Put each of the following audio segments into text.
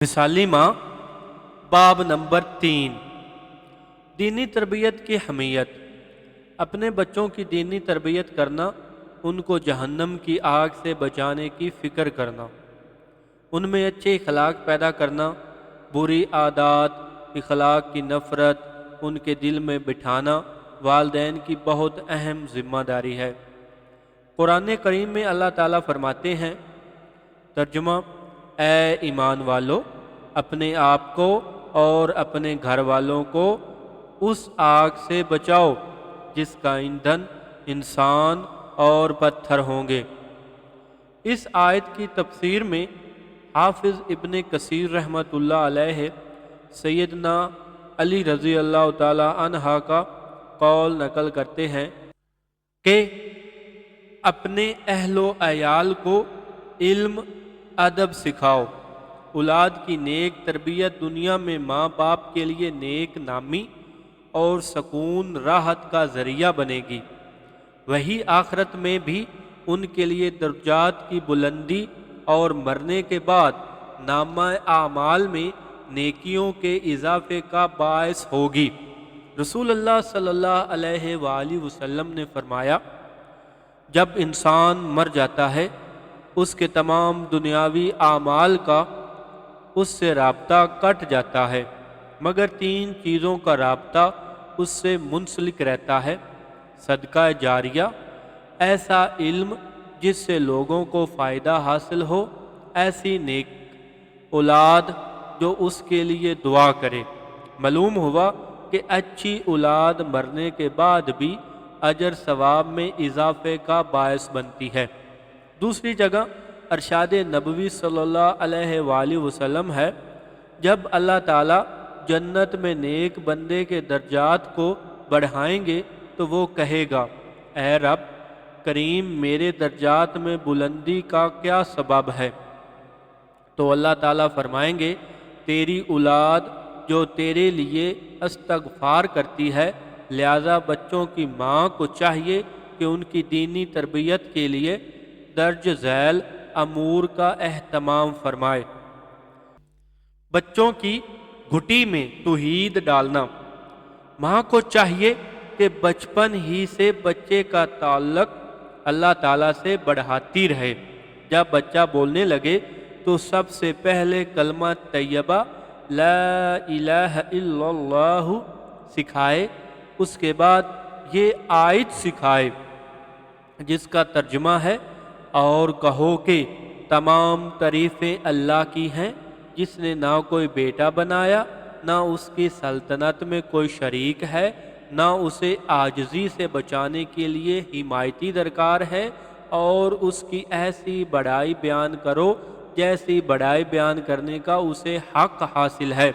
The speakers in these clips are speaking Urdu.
مثالی ماں باب نمبر 3 دینی تربیت کی اہمیت۔ اپنے بچوں کی دینی تربیت کرنا، ان کو جہنم کی آگ سے بچانے کی فکر کرنا، ان میں اچھے اخلاق پیدا کرنا، بری عادات اخلاق کی نفرت ان کے دل میں بٹھانا والدین کی بہت اہم ذمہ داری ہے۔ قرآن کریم میں اللہ تعالیٰ فرماتے ہیں، ترجمہ: اے ایمان والو، اپنے آپ کو اور اپنے گھر والوں کو اس آگ سے بچاؤ جس کا ایندھن انسان اور پتھر ہوں گے۔ اس آیت کی تفسیر میں حافظ ابن کثیر رحمۃ اللہ علیہ سیدنا علی رضی اللہ تعالی عنہ کا قول نقل کرتے ہیں کہ اپنے اہل و عیال کو علم ادب سکھاؤ۔ اولاد کی نیک تربیت دنیا میں ماں باپ کے لیے نیک نامی اور سکون راحت کا ذریعہ بنے گی، وہی آخرت میں بھی ان کے لیے درجات کی بلندی اور مرنے کے بعد نامہ اعمال میں نیکیوں کے اضافے کا باعث ہوگی۔ رسول اللہ صلی اللہ علیہ وآلہ وسلم نے فرمایا، جب انسان مر جاتا ہے اس کے تمام دنیاوی اعمال کا اس سے رابطہ کٹ جاتا ہے، مگر 3 چیزوں کا رابطہ اس سے منسلک رہتا ہے: صدقہ جاریہ، ایسا علم جس سے لوگوں کو فائدہ حاصل ہو، ایسی نیک اولاد جو اس کے لیے دعا کرے۔ معلوم ہوا کہ اچھی اولاد مرنے کے بعد بھی اجر ثواب میں اضافے کا باعث بنتی ہے۔ دوسری جگہ ارشاد نبوی صلی اللہ علیہ وآلہ وسلم ہے، جب اللہ تعالیٰ جنت میں نیک بندے کے درجات کو بڑھائیں گے تو وہ کہے گا، اے رب کریم، میرے درجات میں بلندی کا کیا سبب ہے؟ تو اللہ تعالیٰ فرمائیں گے، تیری اولاد جو تیرے لیے استغفار کرتی ہے، لہذا بچوں کی ماں کو چاہیے کہ ان کی دینی تربیت کے لیے درج ذیل امور کا اہتمام فرمائے۔ بچوں کی گھٹی میں توحید ڈالنا۔ ماں کو چاہیے کہ بچپن ہی سے بچے کا تعلق اللہ تعالیٰ سے بڑھاتی رہے۔ جب بچہ بولنے لگے تو سب سے پہلے کلمہ طیبہ لا الہ الا اللہ سکھائے، اس کے بعد یہ آیت سکھائے جس کا ترجمہ ہے، اور کہو کہ تمام تعریفیں اللہ کی ہیں جس نے نہ کوئی بیٹا بنایا، نہ اس کی سلطنت میں کوئی شریک ہے، نہ اسے عاجزی سے بچانے کے لیے حمایتی درکار ہے، اور اس کی ایسی بڑائی بیان کرو جیسی بڑائی بیان کرنے کا اسے حق حاصل ہے۔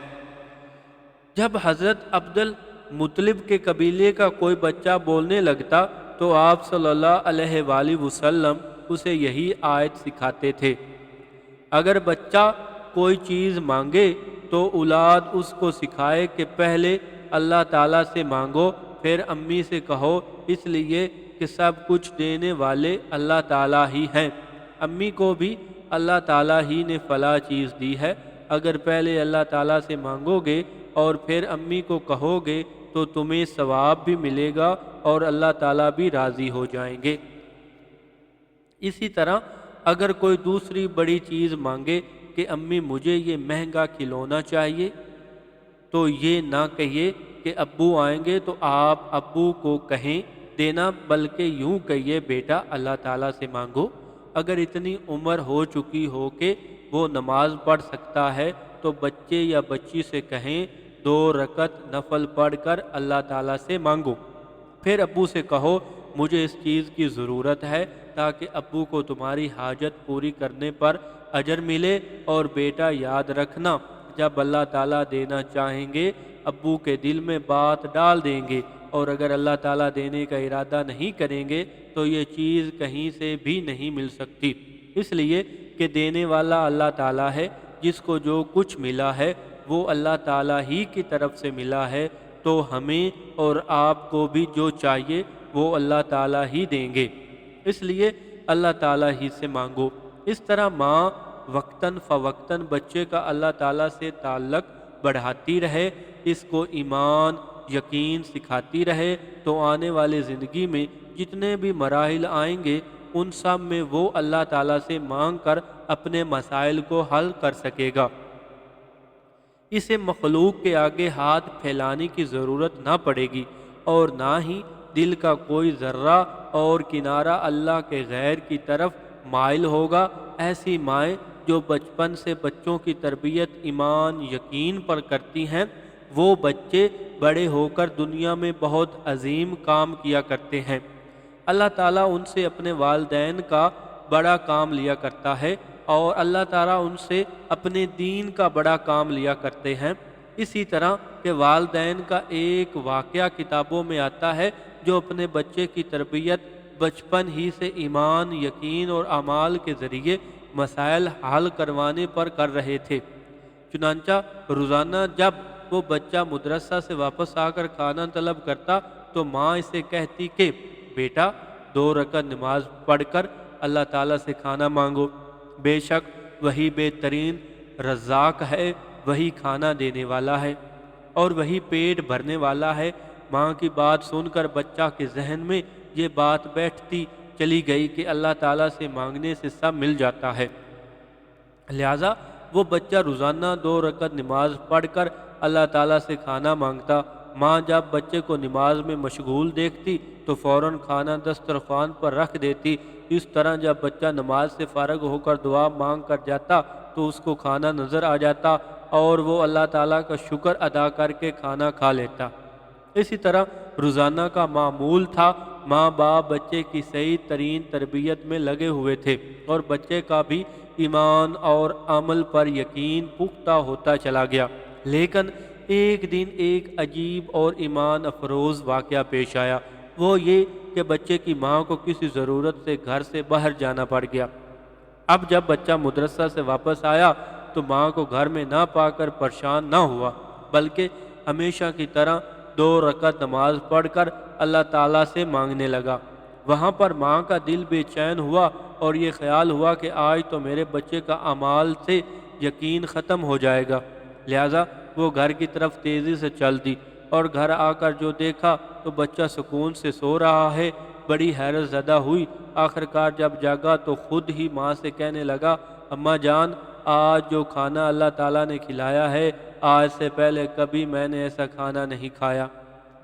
جب حضرت عبد المطلب کے قبیلے کا کوئی بچہ بولنے لگتا تو آپ صلی اللہ علیہ وآلہ وسلم اسے یہی آیت سکھاتے تھے۔ اگر بچہ کوئی چیز مانگے تو اولاد اس کو سکھائے کہ پہلے اللہ تعالیٰ سے مانگو، پھر امی سے کہو، اس لیے کہ سب کچھ دینے والے اللہ تعالیٰ ہی ہیں۔ امی کو بھی اللہ تعالیٰ ہی نے فلاں چیز دی ہے، اگر پہلے اللہ تعالیٰ سے مانگو گے اور پھر امی کو کہو گے تو تمہیں ثواب بھی ملے گا اور اللہ تعالیٰ بھی راضی ہو جائیں گے۔ اسی طرح اگر کوئی دوسری بڑی چیز مانگے کہ امی مجھے یہ مہنگا کھلونا چاہیے، تو یہ نہ کہیے کہ ابو آئیں گے تو آپ ابو کو کہیں دینا، بلکہ یوں کہیے، بیٹا اللہ تعالیٰ سے مانگو۔ اگر اتنی عمر ہو چکی ہو کہ وہ نماز پڑھ سکتا ہے تو بچے یا بچی سے کہیں 2 رکعت نفل پڑھ کر اللہ تعالیٰ سے مانگو۔ پھر ابو سے کہو مجھے اس چیز کی ضرورت ہے، تاکہ ابو کو تمہاری حاجت پوری کرنے پر اجر ملے۔ اور بیٹا یاد رکھنا، جب اللہ تعالیٰ دینا چاہیں گے ابو کے دل میں بات ڈال دیں گے، اور اگر اللہ تعالیٰ دینے کا ارادہ نہیں کریں گے تو یہ چیز کہیں سے بھی نہیں مل سکتی، اس لیے کہ دینے والا اللہ تعالیٰ ہے۔ جس کو جو کچھ ملا ہے وہ اللہ تعالیٰ ہی کی طرف سے ملا ہے، تو ہمیں اور آپ کو بھی جو چاہیے وہ اللہ تعالیٰ ہی دیں گے، اس لیے اللہ تعالیٰ ہی سے مانگو۔ اس طرح ماں وقتاً فوقتاً بچے کا اللہ تعالیٰ سے تعلق بڑھاتی رہے، اس کو ایمان یقین سکھاتی رہے، تو آنے والی زندگی میں جتنے بھی مراحل آئیں گے ان سب میں وہ اللہ تعالیٰ سے مانگ کر اپنے مسائل کو حل کر سکے گا۔ اسے مخلوق کے آگے ہاتھ پھیلانے کی ضرورت نہ پڑے گی، اور نہ ہی دل کا کوئی ذرہ اور کنارہ اللہ کے غیر کی طرف مائل ہوگا۔ ایسی مائیں جو بچپن سے بچوں کی تربیت ایمان یقین پر کرتی ہیں، وہ بچے بڑے ہو کر دنیا میں بہت عظیم کام کیا کرتے ہیں۔ اللہ تعالیٰ ان سے اپنے والدین کا بڑا کام لیا کرتا ہے، اور اللہ تعالیٰ ان سے اپنے دین کا بڑا کام لیا کرتے ہیں۔ اسی طرح کہ والدین کا ایک واقعہ کتابوں میں آتا ہے جو اپنے بچے کی تربیت بچپن ہی سے ایمان یقین اور اعمال کے ذریعے مسائل حل کروانے پر کر رہے تھے۔ چنانچہ روزانہ جب وہ بچہ مدرسہ سے واپس آ کر کھانا طلب کرتا تو ماں اسے کہتی کہ بیٹا 2 رکعت نماز پڑھ کر اللہ تعالیٰ سے کھانا مانگو، بے شک وہی بہترین رزاق ہے، وہی کھانا دینے والا ہے اور وہی پیٹ بھرنے والا ہے۔ ماں کی بات سن کر بچہ کے ذہن میں یہ بات بیٹھتی چلی گئی کہ اللہ تعالیٰ سے مانگنے سے سب مل جاتا ہے، لہٰذا وہ بچہ روزانہ 2 رکعت نماز پڑھ کر اللہ تعالیٰ سے کھانا مانگتا۔ ماں جب بچے کو نماز میں مشغول دیکھتی تو فوراً کھانا دسترخوان پر رکھ دیتی۔ اس طرح جب بچہ نماز سے فارغ ہو کر دعا مانگ کر جاتا تو اس کو کھانا نظر آ جاتا اور وہ اللہ تعالیٰ کا شکر ادا کر کے کھانا کھا لیتا۔ اسی طرح روزانہ کا معمول تھا۔ ماں باپ بچے کی صحیح ترین تربیت میں لگے ہوئے تھے اور بچے کا بھی ایمان اور عمل پر یقین پختہ ہوتا چلا گیا۔ لیکن ایک دن ایک عجیب اور ایمان افروز واقعہ پیش آیا، وہ یہ کہ بچے کی ماں کو کسی ضرورت سے گھر سے باہر جانا پڑ گیا۔ اب جب بچہ مدرسہ سے واپس آیا تو ماں کو گھر میں نہ پا کر پریشان نہ ہوا، بلکہ ہمیشہ کی طرح 2 رکعت نماز پڑھ کر اللہ تعالیٰ سے مانگنے لگا۔ وہاں پر ماں کا دل بے چین ہوا اور یہ خیال ہوا کہ آج تو میرے بچے کا اعمال سے یقین ختم ہو جائے گا، لہٰذا وہ گھر کی طرف تیزی سے چل دی اور گھر آ کر جو دیکھا تو بچہ سکون سے سو رہا ہے، بڑی حیرت زدہ ہوئی۔ آخرکار جب جاگا تو خود ہی ماں سے کہنے لگا، اماں جان آج جو کھانا اللہ تعالیٰ نے کھلایا ہے آج سے پہلے کبھی میں نے ایسا کھانا نہیں کھایا۔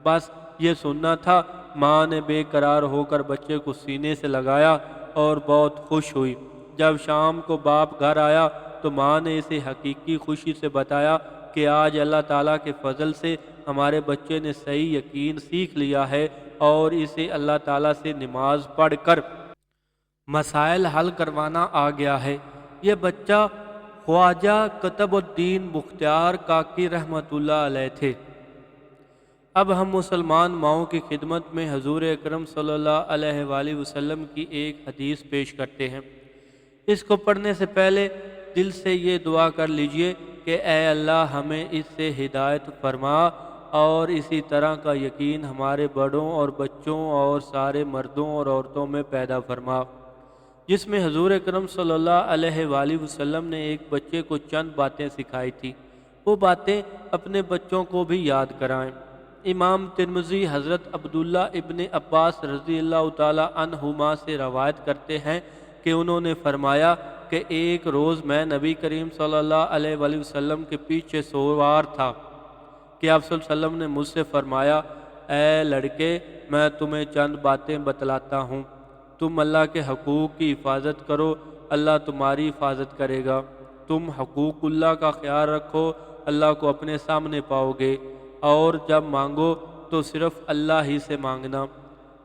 بس یہ سننا تھا۔ ماں نے بے قرار ہو کر بچے کو سینے سے لگایا اور بہت خوش ہوئی۔ جب شام کو باپ گھر آیا تو ماں نے اسے حقیقی خوشی سے بتایا کہ آج اللہ تعالیٰ کے فضل سے ہمارے بچے نے صحیح یقین سیکھ لیا ہے اور اسے اللہ تعالیٰ سے نماز پڑھ کر مسائل حل کروانا آ گیا ہے۔ یہ بچہ خواجہ قطب الدین بختیار کاکی رحمۃ اللہ علیہ تھے۔ اب ہم مسلمان ماؤں کی خدمت میں حضور اکرم صلی اللہ علیہ وآلہ وسلم کی ایک حدیث پیش کرتے ہیں۔ اس کو پڑھنے سے پہلے دل سے یہ دعا کر لیجئے کہ اے اللہ ہمیں اس سے ہدایت فرما اور اسی طرح کا یقین ہمارے بڑوں اور بچوں اور سارے مردوں اور عورتوں میں پیدا فرما۔ جس میں حضور اکرم صلی اللہ علیہ وآلہ وسلم نے ایک بچے کو چند باتیں سکھائی تھی، وہ باتیں اپنے بچوں کو بھی یاد کرائیں۔ امام ترمذی حضرت عبداللہ ابن عباس رضی اللہ تعالی عنہما سے روایت کرتے ہیں کہ انہوں نے فرمایا کہ ایک روز میں نبی کریم صلی اللہ علیہ وآلہ وسلم کے پیچھے سوار تھا کہ آپ صلی اللہ علیہ وسلم نے مجھ سے فرمایا، اے لڑکے میں تمہیں چند باتیں بتلاتا ہوں، تم اللہ کے حقوق کی حفاظت کرو، اللہ تمہاری حفاظت کرے گا۔ تم حقوق اللہ کا خیال رکھو، اللہ کو اپنے سامنے پاؤ گے، اور جب مانگو تو صرف اللہ ہی سے مانگنا،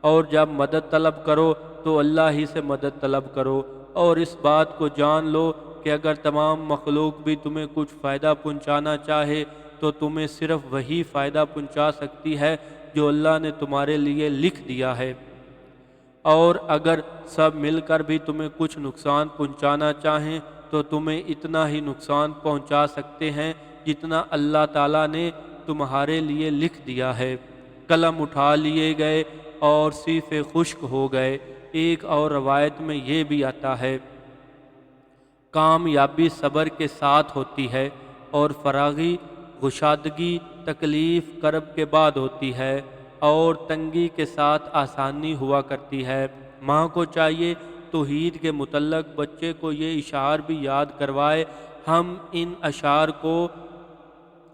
اور جب مدد طلب کرو تو اللہ ہی سے مدد طلب کرو، اور اس بات کو جان لو کہ اگر تمام مخلوق بھی تمہیں کچھ فائدہ پہنچانا چاہے تو تمہیں صرف وہی فائدہ پہنچا سکتی ہے جو اللہ نے تمہارے لیے لکھ دیا ہے، اور اگر سب مل کر بھی تمہیں کچھ نقصان پہنچانا چاہیں تو تمہیں اتنا ہی نقصان پہنچا سکتے ہیں جتنا اللہ تعالیٰ نے تمہارے لیے لکھ دیا ہے۔ قلم اٹھا لیے گئے اور صحیفے خشک ہو گئے۔ ایک اور روایت میں یہ بھی آتا ہے، کامیابی صبر کے ساتھ ہوتی ہے اور فراغی گشادگی تکلیف کرب کے بعد ہوتی ہے اور تنگی کے ساتھ آسانی ہوا کرتی ہے۔ ماں کو چاہیے توحید کے متعلق بچے کو یہ اشعار بھی یاد کروائے۔ ہم ان اشعار کو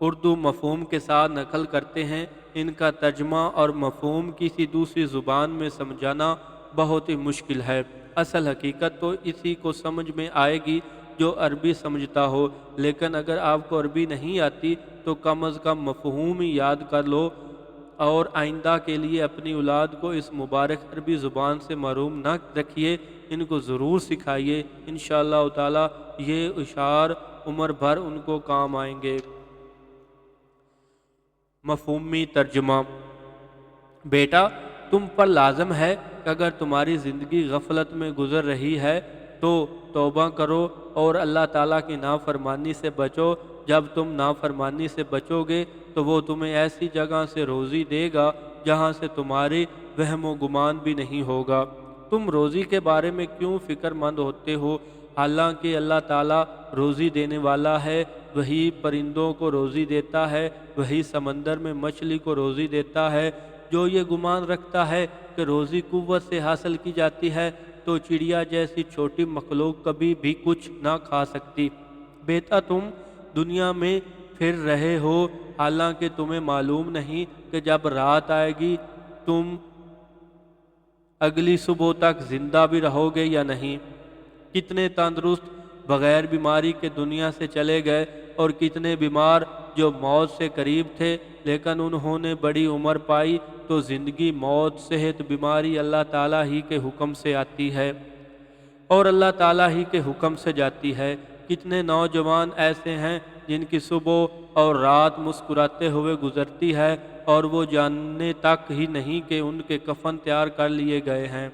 اردو مفہوم کے ساتھ نقل کرتے ہیں، ان کا ترجمہ اور مفہوم کسی دوسری زبان میں سمجھانا بہت ہی مشکل ہے۔ اصل حقیقت تو اسی کو سمجھ میں آئے گی جو عربی سمجھتا ہو، لیکن اگر آپ کو عربی نہیں آتی تو کم از کم مفہوم ہی یاد کر لو اور آئندہ کے لیے اپنی اولاد کو اس مبارک عربی زبان سے محروم نہ رکھیے، ان کو ضرور سکھائیے۔ انشاءاللہ تعالی یہ اشعار عمر بھر ان کو کام آئیں گے۔ مفہومی ترجمہ: بیٹا، تم پر لازم ہے کہ اگر تمہاری زندگی غفلت میں گزر رہی ہے تو توبہ کرو اور اللہ تعالیٰ کی نافرمانی سے بچو۔ جب تم نافرمانی سے بچو گے تو وہ تمہیں ایسی جگہ سے روزی دے گا جہاں سے تمہاری وہم و گمان بھی نہیں ہوگا۔ تم روزی کے بارے میں کیوں فکر مند ہوتے ہو؟ حالانکہ اللہ تعالیٰ روزی دینے والا ہے، وہی پرندوں کو روزی دیتا ہے، وہی سمندر میں مچھلی کو روزی دیتا ہے۔ جو یہ گمان رکھتا ہے کہ روزی قوت سے حاصل کی جاتی ہے تو چڑیا جیسی چھوٹی مخلوق کبھی بھی کچھ نہ کھا سکتی۔ بیٹا، تم دنیا میں پھر رہے ہو، حالانکہ تمہیں معلوم نہیں کہ جب رات آئے گی تم اگلی صبح تک زندہ بھی رہو گے یا نہیں۔ کتنے تندرست بغیر بیماری کے دنیا سے چلے گئے اور کتنے بیمار جو موت سے قریب تھے لیکن انہوں نے بڑی عمر پائی۔ تو زندگی، موت، صحت، بیماری اللہ تعالیٰ ہی کے حکم سے آتی ہے اور اللہ تعالیٰ ہی کے حکم سے جاتی ہے۔ کتنے نوجوان ایسے ہیں جن کی صبح اور رات مسکراتے ہوئے گزرتی ہے اور وہ جاننے تک ہی نہیں کہ ان کے کفن تیار کر لیے گئے ہیں۔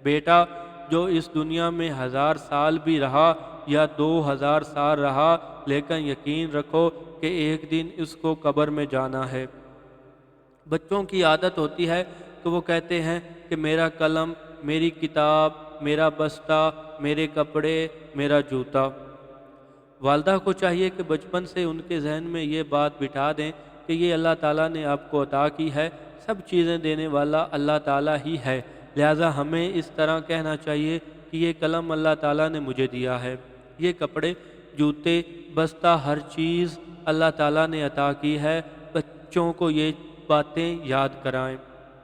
بیٹا، جو اس دنیا میں 1000 سال بھی رہا یا 2000 سال رہا، لیکن یقین رکھو کہ ایک دن اس کو قبر میں جانا ہے۔ بچوں کی عادت ہوتی ہے کہ وہ کہتے ہیں کہ میرا قلم، میری کتاب، میرا بستہ، میرے کپڑے، میرا جوتا۔ والدہ کو چاہیے کہ بچپن سے ان کے ذہن میں یہ بات بٹھا دیں کہ یہ اللہ تعالیٰ نے آپ کو عطا کی ہے، سب چیزیں دینے والا اللہ تعالیٰ ہی ہے، لہٰذا ہمیں اس طرح کہنا چاہیے کہ یہ قلم اللہ تعالیٰ نے مجھے دیا ہے، یہ کپڑے، جوتے، بستہ، ہر چیز اللہ تعالیٰ نے عطا کی ہے۔ بچوں کو یہ باتیں یاد کرائیں۔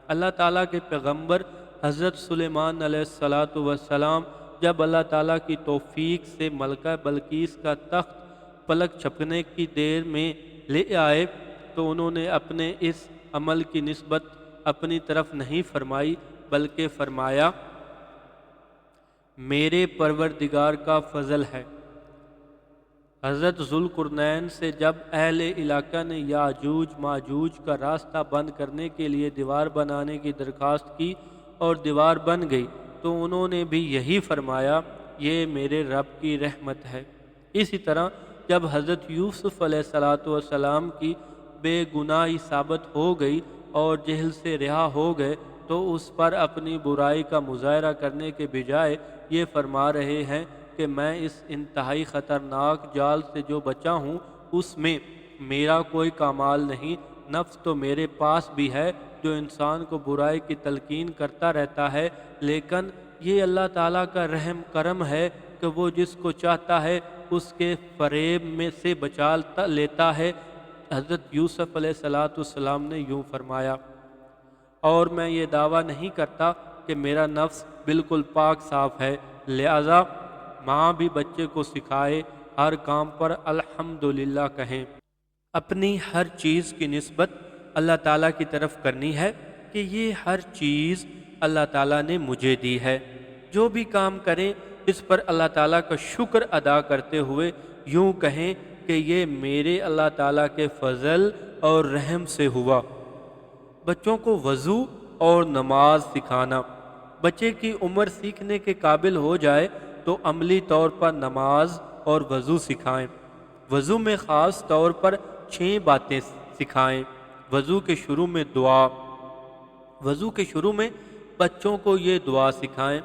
اللہ تعالیٰ کے پیغمبر حضرت سلیمان علیہ السلام جب اللہ تعالیٰ کی توفیق سے ملکہ بلقیس کا تخت پلک جھپکنے کی دیر میں لے آئے تو انہوں نے اپنے اس عمل کی نسبت اپنی طرف نہیں فرمائی بلکہ فرمایا میرے پروردگار کا فضل ہے۔ حضرت ذوالقرنین سے جب اہل علاقہ نے یاجوج ماجوج کا راستہ بند کرنے کے لیے دیوار بنانے کی درخواست کی اور دیوار بن گئی تو انہوں نے بھی یہی فرمایا یہ میرے رب کی رحمت ہے۔ اسی طرح جب حضرت یوسف علیہ السلام کی بے گناہی ثابت ہو گئی اور جیل سے رہا ہو گئے تو اس پر اپنی برائی کا مظاہرہ کرنے کے بجائے یہ فرما رہے ہیں کہ میں اس انتہائی خطرناک جال سے جو بچا ہوں اس میں میرا کوئی کمال نہیں، نفس تو میرے پاس بھی ہے جو انسان کو برائی کی تلقین کرتا رہتا ہے، لیکن یہ اللہ تعالیٰ کا رحم کرم ہے کہ وہ جس کو چاہتا ہے اس کے فریب میں سے بچا لیتا ہے۔ حضرت یوسف علیہ السلام نے یوں فرمایا، اور میں یہ دعویٰ نہیں کرتا کہ میرا نفس بالکل پاک صاف ہے، لہذا ماں بھی بچے کو سکھائے ہر کام پر الحمدللہ کہیں۔ اپنی ہر چیز کی نسبت اللہ تعالیٰ کی طرف کرنی ہے کہ یہ ہر چیز اللہ تعالیٰ نے مجھے دی ہے۔ جو بھی کام کریں اس پر اللہ تعالیٰ کا شکر ادا کرتے ہوئے یوں کہیں کہ یہ میرے اللہ تعالیٰ کے فضل اور رحم سے ہوا۔ بچوں کو وضو اور نماز سکھانا۔ بچے کی عمر سیکھنے کے قابل ہو جائے تو عملی طور پر نماز اور وضو سکھائیں۔ وضو میں خاص طور پر 6 باتیں سکھائیں۔ وضو کے شروع میں دعا۔ وضو کے شروع میں بچوں کو یہ دعا سکھائیں،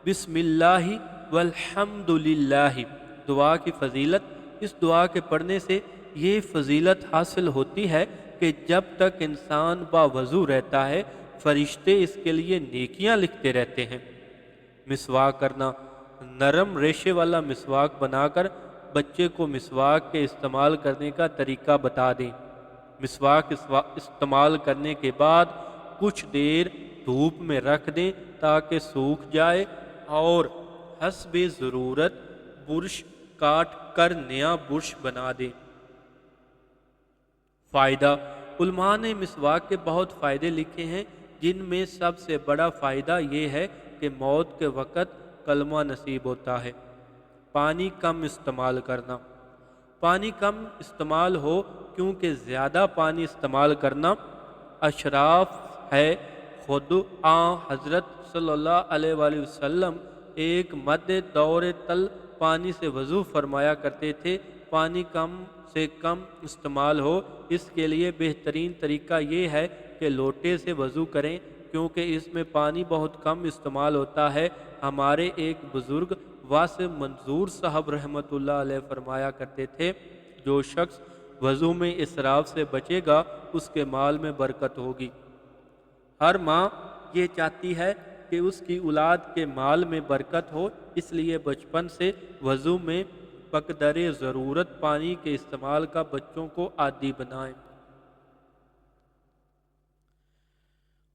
بسم اللہ والحمد للہ۔ دعا کی فضیلت، اس دعا کے پڑھنے سے یہ فضیلت حاصل ہوتی ہے کہ جب تک انسان باوضو رہتا ہے فرشتے اس کے لیے نیکیاں لکھتے رہتے ہیں۔ مسواک کرنا، نرم ریشے والا مسواک بنا کر بچے کو مسواک کے استعمال کرنے کا طریقہ بتا دیں۔ مسواک استعمال کرنے کے بعد کچھ دیر دھوپ میں رکھ دیں تاکہ سوکھ جائے اور حسب ضرورت برش کاٹ کر نیا برش بنا دیں۔ فائدہ: علماء نے مسواک کے بہت فائدے لکھے ہیں، جن میں سب سے بڑا فائدہ یہ ہے کہ موت کے وقت کلمہ نصیب ہوتا ہے۔ پانی کم استعمال کرنا، پانی کم استعمال ہو کیونکہ زیادہ پانی استعمال کرنا اشراف ہے۔ خود حضرت صلی اللہ علیہ وآلہ وسلم ایک مد دور تل پانی سے وضو فرمایا کرتے تھے۔ پانی کم سے کم استعمال ہو اس کے لیے بہترین طریقہ یہ ہے کہ لوٹے سے وضو کریں، کیونکہ اس میں پانی بہت کم استعمال ہوتا ہے۔ ہمارے ایک بزرگ واسع منظور صاحب رحمۃ اللہ علیہ فرمایا کرتے تھے، جو شخص وضو میں اسراف سے بچے گا اس کے مال میں برکت ہوگی۔ ہر ماں یہ چاہتی ہے کہ اس کی اولاد کے مال میں برکت ہو، اس لیے بچپن سے وضو میں بقدر ضرورت پانی کے استعمال کا بچوں کو عادی بنائیں۔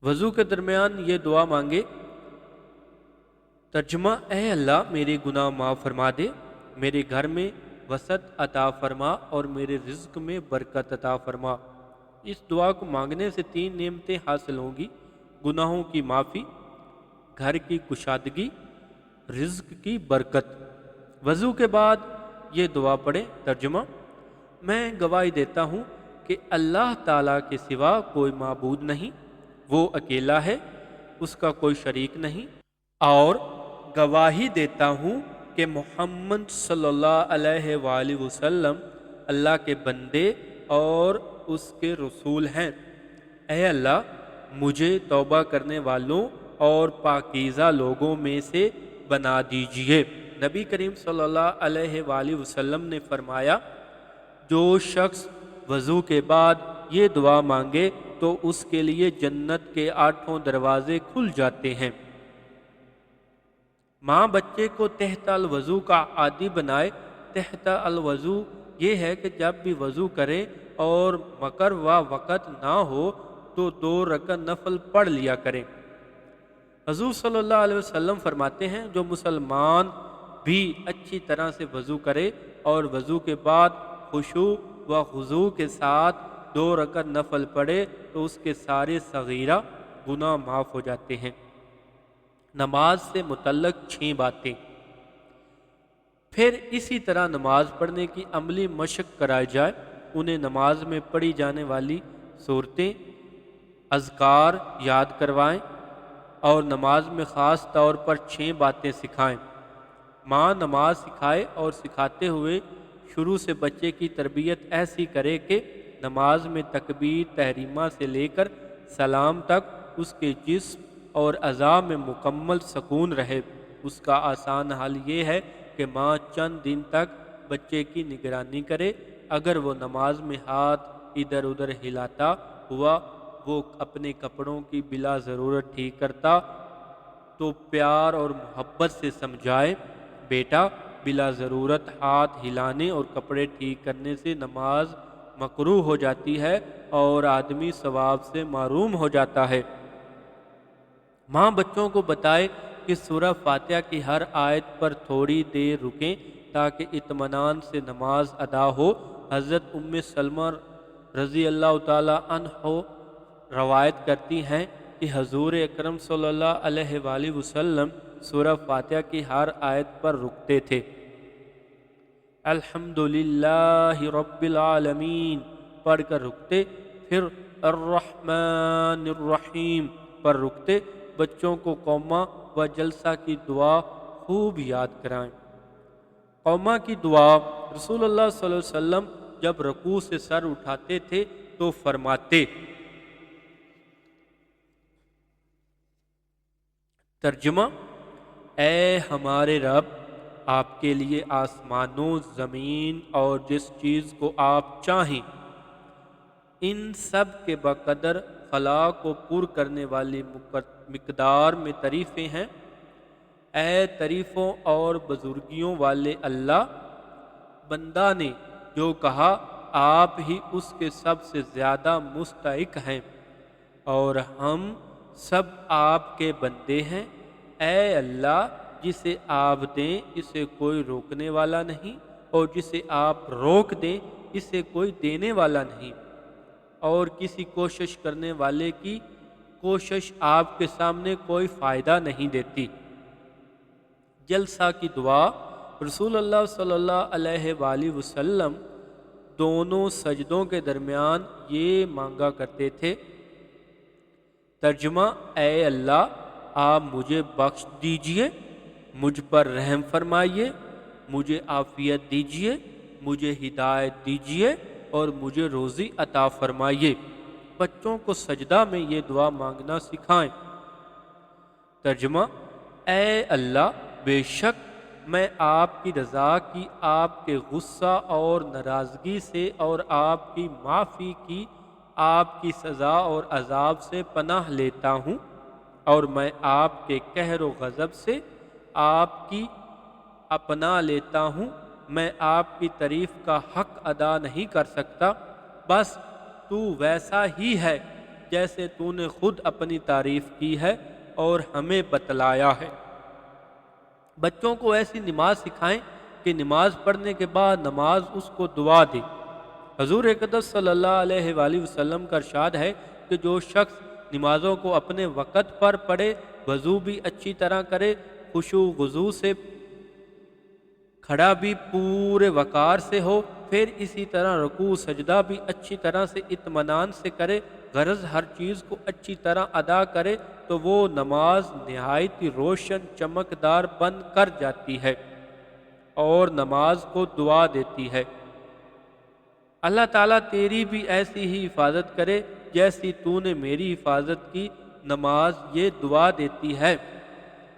وضو کے درمیان یہ دعا مانگے۔ ترجمہ: اے اللہ میرے گناہ معاف فرما دے، میرے گھر میں وسعت عطا فرما اور میرے رزق میں برکت عطا فرما۔ اس دعا کو مانگنے سے 3 نعمتیں حاصل ہوں گی: گناہوں کی معافی، گھر کی کشادگی، رزق کی برکت۔ وضو کے بعد یہ دعا پڑھیں۔ ترجمہ: میں گواہی دیتا ہوں کہ اللہ تعالیٰ کے سوا کوئی معبود نہیں، وہ اکیلا ہے، اس کا کوئی شریک نہیں، اور گواہی دیتا ہوں کہ محمد صلی اللہ علیہ وآلہ وسلم اللہ کے بندے اور اس کے رسول ہیں۔ اے اللہ مجھے توبہ کرنے والوں اور پاکیزہ لوگوں میں سے بنا دیجئے۔ نبی کریم صلی اللہ علیہ وآلہ وسلم نے فرمایا، جو شخص وضو کے بعد یہ دعا مانگے تو اس کے لیے جنت کے 8 دروازے کھل جاتے ہیں۔ ماں بچے کو تحت الوضو کا عادی بنائے۔ تحت الوضو یہ ہے کہ جب بھی وضو کرے اور مقررہ وقت نہ ہو تو 2 رکعت نفل پڑھ لیا کرے۔ حضور صلی اللہ علیہ وسلم فرماتے ہیں، جو مسلمان بھی اچھی طرح سے وضو کرے اور وضو کے بعد خشوع و خضوع کے ساتھ 2 رکعت نفل پڑھے تو اس کے سارے صغیرہ گناہ معاف ہو جاتے ہیں۔ نماز سے متعلق 6 باتیں۔ پھر اسی طرح نماز پڑھنے کی عملی مشق کرائی جائے۔ انہیں نماز میں پڑھی جانے والی صورتیں، اذکار یاد کروائیں اور نماز میں خاص طور پر 6 باتیں سکھائیں۔ ماں نماز سکھائے اور سکھاتے ہوئے شروع سے بچے کی تربیت ایسی کرے کہ نماز میں تکبیر تحریمہ سے لے کر سلام تک اس کے جسم اور اعضاء میں مکمل سکون رہے۔ اس کا آسان حل یہ ہے کہ ماں چند دن تک بچے کی نگرانی کرے۔ اگر وہ نماز میں ہاتھ ادھر ادھر ہلاتا ہوا وہ اپنے کپڑوں کی بلا ضرورت ٹھیک کرتا تو پیار اور محبت سے سمجھائے، بیٹا بلا ضرورت ہاتھ ہلانے اور کپڑے ٹھیک کرنے سے نماز مکروہ ہو جاتی ہے اور آدمی ثواب سے محروم ہو جاتا ہے۔ ماں بچوں کو بتائے کہ سورہ فاتحہ کی ہر آیت پر تھوڑی دیر رکیں تاکہ اطمینان سے نماز ادا ہو۔ حضرت ام سلمہ رضی اللہ تعالی عنہ روایت کرتی ہیں کہ حضور اکرم صلی اللہ علیہ وآلہ وسلم سورہ فاتحہ کی ہر آیت پر رکتے تھے۔ الحمدللہ رب العالمین پڑھ کر رکتے، پھر الرحمن الرحیم پر رکتے۔ بچوں کو قومہ و جلسہ کی دعا خوب یاد کرائیں۔ قومہ کی دعا: رسول اللہ صلی اللہ علیہ وسلم جب رکوع سے سر اٹھاتے تھے تو فرماتے۔ ترجمہ: اے ہمارے رب، آپ کے لیے آسمانوں، زمین اور جس چیز کو آپ چاہیں، ان سب کے بقدر خلا کو پر کرنے والی مقدار میں تعریفیں ہیں۔ اے تعریفوں اور بزرگیوں والے اللہ، بندہ نے جو کہا آپ ہی اس کے سب سے زیادہ مستحق ہیں، اور ہم سب آپ کے بندے ہیں۔ اے اللہ، جسے آپ دیں اسے کوئی روکنے والا نہیں، اور جسے آپ روک دیں اسے کوئی دینے والا نہیں، اور کسی کوشش کرنے والے کی کوشش آپ کے سامنے کوئی فائدہ نہیں دیتی۔ جلسہ کی دعا۔ رسول اللہ صلی اللہ علیہ وآلہ وسلم دونوں سجدوں کے درمیان یہ مانگا کرتے تھے۔ ترجمہ: اے اللہ، آپ مجھے بخش دیجئے، مجھ پر رحم فرمائیے، مجھے عافیت دیجئے، مجھے ہدایت دیجئے اور مجھے روزی عطا فرمائیے۔ بچوں کو سجدہ میں یہ دعا مانگنا سکھائیں۔ ترجمہ: اے اللہ، بے شک میں آپ کی رضا کی، آپ کے غصہ اور ناراضگی سے اور آپ کی معافی کی، آپ کی سزا اور عذاب سے پناہ لیتا ہوں، اور میں آپ کے قہر و غضب سے آپ کی اپنا لیتا ہوں۔ میں آپ کی تعریف کا حق ادا نہیں کر سکتا، بس تو ویسا ہی ہے جیسے تو نے خود اپنی تعریف کی ہے اور ہمیں بتلایا ہے۔ بچوں کو ایسی نماز سکھائیں کہ نماز پڑھنے کے بعد نماز اس کو دعا دے۔ حضور اقدس صلی اللہ علیہ وآلہ وسلم کا ارشاد ہے کہ جو شخص نمازوں کو اپنے وقت پر پڑھے، وضو بھی اچھی طرح کرے، خشوع وضو سے کھڑا بھی پورے وقار سے ہو، پھر اسی طرح رکوع سجدہ بھی اچھی طرح سے اطمینان سے کرے، غرض ہر چیز کو اچھی طرح ادا کرے، تو وہ نماز نہایت روشن چمکدار بن کر جاتی ہے اور نماز کو دعا دیتی ہے۔ اللہ تعالیٰ تیری بھی ایسی ہی حفاظت کرے جیسی تو نے میری حفاظت کی۔ نماز یہ دعا دیتی ہے۔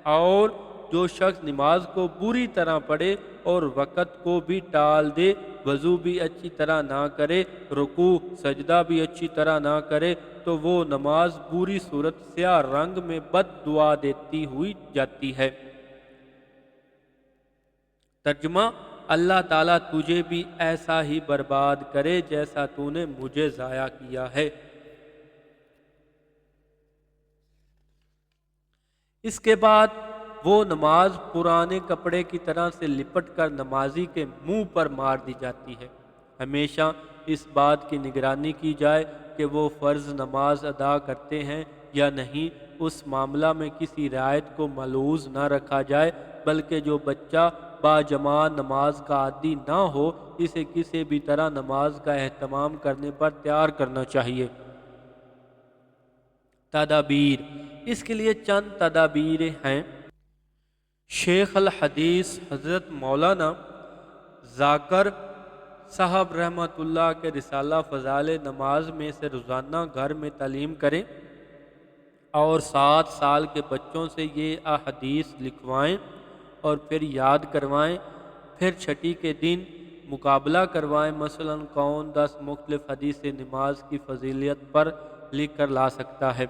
اور جو شخص نماز کو بری طرح پڑھے اور وقت کو بھی ٹال دے، وضو بھی اچھی طرح نہ کرے، رکوع سجدہ بھی اچھی طرح نہ کرے، تو وہ نماز بری صورت سیاہ رنگ میں بد دعا دیتی ہوئی جاتی ہے۔ ترجمہ: اللہ تعالیٰ تجھے بھی ایسا ہی برباد کرے جیسا تو نے مجھے ضائع کیا ہے۔ اس کے بعد وہ نماز پرانے کپڑے کی طرح سے لپٹ کر نمازی کے منہ پر مار دی جاتی ہے۔ ہمیشہ اس بات کی نگرانی کی جائے کہ وہ فرض نماز ادا کرتے ہیں یا نہیں۔ اس معاملہ میں کسی رعایت کو ملحوظ نہ رکھا جائے، بلکہ جو بچہ باجماع نماز کا عادی نہ ہو، اسے کسی بھی طرح نماز کا اہتمام کرنے پر تیار کرنا چاہیے۔ تدابیر۔ اس کے لیے چند تدابیر ہیں۔ شیخ الحدیث حضرت مولانا ذاکر صاحب رحمۃ اللہ کے رسالہ فضائل نماز میں سے روزانہ گھر میں تعلیم کریں اور 7 سال کے بچوں سے یہ احادیث لکھوائیں اور پھر یاد کروائیں۔ پھر چھٹی کے دن مقابلہ کروائیں، مثلا کون 10 مختلف حدیث نماز کی فضیلت پر لکھ کر لا سکتا ہے۔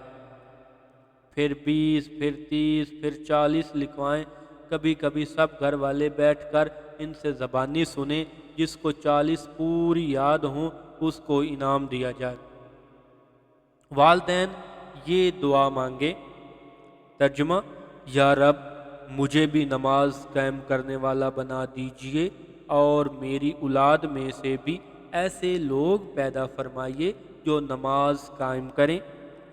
پھر 20، پھر 30، پھر 40 لکھوائیں۔ کبھی کبھی سب گھر والے بیٹھ کر ان سے زبانی سنیں۔ جس کو 40 پوری یاد ہوں اس کو انعام دیا جائے۔ والدین یہ دعا مانگیں۔ ترجمہ: یا رب، مجھے بھی نماز قائم کرنے والا بنا دیجئے اور میری اولاد میں سے بھی ایسے لوگ پیدا فرمائیے جو نماز قائم کریں۔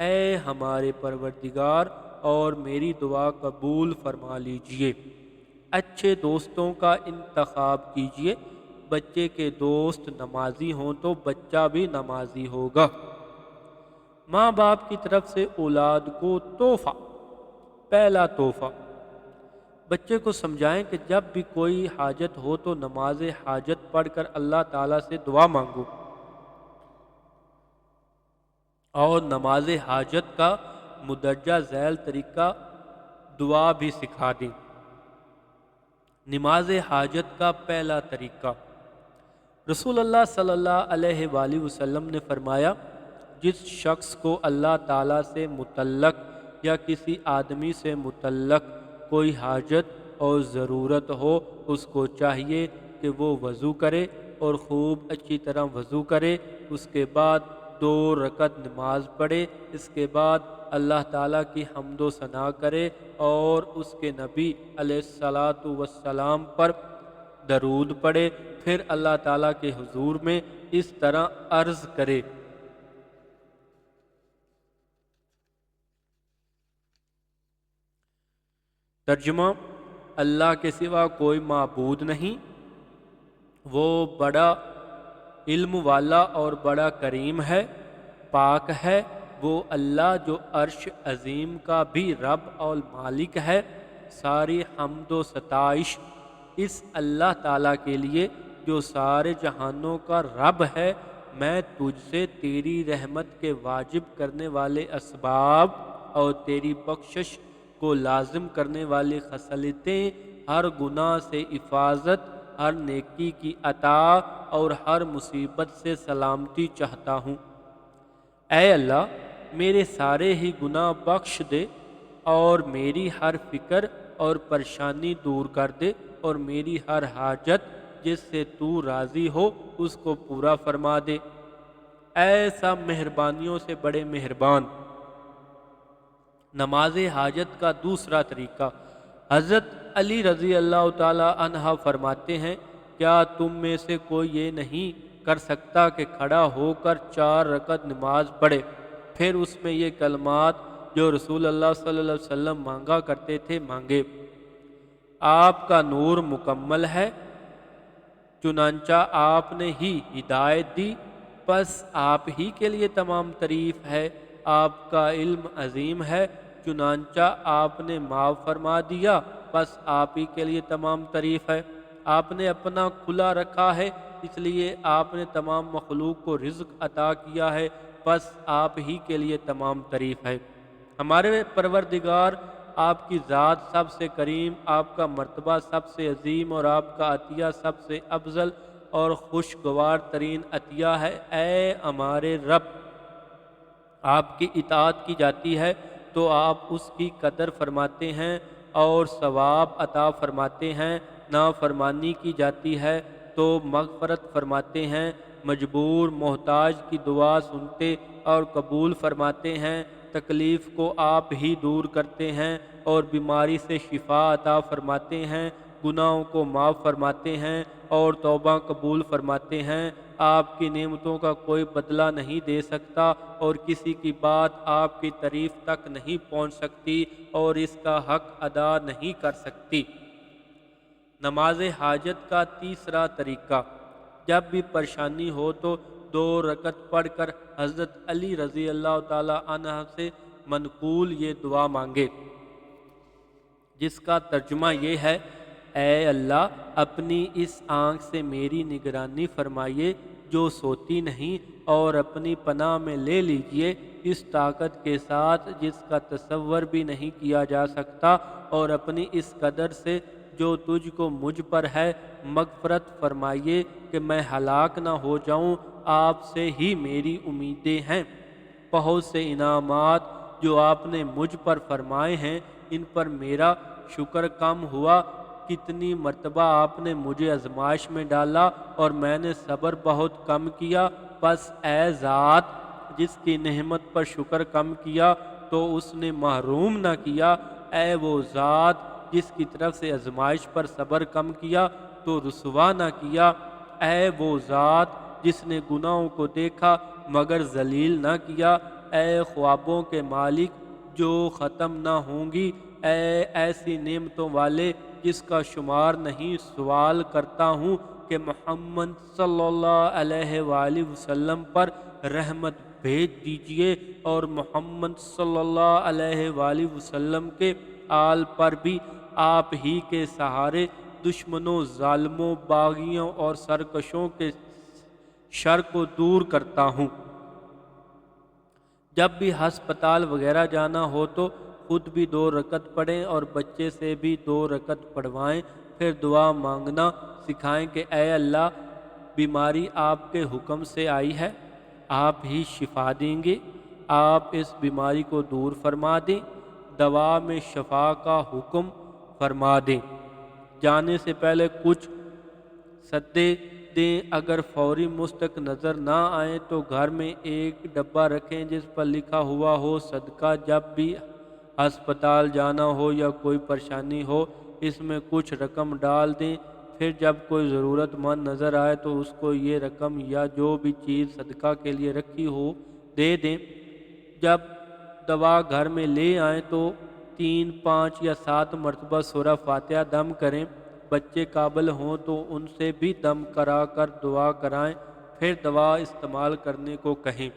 اے ہمارے پروردگار، اور میری دعا قبول فرما لیجئے۔ اچھے دوستوں کا انتخاب کیجئے۔ بچے کے دوست نمازی ہوں تو بچہ بھی نمازی ہوگا۔ ماں باپ کی طرف سے اولاد کو تحفہ۔ پہلا تحفہ، بچے کو سمجھائیں کہ جب بھی کوئی حاجت ہو تو نماز حاجت پڑھ کر اللہ تعالیٰ سے دعا مانگو، اور نماز حاجت کا مندرجہ ذیل طریقہ دعا بھی سکھا دیں۔ نماز حاجت کا پہلا طریقہ۔ رسول اللہ صلی اللہ علیہ وآلہ وسلم نے فرمایا، جس شخص کو اللہ تعالیٰ سے متعلق یا کسی آدمی سے متعلق کوئی حاجت اور ضرورت ہو، اس کو چاہیے کہ وہ وضو کرے اور خوب اچھی طرح وضو کرے، اس کے بعد 2 رکعت نماز پڑھے، اس کے بعد اللہ تعالیٰ کی حمد و ثنا کرے اور اس کے نبی علیہ الصلاۃ والسلام پر درود پڑھے، پھر اللہ تعالیٰ کے حضور میں اس طرح عرض کرے: ترجمہ: اللہ کے سوا کوئی معبود نہیں، وہ بڑا علم والا اور بڑا کریم ہے، پاک ہے وہ اللہ جو عرش عظیم کا بھی رب اور مالک ہے۔ ساری حمد و ستائش اس اللہ تعالیٰ کے لیے جو سارے جہانوں کا رب ہے۔ میں تجھ سے تیری رحمت کے واجب کرنے والے اسباب اور تیری بخشش کو لازم کرنے والی خصلتیں، ہر گناہ سے حفاظت، ہر نیکی کی عطا اور ہر مصیبت سے سلامتی چاہتا ہوں۔ اے اللہ، میرے سارے ہی گناہ بخش دے اور میری ہر فکر اور پریشانی دور کر دے اور میری ہر حاجت جس سے تو راضی ہو اس کو پورا فرما دے۔ اے سب مہربانیوں سے بڑے مہربان۔ نماز حاجت کا دوسرا طریقہ۔ حضرت علی رضی اللہ تعالی عنہ فرماتے ہیں، کیا تم میں سے کوئی یہ نہیں کر سکتا کہ کھڑا ہو کر 4 رکعت نماز پڑھے، پھر اس میں یہ کلمات جو رسول اللہ صلی اللہ علیہ وسلم مانگا کرتے تھے مانگے: آپ کا نور مکمل ہے، چنانچہ آپ نے ہی ہدایت دی، پس آپ ہی کے لیے تمام تعریف ہے۔ آپ کا علم عظیم ہے، چنانچہ آپ نے معاف فرما دیا، پس آپ ہی کے لیے تمام تعریف ہے۔ آپ نے اپنا کھلا رکھا ہے، اس لیے آپ نے تمام مخلوق کو رزق عطا کیا ہے، پس آپ ہی کے لیے تمام تعریف ہے۔ ہمارے پروردگار، آپ کی ذات سب سے کریم، آپ کا مرتبہ سب سے عظیم اور آپ کا عطیہ سب سے افضل اور خوشگوار ترین عطیہ ہے۔ اے ہمارے رب، آپ کی اطاعت کی جاتی ہے تو آپ اس کی قدر فرماتے ہیں اور ثواب عطا فرماتے ہیں، نافرمانی کی جاتی ہے تو مغفرت فرماتے ہیں، مجبور محتاج کی دعا سنتے اور قبول فرماتے ہیں، تکلیف کو آپ ہی دور کرتے ہیں اور بیماری سے شفا عطا فرماتے ہیں، گناہوں کو معاف فرماتے ہیں اور توبہ قبول فرماتے ہیں۔ آپ کی نعمتوں کا کوئی بدلہ نہیں دے سکتا اور کسی کی بات آپ کی تعریف تک نہیں پہنچ سکتی اور اس کا حق ادا نہیں کر سکتی۔ نماز حاجت کا تیسرا طریقہ۔ جب بھی پریشانی ہو تو 2 رکعت پڑھ کر حضرت علی رضی اللہ تعالی عنہ سے منقول یہ دعا مانگے، جس کا ترجمہ یہ ہے: اے اللہ، اپنی اس آنکھ سے میری نگرانی فرمائیے جو سوتی نہیں، اور اپنی پناہ میں لے لیجئے اس طاقت کے ساتھ جس کا تصور بھی نہیں کیا جا سکتا، اور اپنی اس قدر سے جو تجھ کو مجھ پر ہے مغفرت فرمائیے کہ میں ہلاک نہ ہو جاؤں، آپ سے ہی میری امیدیں ہیں۔ بہت سے انعامات جو آپ نے مجھ پر فرمائے ہیں، ان پر میرا شکر کم ہوا۔ کتنی مرتبہ آپ نے مجھے آزمائش میں ڈالا اور میں نے صبر بہت کم کیا، پس اے ذات جس کی نعمت پر شکر کم کیا تو اس نے محروم نہ کیا، اے وہ ذات جس کی طرف سے آزمائش پر صبر کم کیا تو رسوا نہ کیا، اے وہ ذات جس نے گناہوں کو دیکھا مگر ذلیل نہ کیا، اے خوابوں کے مالک جو ختم نہ ہوں گی، اے ایسی نعمتوں والے جس کا شمار نہیں، سوال کرتا ہوں کہ محمد صلی اللہ علیہ وآلہ وسلم پر رحمت بھیج دیجئے اور محمد صلی اللہ علیہ وآلہ وسلم کے آل پر بھی آپ ہی کے سہارے دشمنوں، ظالموں، باغیوں اور سرکشوں کے شر کو دور کرتا ہوں۔ جب بھی ہسپتال وغیرہ جانا ہو تو خود بھی 2 رکعت پڑھیں اور بچے سے بھی 2 رکعت پڑھوائیں پھر دعا مانگنا سکھائیں کہ اے اللہ بیماری آپ کے حکم سے آئی ہے، آپ ہی شفا دیں گے، آپ اس بیماری کو دور فرما دیں، دوا میں شفا کا حکم فرما دیں۔ جانے سے پہلے کچھ صدقے دیں، اگر فوری مستق نظر نہ آئیں تو گھر میں ایک ڈبہ رکھیں جس پر لکھا ہوا ہو صدقہ، جب بھی ہسپتال جانا ہو یا کوئی پریشانی ہو اس میں کچھ رقم ڈال دیں، پھر جب کوئی ضرورت مند نظر آئے تو اس کو یہ رقم یا جو بھی چیز صدقہ کے لیے رکھی ہو دے دیں۔ جب دوا گھر میں لے آئیں تو 3، 5 یا 7 مرتبہ سورہ فاتحہ دم کریں، بچے قابل ہوں تو ان سے بھی دم کرا کر دعا کرائیں، پھر دوا استعمال کرنے کو کہیں۔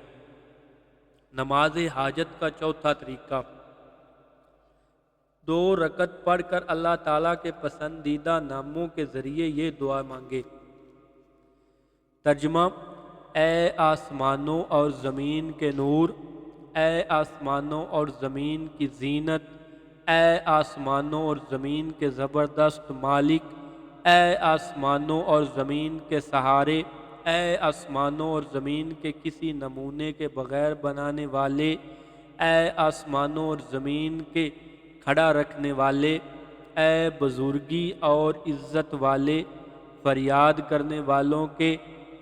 نماز حاجت کا چوتھا طریقہ، 2 رکعت پڑھ کر اللہ تعالیٰ کے پسندیدہ ناموں کے ذریعے یہ دعا مانگے۔ ترجمہ: اے آسمانوں اور زمین کے نور، اے آسمانوں اور زمین کی زینت، اے آسمانوں اور زمین کے زبردست مالک، اے آسمانوں اور زمین کے سہارے، اے آسمانوں اور زمین کے کسی نمونے کے بغیر بنانے والے، اے آسمانوں اور زمین کے کھڑا رکھنے والے، اے بزرگی اور عزت والے، فریاد کرنے والوں کے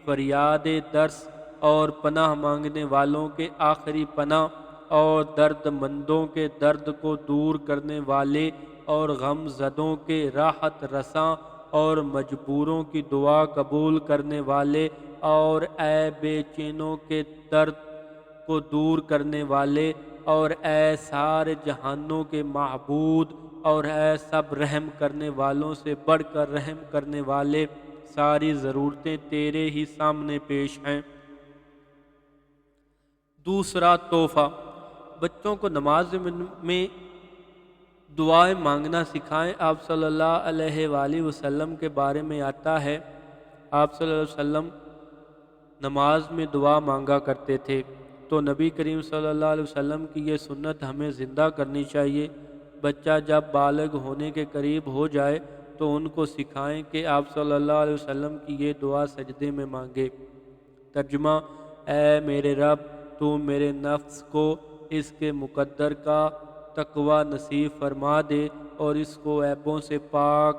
فریاد درس اور پناہ مانگنے والوں کے آخری پناہ، اور درد مندوں کے درد کو دور کرنے والے، اور غم زدوں کے راحت رساں اور مجبوروں کی دعا قبول کرنے والے، اور اے بے چینوں کے درد کو دور کرنے والے، اور اے سارے جہانوں کے معبود، اور اے سب رحم کرنے والوں سے بڑھ کر رحم کرنے والے، ساری ضرورتیں تیرے ہی سامنے پیش ہیں۔ دوسرا تحفہ، بچوں کو نماز میں دعائیں مانگنا سکھائیں۔ آپ صلی اللہ علیہ وآلہ وسلم کے بارے میں آتا ہے، آپ صلی اللہ علیہ وسلم نماز میں دعا مانگا کرتے تھے، تو نبی کریم صلی اللہ علیہ وسلم کی یہ سنت ہمیں زندہ کرنی چاہیے۔ بچہ جب بالغ ہونے کے قریب ہو جائے تو ان کو سکھائیں کہ آپ صلی اللہ علیہ وسلم کی یہ دعا سجدے میں مانگے۔ ترجمہ: اے میرے رب، تو میرے نفس کو اس کے مقدر کا تقوی نصیب فرما دے اور اس کو عیبوں سے پاک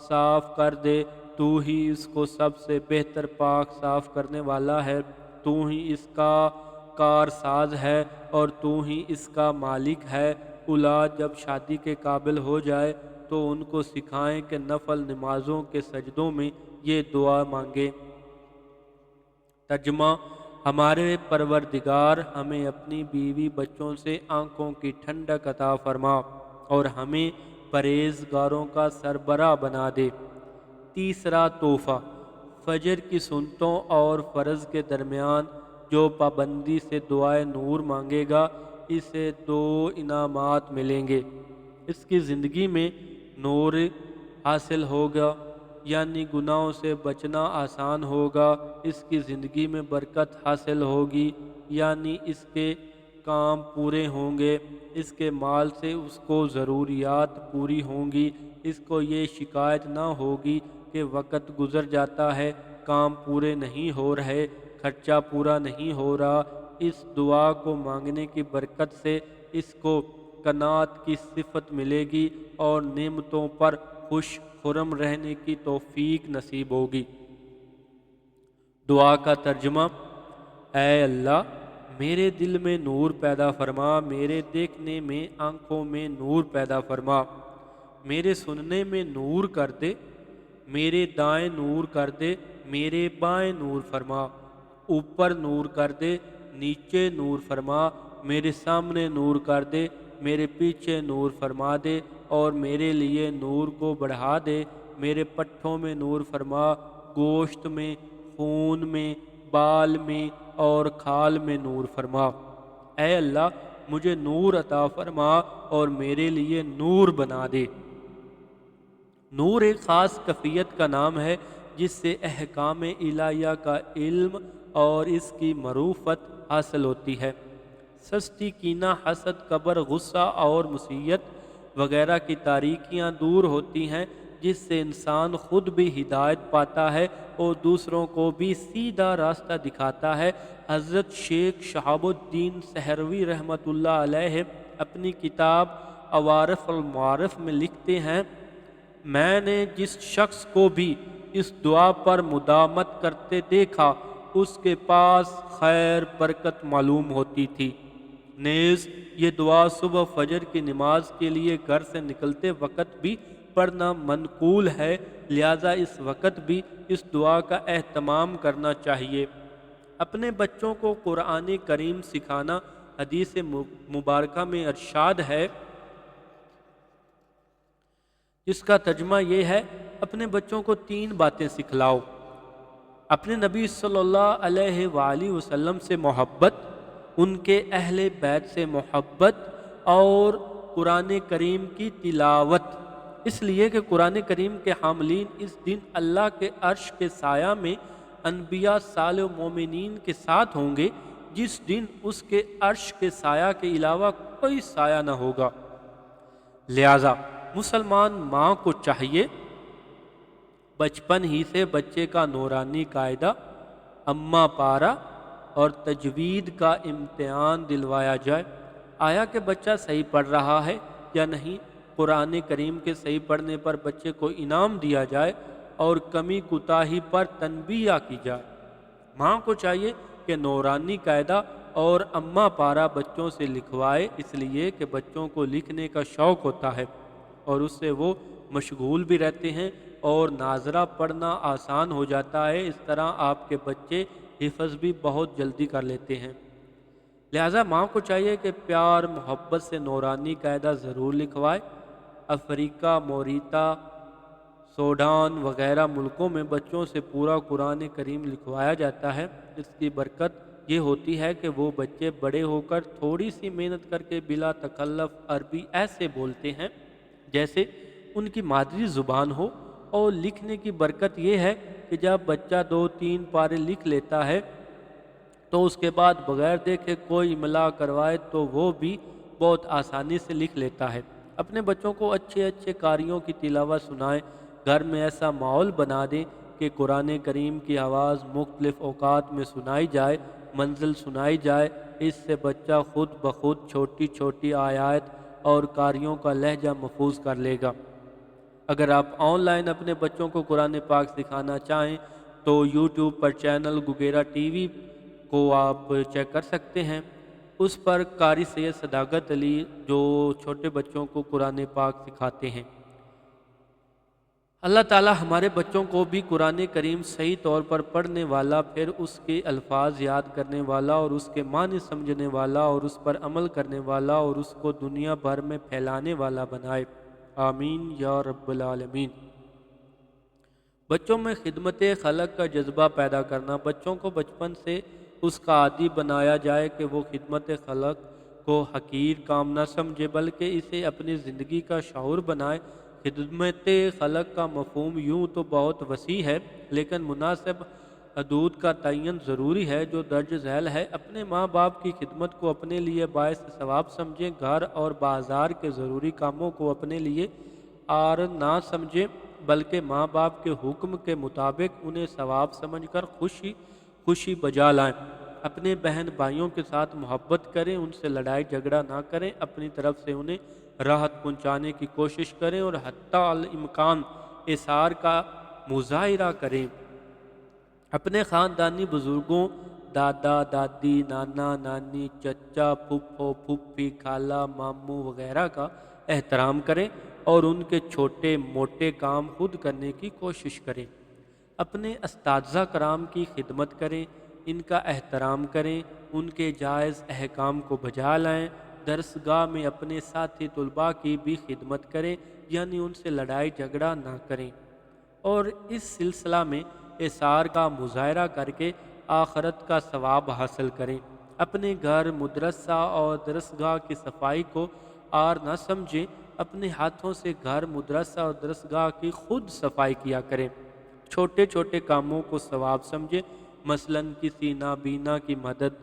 صاف کر دے، تو ہی اس کو سب سے بہتر پاک صاف کرنے والا ہے، تو ہی اس کا کارساز ہے اور تو ہی اس کا مالک ہے۔ اولاد جب شادی کے قابل ہو جائے تو ان کو سکھائیں کہ نفل نمازوں کے سجدوں میں یہ دعا مانگے۔ ترجمہ: ہمارے پروردگار، ہمیں اپنی بیوی بچوں سے آنکھوں کی ٹھنڈک عطا فرما اور ہمیں پرہیزگاروں کا سربراہ بنا دے۔ تیسرا تحفہ، فجر کی سنتوں اور فرض کے درمیان جو پابندی سے دعائے نور مانگے گا اسے 2 انعامات ملیں گے۔ اس کی زندگی میں نور حاصل ہوگا، یعنی گناہوں سے بچنا آسان ہوگا، اس کی زندگی میں برکت حاصل ہوگی، یعنی اس کے کام پورے ہوں گے، اس کے مال سے اس کو ضروریات پوری ہوں گی، اس کو یہ شکایت نہ ہوگی کہ وقت گزر جاتا ہے، کام پورے نہیں ہو رہے، خرچہ پورا نہیں ہو رہا۔ اس دعا کو مانگنے کی برکت سے اس کو قناعت کی صفت ملے گی اور نعمتوں پر خوش خرم رہنے کی توفیق نصیب ہوگی۔ دعا کا ترجمہ: اے اللہ، میرے دل میں نور پیدا فرما، میرے دیکھنے میں آنکھوں میں نور پیدا فرما، میرے سننے میں نور کر دے، میرے دائیں نور کر دے، میرے بائیں نور فرما، اوپر نور کر دے، نیچے نور فرما، میرے سامنے نور کر دے، میرے پیچھے نور فرما دے اور میرے لیے نور کو بڑھا دے، میرے پٹھوں میں نور فرما، گوشت میں، خون میں، بال میں اور کھال میں نور فرما۔ اے اللہ، مجھے نور عطا فرما اور میرے لیے نور بنا دے۔ نور ایک خاص کیفیت کا نام ہے جس سے احکام الہیہ کا علم اور اس کی معرفت حاصل ہوتی ہے۔ سستی، کینہ، حسد، کبر، غصہ اور معصیت وغیرہ کی تاریکیاں دور ہوتی ہیں۔ جس سے انسان خود بھی ہدایت پاتا ہے اور دوسروں کو بھی سیدھا راستہ دکھاتا ہے۔ حضرت شیخ شہاب الدین سہروی رحمۃ اللہ علیہ اپنی کتاب عوارف المعارف میں لکھتے ہیں، میں نے جس شخص کو بھی اس دعا پر مداومت کرتے دیکھا اس کے پاس خیر برکت معلوم ہوتی تھی۔ نیز یہ دعا صبح فجر کی نماز کے لیے گھر سے نکلتے وقت بھی پڑھنا منقول ہے، لہذا اس وقت بھی اس دعا کا اہتمام کرنا چاہیے۔ اپنے بچوں کو قرآن کریم سکھانا، حدیث مبارکہ میں ارشاد ہے جس کا ترجمہ یہ ہے، اپنے بچوں کو 3 باتیں سکھلاؤ: اپنے نبی صلی اللہ علیہ وآلہ وسلم سے محبت، ان کے اہل بیت سے محبت اور قرآن کریم کی تلاوت، اس لیے کہ قرآن کریم کے حاملین اس دن اللہ کے عرش کے سایہ میں انبیاء صالح و مومنین کے ساتھ ہوں گے، جس دن اس کے عرش کے سایہ کے علاوہ کوئی سایہ نہ ہوگا۔ لہذا مسلمان ماں کو چاہیے بچپن ہی سے بچے کا نورانی قاعدہ، اماں پارا اور تجوید کا امتحان دلوایا جائے۔ آیا کہ بچہ صحیح پڑھ رہا ہے یا نہیں؟ قرآن کریم کے صحیح پڑھنے پر بچے کو انعام دیا جائے اور کمی کوتاہی پر تنبیہ کی جائے۔ ماں کو چاہیے کہ نورانی قاعدہ اور اماں پارا بچوں سے لکھوائے، اس لیے کہ بچوں کو لکھنے کا شوق ہوتا ہے اور اس سے وہ مشغول بھی رہتے ہیں اور ناظرہ پڑھنا آسان ہو جاتا ہے۔ اس طرح آپ کے بچے حفظ بھی بہت جلدی کر لیتے ہیں۔ لہذا ماں کو چاہیے کہ پیار محبت سے نورانی قاعدہ ضرور لکھوائے۔ افریقہ، موریتا، سوڈان وغیرہ ملکوں میں بچوں سے پورا قرآن کریم لکھوایا جاتا ہے۔ اس کی برکت یہ ہوتی ہے کہ وہ بچے بڑے ہو کر تھوڑی سی محنت کر کے بلا تکلف عربی ایسے بولتے ہیں جیسے ان کی مادری زبان ہو، اور لکھنے کی برکت یہ ہے کہ جب بچہ 2-3 پارے لکھ لیتا ہے تو اس کے بعد بغیر دیکھے کوئی املا کروائے تو وہ بھی بہت آسانی سے لکھ لیتا ہے۔ اپنے بچوں کو اچھے اچھے قاریوں کی تلاوت سنائیں، گھر میں ایسا ماحول بنا دیں کہ قرآن کریم کی آواز مختلف اوقات میں سنائی جائے، منزل سنائی جائے۔ اس سے بچہ خود بخود چھوٹی چھوٹی آیات اور قاریوں کا لہجہ محفوظ کر لے گا۔ اگر آپ آن لائن اپنے بچوں کو قرآن پاک سکھانا چاہیں تو یوٹیوب پر چینل گوگیرا ٹی وی کو آپ چیک کر سکتے ہیں۔ اس پر قاری سید صداقت علی جو چھوٹے بچوں کو قرآن پاک سکھاتے ہیں۔ اللہ تعالی ہمارے بچوں کو بھی قرآن کریم صحیح طور پر پڑھنے والا، پھر اس کے الفاظ یاد کرنے والا اور اس کے معنی سمجھنے والا اور اس پر عمل کرنے والا اور اس کو دنیا بھر میں پھیلانے والا بنائے، آمین یا رب العالمین۔ بچوں میں خدمت خلق کا جذبہ پیدا کرنا، بچوں کو بچپن سے اس کا عادی بنایا جائے کہ وہ خدمت خلق کو حقیر کام نہ سمجھے بلکہ اسے اپنی زندگی کا شعور بنائے۔ خدمت خلق کا مفہوم یوں تو بہت وسیع ہے، لیکن مناسب حدود کا تعین ضروری ہے جو درج ذیل ہے۔ اپنے ماں باپ کی خدمت کو اپنے لیے باعث ثواب سمجھیں، گھر اور بازار کے ضروری کاموں کو اپنے لیے عار نہ سمجھیں بلکہ ماں باپ کے حکم کے مطابق انہیں ثواب سمجھ کر خوشی بجا لائیں۔ اپنے بہن بھائیوں کے ساتھ محبت کریں، ان سے لڑائی جھگڑا نہ کریں، اپنی طرف سے انہیں راحت پہنچانے کی کوشش کریں اور حتی الامکان ایثار کا مظاہرہ کریں۔ اپنے خاندانی بزرگوں، دادا دادی، نانا نانی، چچا پھپھو پھوپھی، خالہ ماموں وغیرہ کا احترام کریں اور ان کے چھوٹے موٹے کام خود کرنے کی کوشش کریں۔ اپنے اساتذہ کرام کی خدمت کریں، ان کا احترام کریں، ان کے جائز احکام کو بجا لائیں۔ درسگاہ میں اپنے ساتھی طلباء کی بھی خدمت کریں، یعنی ان سے لڑائی جھگڑا نہ کریں، اور اس سلسلہ میں ایثار کا مظاہرہ کر کے آخرت کا ثواب حاصل کریں۔ اپنے گھر، مدرسہ اور درسگاہ کی صفائی کو عار نہ سمجھیں، اپنے ہاتھوں سے گھر، مدرسہ اور درسگاہ کی خود صفائی کیا کریں۔ چھوٹے چھوٹے کاموں کو ثواب سمجھیں، مثلاً کسی نابینا کی مدد،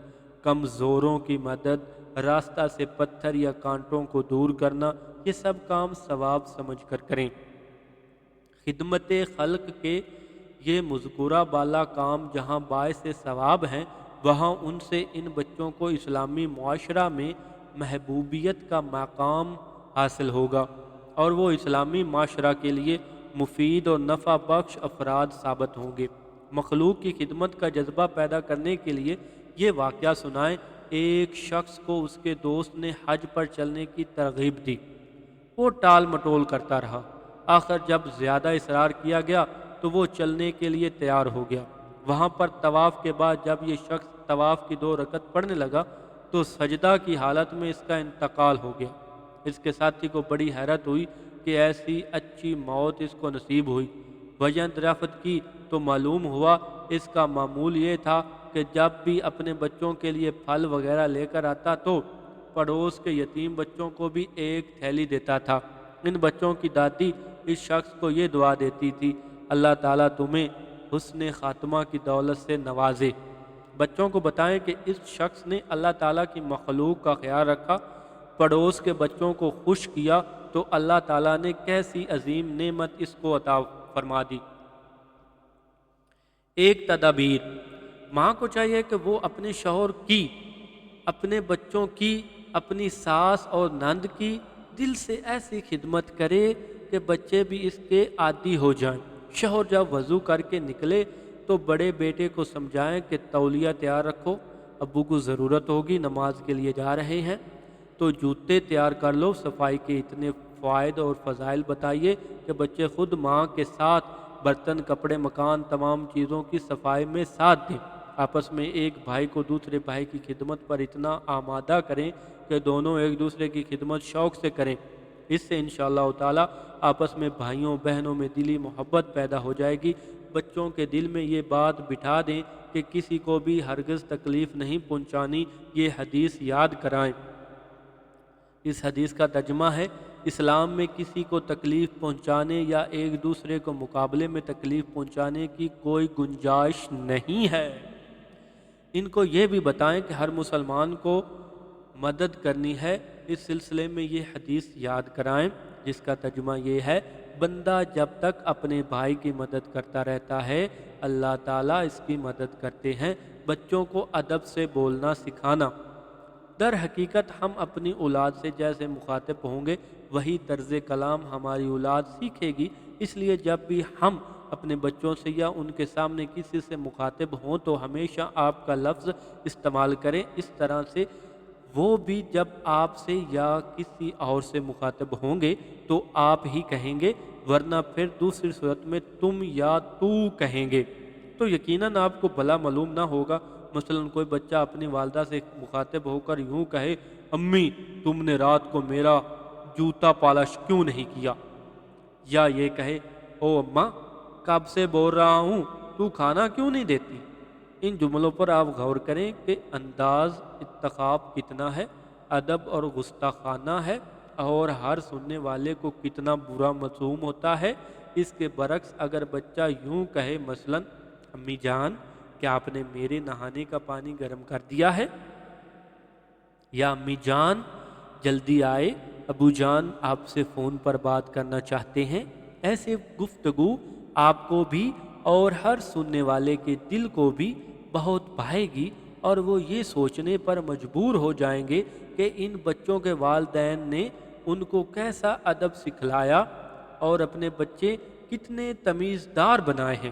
کمزوروں کی مدد، راستہ سے پتھر یا کانٹوں کو دور کرنا، یہ سب کام ثواب سمجھ کر کریں۔ خدمت خلق کے یہ مذکورہ بالا کام جہاں باعث ثواب ہیں، وہاں ان سے ان بچوں کو اسلامی معاشرہ میں محبوبیت کا مقام حاصل ہوگا اور وہ اسلامی معاشرہ کے لیے مفید اور نفع بخش افراد ثابت ہوں گے۔ مخلوق کی خدمت کا جذبہ پیدا کرنے کے لیے یہ واقعہ سنائیں۔ ایک شخص کو اس کے دوست نے حج پر چلنے کی ترغیب دی۔ وہ ٹال مٹول کرتا رہا۔ آخر جب زیادہ اصرار کیا گیا تو وہ چلنے کے لیے تیار ہو گیا۔ وہاں پر طواف کے بعد جب یہ شخص طواف کی 2 رکعت پڑھنے لگا تو سجدہ کی حالت میں اس کا انتقال ہو گیا۔ اس کے ساتھی کو بڑی حیرت ہوئی کہ ایسی اچھی موت اس کو نصیب ہوئی۔ وجہ دریافت کی تو معلوم ہوا اس کا معمول یہ تھا کہ جب بھی اپنے بچوں کے لیے پھل وغیرہ لے کر آتا تو پڑوس کے یتیم بچوں کو بھی ایک تھیلی دیتا تھا۔ ان بچوں کی دادی اس شخص کو یہ دعا دیتی تھی، اللہ تعالیٰ تمہیں حسن خاتمہ کی دولت سے نوازے۔ بچوں کو بتائیں کہ اس شخص نے اللہ تعالیٰ کی مخلوق کا خیال رکھا، پڑوس کے بچوں کو خوش کیا تو اللہ تعالیٰ نے کیسی عظیم نعمت اس کو عطا فرما دی۔ ایک تدابیر، ماں کو چاہیے کہ وہ اپنے شوہر کی، اپنے بچوں کی، اپنی ساس اور نند کی دل سے ایسی خدمت کرے کہ بچے بھی اس کے عادی ہو جائیں۔ شوہر جب وضو کر کے نکلے تو بڑے بیٹے کو سمجھائیں کہ تولیہ تیار رکھو، ابو کو ضرورت ہوگی، نماز کے لیے جا رہے ہیں تو جوتے تیار کر لو۔ صفائی کے اتنے فوائد اور فضائل بتائیے کہ بچے خود ماں کے ساتھ برتن، کپڑے، مکان، تمام چیزوں کی صفائی میں ساتھ دیں۔ آپس میں ایک بھائی کو دوسرے بھائی کی خدمت پر اتنا آمادہ کریں کہ دونوں ایک دوسرے کی خدمت شوق سے کریں۔ اس سے انشاءاللہ تعالی آپس میں بھائیوں بہنوں میں دلی محبت پیدا ہو جائے گی۔ بچوں کے دل میں یہ بات بٹھا دیں کہ کسی کو بھی ہرگز تکلیف نہیں پہنچانی، یہ حدیث یاد کرائیں۔ اس حدیث کا ترجمہ ہے، اسلام میں کسی کو تکلیف پہنچانے یا ایک دوسرے کو مقابلے میں تکلیف پہنچانے کی کوئی گنجائش نہیں ہے۔ ان کو یہ بھی بتائیں کہ ہر مسلمان کو مدد کرنی ہے۔ اس سلسلے میں یہ حدیث یاد کرائیں جس کا ترجمہ یہ ہے، بندہ جب تک اپنے بھائی کی مدد کرتا رہتا ہے اللہ تعالیٰ اس کی مدد کرتے ہیں۔ بچوں کو ادب سے بولنا سکھانا، در حقیقت ہم اپنی اولاد سے جیسے مخاطب ہوں گے وہی طرز کلام ہماری اولاد سیکھے گی۔ اس لیے جب بھی ہم اپنے بچوں سے یا ان کے سامنے کسی سے مخاطب ہوں تو ہمیشہ آپ کا لفظ استعمال کریں، اس طرح سے وہ بھی جب آپ سے یا کسی اور سے مخاطب ہوں گے تو آپ ہی کہیں گے، ورنہ پھر دوسری صورت میں تم یا تو کہیں گے تو یقیناً آپ کو بھلا معلوم نہ ہوگا۔ مثلاً کوئی بچہ اپنی والدہ سے مخاطب ہو کر یوں کہے، امی تم نے رات کو میرا جوتا پالش کیوں نہیں کیا؟ یا یہ کہے، او اماں کب سے بول رہا ہوں تو کھانا کیوں نہیں دیتی؟ ان جملوں پر آپ غور کریں کہ انداز انتخاب کتنا ہے، ادب اور گستاخانہ ہے اور ہر سننے والے کو کتنا برا محسوس ہوتا ہے۔ اس کے برعکس اگر بچہ یوں کہے، مثلاً امی جان کیا آپ نے میرے نہانے کا پانی گرم کر دیا ہے؟ یا امی جان جلدی آئے، ابو جان آپ سے فون پر بات کرنا چاہتے ہیں، ایسے گفتگو آپ کو بھی اور ہر سننے والے کے دل کو بھی بہت بھائے گی اور وہ یہ سوچنے پر مجبور ہو جائیں گے کہ ان بچوں کے والدین نے ان کو کیسا ادب سکھلایا اور اپنے بچے کتنے تمیزدار بنائے ہیں۔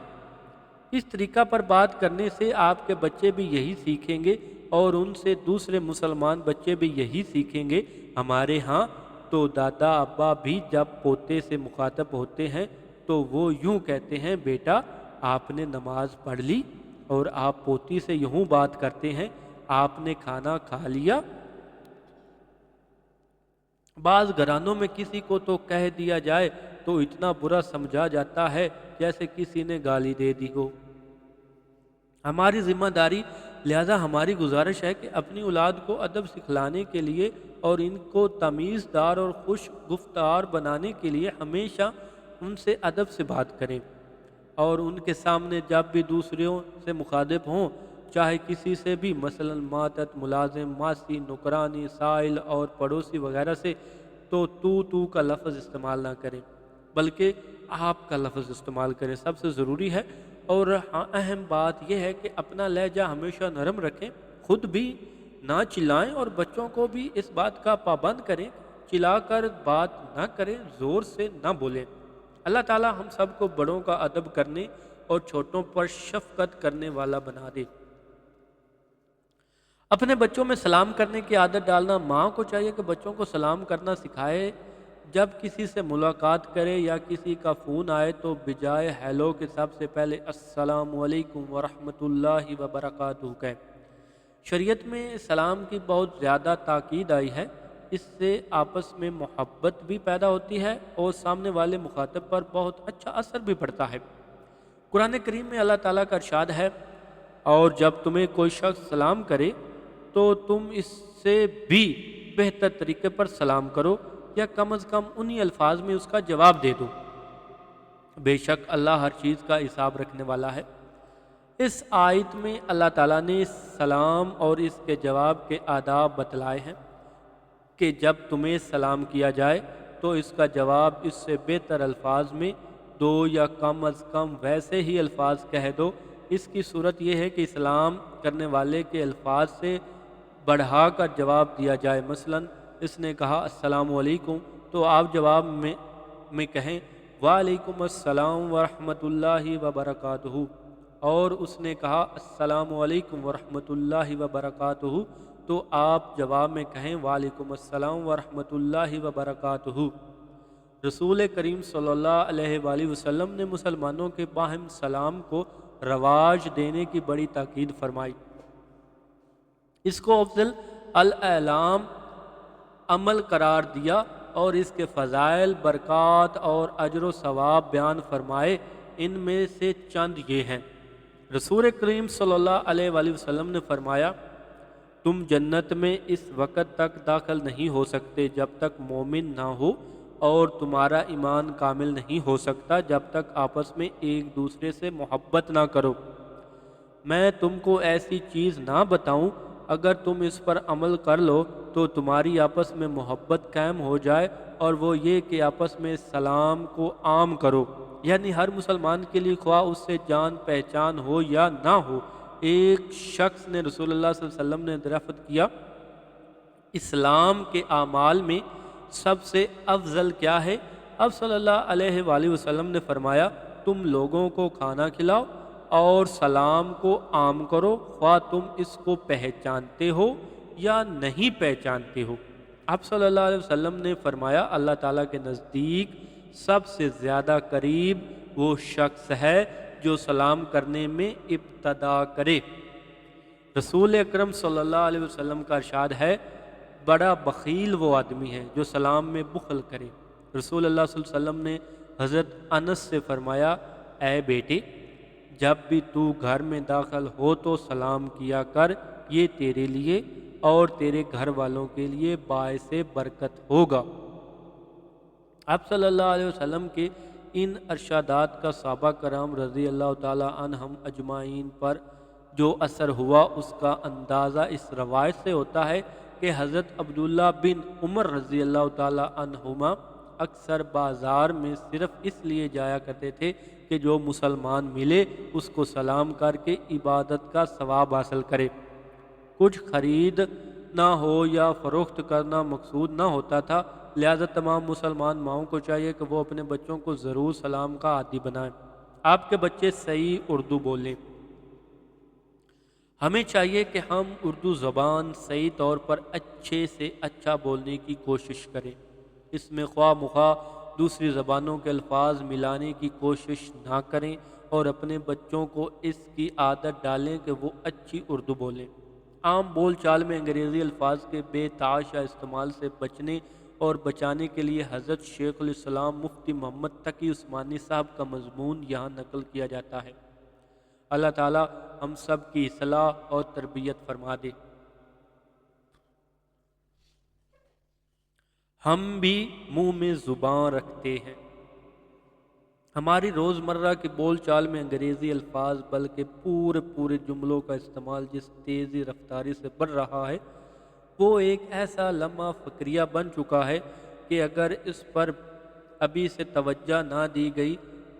اس طریقہ پر بات کرنے سے آپ کے بچے بھی یہی سیکھیں گے اور ان سے دوسرے مسلمان بچے بھی یہی سیکھیں گے۔ ہمارے ہاں تو دادا ابا بھی جب پوتے سے مخاطب ہوتے ہیں تو وہ یوں کہتے ہیں، بیٹا آپ نے نماز پڑھ لی؟ اور آپ پوتی سے یوں بات کرتے ہیں، آپ نے کھانا کھا لیا؟ بعض گھرانوں میں کسی کو تو کہہ دیا جائے تو اتنا برا سمجھا جاتا ہے جیسے کسی نے گالی دے دی ہو۔ ہماری ذمہ داری لہذا ہماری گزارش ہے کہ اپنی اولاد کو ادب سکھلانے کے لیے اور ان کو تمیزدار اور خوش گفتار بنانے کے لیے ہمیشہ ان سے ادب سے بات کریں اور ان کے سامنے جب بھی دوسروں سے مخاطب ہوں، چاہے کسی سے بھی، مثلا ماتحت، ملازم، ماسی، نوکرانی، سائل اور پڑوسی وغیرہ سے، تو کا لفظ استعمال نہ کریں، بلکہ آپ کا لفظ استعمال کریں، سب سے ضروری ہے۔ اور ہاں اہم بات یہ ہے کہ اپنا لہجہ ہمیشہ نرم رکھیں، خود بھی نہ چلائیں اور بچوں کو بھی اس بات کا پابند کریں، چلا کر بات نہ کریں، زور سے نہ بولیں۔ اللہ تعالی ہم سب کو بڑوں کا ادب کرنے اور چھوٹوں پر شفقت کرنے والا بنا دے۔ اپنے بچوں میں سلام کرنے کی عادت ڈالنا۔ ماں کو چاہیے کہ بچوں کو سلام کرنا سکھائے۔ جب کسی سے ملاقات کرے یا کسی کا فون آئے تو بجائے ہیلو کے سب سے پہلے السلام علیکم ورحمۃ اللہ وبرکاتہ کہیں۔ شریعت میں سلام کی بہت زیادہ تاکید آئی ہے، اس سے آپس میں محبت بھی پیدا ہوتی ہے اور سامنے والے مخاطب پر بہت اچھا اثر بھی پڑتا ہے۔ قرآن کریم میں اللہ تعالیٰ کا ارشاد ہے، اور جب تمہیں کوئی شخص سلام کرے تو تم اس سے بھی بہتر طریقے پر سلام کرو یا کم از کم انہی الفاظ میں اس کا جواب دے دو، بے شک اللہ ہر چیز کا حساب رکھنے والا ہے۔ اس آیت میں اللہ تعالیٰ نے سلام اور اس کے جواب کے آداب بتلائے ہیں کہ جب تمہیں سلام کیا جائے تو اس کا جواب اس سے بہتر الفاظ میں دو یا کم از کم ویسے ہی الفاظ کہہ دو۔ اس کی صورت یہ ہے کہ سلام کرنے والے کے الفاظ سے بڑھا کر جواب دیا جائے۔ مثلا اس نے کہا السلام علیکم تو آپ جواب میں کہیں وعلیکم السلام ورحمۃ اللہ وبرکاتہ، اور اس نے کہا السلام علیکم ورحمۃ اللہ وبرکاتہ تو آپ جواب میں کہیں وعلیکم السلام ورحمۃ اللہ وبرکاتہ۔ رسول کریم صلی اللہ علیہ وآلہ وسلم نے مسلمانوں کے باہم سلام کو رواج دینے کی بڑی تاکید فرمائی، اس کو افضل الاعلام عمل قرار دیا اور اس کے فضائل، برکات اور اجر و ثواب بیان فرمائے۔ ان میں سے چند یہ ہیں۔ رسول کریم صلی اللہ علیہ وآلہ وسلم نے فرمایا، تم جنت میں اس وقت تک داخل نہیں ہو سکتے جب تک مومن نہ ہو، اور تمہارا ایمان کامل نہیں ہو سکتا جب تک آپس میں ایک دوسرے سے محبت نہ کرو۔ میں تم کو ایسی چیز نہ بتاؤں، اگر تم اس پر عمل کر لو تو تمہاری آپس میں محبت قائم ہو جائے، اور وہ یہ کہ آپس میں سلام کو عام کرو، یعنی ہر مسلمان کے لیے خواہ اس سے جان پہچان ہو یا نہ ہو۔ ایک شخص نے رسول اللہ صلی اللہ علیہ وسلم نے دریافت کیا، اسلام کے اعمال میں سب سے افضل کیا ہے؟ اب صلی اللہ علیہ وآلہ وسلم نے فرمایا، تم لوگوں کو کھانا کھلاؤ اور سلام کو عام کرو، خواہ تم اس کو پہچانتے ہو یا نہیں پہچانتے ہو۔ اب صلی اللہ علیہ وسلم نے فرمایا، اللہ تعالیٰ کے نزدیک سب سے زیادہ قریب وہ شخص ہے جو سلام کرنے میں ابتدا کرے۔ رسول اکرم صلی اللہ علیہ وسلم کا ارشاد ہے، بڑا بخیل وہ آدمی ہے جو سلام میں بخل کرے۔ رسول اللہ صلی اللہ علیہ وسلم نے حضرت انس سے فرمایا، اے بیٹے، جب بھی تو گھر میں داخل ہو تو سلام کیا کر، یہ تیرے لیے اور تیرے گھر والوں کے لیے باعث برکت ہوگا۔ آپ صلی اللہ علیہ وسلم کے ان ارشادات کا صحابہ کرام رضی اللہ تعالی عنہم اجمعین پر جو اثر ہوا، اس کا اندازہ اس روایت سے ہوتا ہے کہ حضرت عبداللہ بن عمر رضی اللہ تعالی عنہما اکثر بازار میں صرف اس لیے جایا کرتے تھے کہ جو مسلمان ملے اس کو سلام کر کے عبادت کا ثواب حاصل کرے۔ کچھ خریدنا ہو یا فروخت کرنا مقصود نہ ہوتا تھا، لہذا تمام مسلمان ماؤں کو چاہیے کہ وہ اپنے بچوں کو ضرور سلام کا عادی بنائیں۔ آپ کے بچے صحیح اردو بولیں۔ ہمیں چاہیے کہ ہم اردو زبان صحیح طور پر اچھے سے اچھا بولنے کی کوشش کریں، اس میں خواہ مخواہ دوسری زبانوں کے الفاظ ملانے کی کوشش نہ کریں، اور اپنے بچوں کو اس کی عادت ڈالیں کہ وہ اچھی اردو بولیں۔ عام بول چال میں انگریزی الفاظ کے بے تحاشا استعمال سے بچنے اور بچانے کے لیے حضرت شیخ الاسلام مفتی محمد تقی عثمانی صاحب کا مضمون یہاں نقل کیا جاتا ہے۔ اللہ تعالی ہم سب کی اصلاح اور تربیت فرما دے۔ ہم بھی منہ میں زبان رکھتے ہیں، ہماری روزمرہ کے بول چال میں انگریزی الفاظ بلکہ پورے جملوں کا استعمال جس تیزی رفتاری سے بڑھ رہا ہے، وہ ایک ایسا لمحہ فکریہ بن چکا ہے کہ اگر اس پر ابھی سے توجہ نہ دی گئی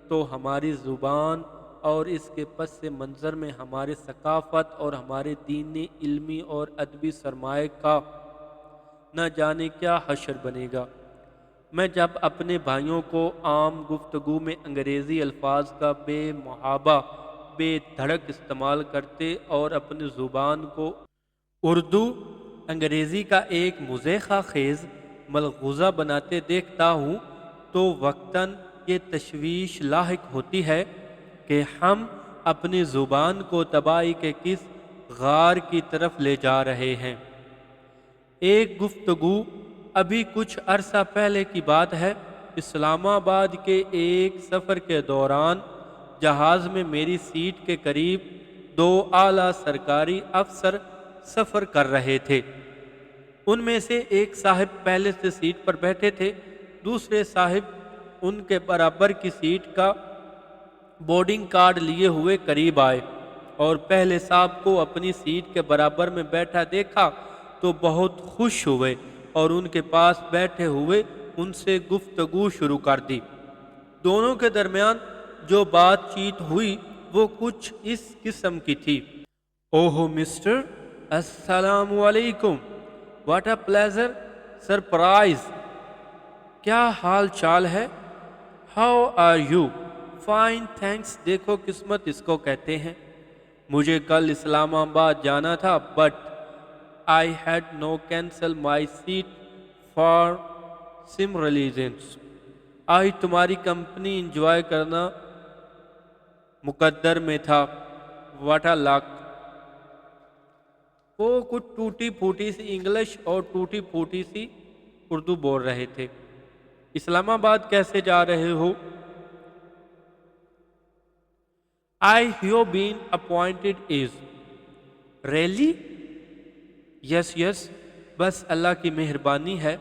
تو ہماری زبان اور اس کے پس منظر میں ہمارے ثقافت اور ہمارے دینی، علمی اور ادبی سرمایہ کا نہ جانے کیا حشر بنے گا۔ میں جب اپنے بھائیوں کو عام گفتگو میں انگریزی الفاظ کا بے محابہ بے دھڑک استعمال کرتے اور اپنی زبان کو اردو انگریزی کا ایک مضحکہ خیز ملغوزہ بناتے دیکھتا ہوں تو وقتاً یہ تشویش لاحق ہوتی ہے کہ ہم اپنی زبان کو تباہی کے کس غار کی طرف لے جا رہے ہیں۔ ایک گفتگو ابھی کچھ عرصہ پہلے کی بات ہے، اسلام آباد کے ایک سفر کے دوران جہاز میں میری سیٹ کے قریب دو اعلیٰ سرکاری افسر سفر کر رہے تھے۔ ان میں سے ایک صاحب پہلے سے سیٹ پر بیٹھے تھے، دوسرے صاحب ان کے برابر کی سیٹ کا بورڈنگ کارڈ لیے ہوئے قریب آئے اور پہلے صاحب کو اپنی سیٹ کے برابر میں بیٹھا دیکھا تو بہت خوش ہوئے اور ان کے پاس بیٹھے ہوئے ان سے گفتگو شروع کر دی۔ دونوں کے درمیان جو بات چیت ہوئی وہ کچھ اس قسم کی تھی: اوہ مسٹر، السلام علیکم، واٹ اے پلیزر سرپرائز، کیا حال چال ہے؟ How are you? Fine thanks. دیکھو قسمت اس کو کہتے ہیں۔ مجھے کل اسلام آباد جانا تھا but I had to cancel my seat for some reasons. آج تمہاری کمپنی انجوائے کرنا مقدر میں تھا، واٹ اے لک۔ وہ کچھ ٹوٹی پھوٹی سی انگلش اور ٹوٹی پھوٹی سی اردو بول رہے تھے۔ اسلام آباد کیسے جا رہے ہو؟ I have been appointed is really? Yes, بس اللہ کی مہربانی ہے۔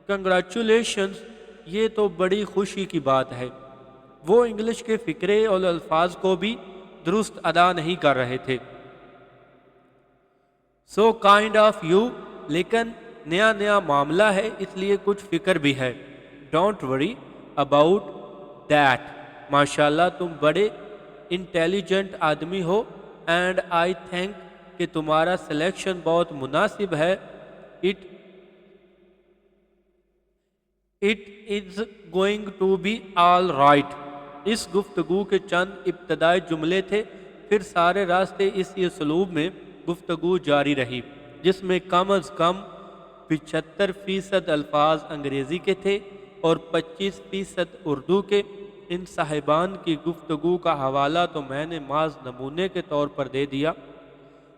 کنگریچولیشنز، یہ تو بڑی خوشی کی بات ہے۔ وہ انگلش کے فقرے اور الفاظ کو بھی درست ادا نہیں کر رہے تھے۔ So kind of you، لیکن نیا معاملہ ہے اس لیے کچھ فکر بھی ہے۔ Don't worry about that۔ ماشاءاللہ تم بڑے انٹیلیجنٹ آدمی ہو اینڈ آئی تھنک کہ تمہارا سلیکشن بہت مناسب ہے۔ It is going to be all right. اس گفتگو کے چند ابتدائی جملے تھے، پھر سارے راستے اسی اسلوب میں گفتگو جاری رہی جس میں کم از کم 75% الفاظ انگریزی کے تھے اور 25% اردو کے۔ ان صاحبان کی گفتگو کا حوالہ تو میں نے محض نمونے کے طور پر دے دیا،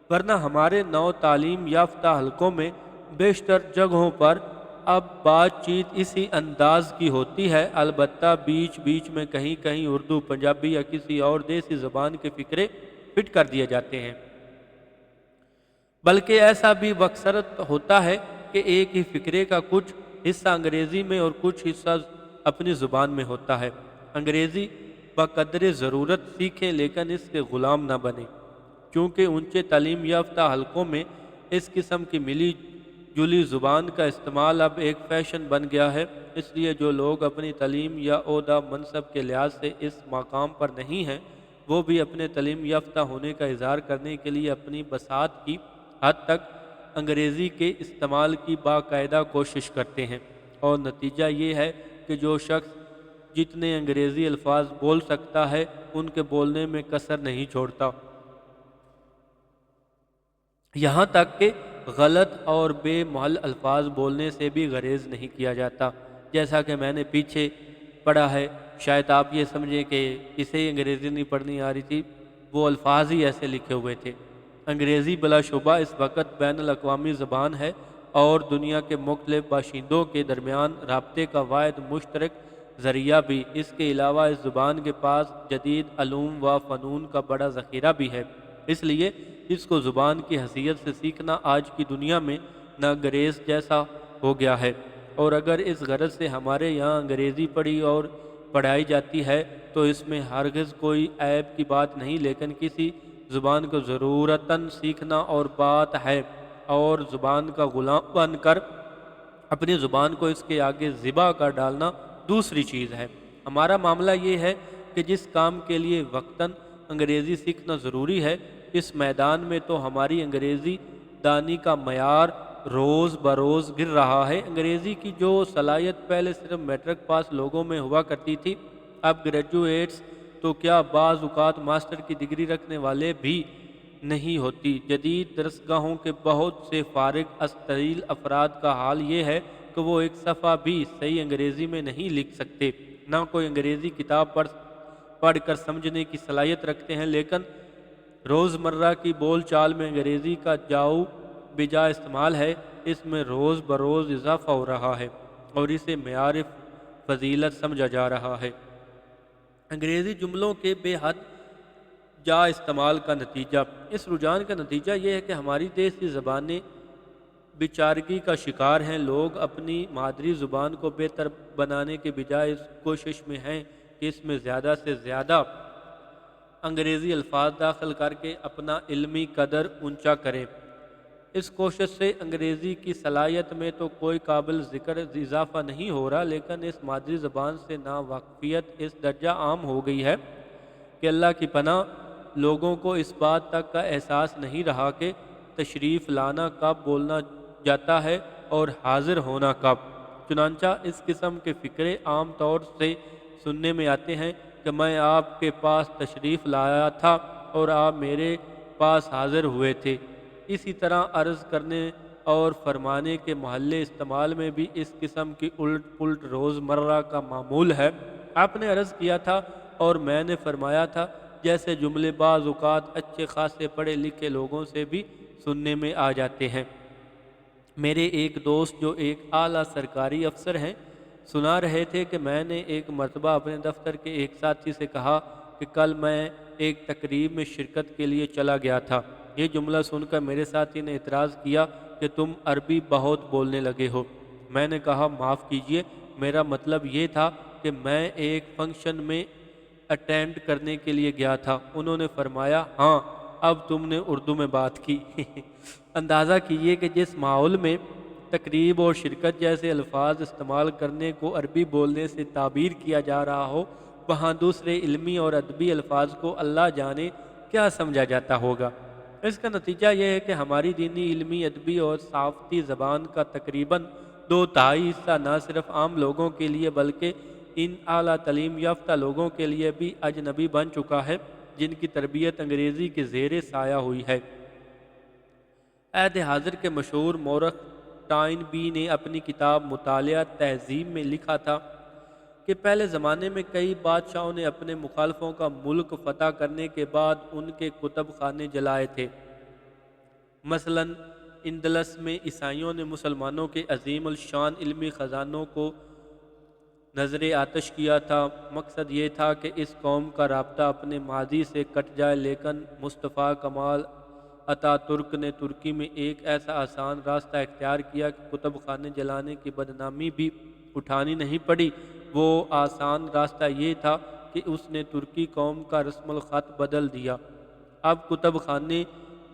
ورنہ ہمارے نو تعلیم یافتہ حلقوں میں بیشتر جگہوں پر اب بات چیت اسی انداز کی ہوتی ہے، البتہ بیچ بیچ میں کہیں اردو، پنجابی یا کسی اور دیسی زبان کے فقرے فٹ کر دیے جاتے ہیں۔ بلکہ ایسا بھی بکثرت ہوتا ہے کہ ایک ہی فقرے کا کچھ حصہ انگریزی میں اور کچھ حصہ اپنی زبان میں ہوتا ہے۔ انگریزی بقدر ضرورت سیکھیں لیکن اس کے غلام نہ بنیں، کیونکہ اونچے تعلیم یافتہ حلقوں میں اس قسم کی ملی جلی زبان کا استعمال اب ایک فیشن بن گیا ہے۔ اس لیے جو لوگ اپنی تعلیم یا عہدہ منصب کے لحاظ سے اس مقام پر نہیں ہیں، وہ بھی اپنے تعلیم یافتہ ہونے کا اظہار کرنے کے لیے اپنی بساط کی حد تک انگریزی کے استعمال کی باقاعدہ کوشش کرتے ہیں، اور نتیجہ یہ ہے کہ جو شخص جتنے انگریزی الفاظ بول سکتا ہے ان کے بولنے میں کسر نہیں چھوڑتا، یہاں تک کہ غلط اور بے محل الفاظ بولنے سے بھی گریز نہیں کیا جاتا۔ جیسا کہ میں نے پیچھے پڑھا ہے، شاید آپ یہ سمجھیں کہ اسے انگریزی نہیں پڑھنی آ رہی تھی، وہ الفاظ ہی ایسے لکھے ہوئے تھے۔ انگریزی بلا شبہ اس وقت بین الاقوامی زبان ہے اور دنیا کے مختلف باشندوں کے درمیان رابطے کا واحد مشترک ذریعہ بھی۔ اس کے علاوہ اس زبان کے پاس جدید علوم و فنون کا بڑا ذخیرہ بھی ہے، اس لیے اس کو زبان کی حیثیت سے سیکھنا آج کی دنیا میں ناگزیر جیسا ہو گیا ہے۔ اور اگر اس غرض سے ہمارے یہاں انگریزی پڑھی اور پڑھائی جاتی ہے تو اس میں ہرگز کوئی عیب کی بات نہیں، لیکن کسی زبان کو ضرورتاً سیکھنا اور بات ہے، اور زبان کا غلام بن کر اپنی زبان کو اس کے آگے ذبح کر ڈالنا دوسری چیز ہے۔ ہمارا معاملہ یہ ہے کہ جس کام کے لیے وقتاً انگریزی سیکھنا ضروری ہے، اس میدان میں تو ہماری انگریزی دانی کا معیار روز بروز گر رہا ہے۔ انگریزی کی جو صلاحیت پہلے صرف میٹرک پاس لوگوں میں ہوا کرتی تھی، اب گریجویٹس تو کیا بعض اوقات ماسٹر کی ڈگری رکھنے والے بھی نہیں ہوتی۔ جدید درسگاہوں کے بہت سے فارغ التحصیل افراد کا حال یہ ہے کہ وہ ایک صفحہ بھی صحیح انگریزی میں نہیں لکھ سکتے، نہ کوئی انگریزی کتاب پڑھ کر سمجھنے کی صلاحیت رکھتے ہیں، لیکن روزمرہ کی بول چال میں انگریزی کا جاؤ بجا استعمال ہے، اس میں روز بروز اضافہ ہو رہا ہے اور اسے معیار فضیلت سمجھا جا رہا ہے۔ انگریزی جملوں کے بے حد جا استعمال کا نتیجہ، اس رجحان کا نتیجہ یہ ہے کہ ہماری دیسی زبانیں بیچارگی کا شکار ہیں۔ لوگ اپنی مادری زبان کو بہتر بنانے کے بجائے اس کوشش میں ہیں کہ اس میں زیادہ سے زیادہ انگریزی الفاظ داخل کر کے اپنا علمی قدر اونچا کریں۔ اس کوشش سے انگریزی کی صلاحیت میں تو کوئی قابل ذکر اضافہ نہیں ہو رہا، لیکن اس مادری زبان سے ناواقفیت اس درجہ عام ہو گئی ہے کہ اللہ کی پناہ لوگوں کو اس بات تک کا احساس نہیں رہا کہ تشریف لانا کب بولنا جاتا ہے اور حاضر ہونا کب۔ چنانچہ اس قسم کے فقرے عام طور سے سننے میں آتے ہیں کہ میں آپ کے پاس تشریف لایا تھا اور آپ میرے پاس حاضر ہوئے تھے۔ اسی طرح عرض کرنے اور فرمانے کے محلے استعمال میں بھی اس قسم کی الٹ پلٹ روزمرہ کا معمول ہے۔ آپ نے عرض کیا تھا اور میں نے فرمایا تھا جیسے جملے بعض اوقات اچھے خاصے پڑھے لکھے لوگوں سے بھی سننے میں آ جاتے ہیں۔ میرے ایک دوست جو ایک اعلیٰ سرکاری افسر ہیں سنا رہے تھے کہ میں نے ایک مرتبہ اپنے دفتر کے ایک ساتھی سے کہا کہ کل میں ایک تقریب میں شرکت کے لیے چلا گیا تھا۔ یہ جملہ سن کر میرے ساتھی نے اعتراض کیا کہ تم عربی بہت بولنے لگے ہو۔ میں نے کہا معاف کیجیے، میرا مطلب یہ تھا کہ میں ایک فنکشن میں اٹینڈ کرنے کے لیے گیا تھا۔ انہوں نے فرمایا ہاں اب تم نے اردو میں بات کی۔ اندازہ کیجیے کہ جس ماحول میں تقریب اور شرکت جیسے الفاظ استعمال کرنے کو عربی بولنے سے تعبیر کیا جا رہا ہو، وہاں دوسرے علمی اور ادبی الفاظ کو اللہ جانے کیا سمجھا جاتا ہوگا۔ اس کا نتیجہ یہ ہے کہ ہماری دینی، علمی، ادبی اور ثقافتی زبان کا تقریباً 2/3 حصہ نہ صرف عام لوگوں کے لیے بلکہ ان اعلیٰ تعلیم یافتہ لوگوں کے لیے بھی اجنبی بن چکا ہے جن کی تربیت انگریزی کے زیر سایہ ہوئی ہے۔ عہد حاضر کے مشہور مورخ ٹائن بی نے اپنی کتاب مطالعہ تہذیب میں لکھا تھا کہ پہلے زمانے میں کئی بادشاہوں نے اپنے مخالفوں کا ملک فتح کرنے کے بعد ان کے کتب خانے جلائے تھے۔ مثلاً اندلس میں عیسائیوں نے مسلمانوں کے عظیم الشان علمی خزانوں کو نظر آتش کیا تھا۔ مقصد یہ تھا کہ اس قوم کا رابطہ اپنے ماضی سے کٹ جائے، لیکن مصطفیٰ کمال اتا ترک نے ترکی میں ایک ایسا آسان راستہ اختیار کیا کہ کتب خانے جلانے کی بدنامی بھی اٹھانی نہیں پڑی۔ وہ آسان راستہ یہ تھا کہ اس نے ترکی قوم کا رسم الخط بدل دیا۔ اب کتب خانے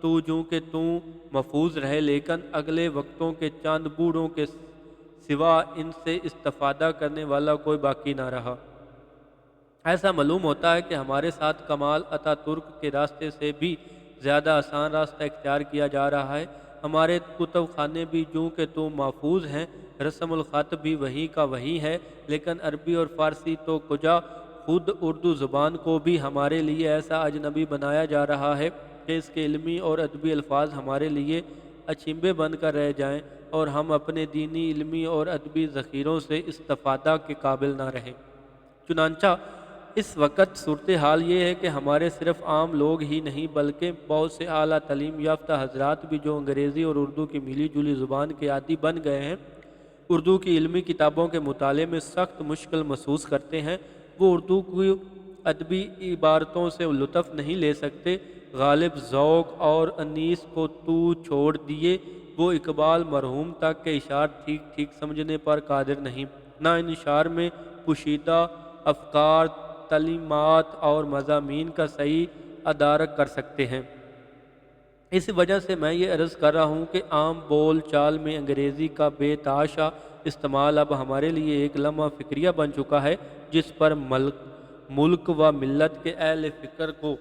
تو جوں کہ توں محفوظ رہے، لیکن اگلے وقتوں کے چند بوڑھوں کے سوا ان سے استفادہ کرنے والا کوئی باقی نہ رہا۔ ایسا معلوم ہوتا ہے کہ ہمارے ساتھ کمال اتا ترک کے راستے سے بھی زیادہ آسان راستہ اختیار کیا جا رہا ہے۔ ہمارے کتب خانے بھی جوں کہ توں محفوظ ہیں، رسم الخط بھی وہی کا وہی ہے، لیکن عربی اور فارسی تو کجا، خود اردو زبان کو بھی ہمارے لیے ایسا اجنبی بنایا جا رہا ہے کہ اس کے علمی اور ادبی الفاظ ہمارے لیے اچنبے بن کر رہ جائیں اور ہم اپنے دینی، علمی اور ادبی ذخیروں سے استفادہ کے قابل نہ رہیں۔ چنانچہ اس وقت صورتحال یہ ہے کہ ہمارے صرف عام لوگ ہی نہیں بلکہ بہت سے اعلیٰ تعلیم یافتہ حضرات بھی جو انگریزی اور اردو کی ملی جلی زبان کے عادی بن گئے ہیں، اردو کی علمی کتابوں کے مطالعے میں سخت مشکل محسوس کرتے ہیں۔ وہ اردو کی ادبی عبارتوں سے لطف نہیں لے سکتے۔ غالب ذوق اور انیس کو تو چھوڑ دیے، وہ اقبال مرحوم تک کے اشعار ٹھیک ٹھیک سمجھنے پر قادر نہیں، نہ ان اشعار میں پوشیدہ افکار، تعلیمات اور مضامین کا صحیح ادراک کر سکتے ہیں۔ اس وجہ سے میں یہ عرض کر رہا ہوں کہ عام بول چال میں انگریزی کا بے تحاشا استعمال اب ہمارے لیے ایک لمحہ فکریہ بن چکا ہے، جس پر ملک و ملت کے اہل فکر کو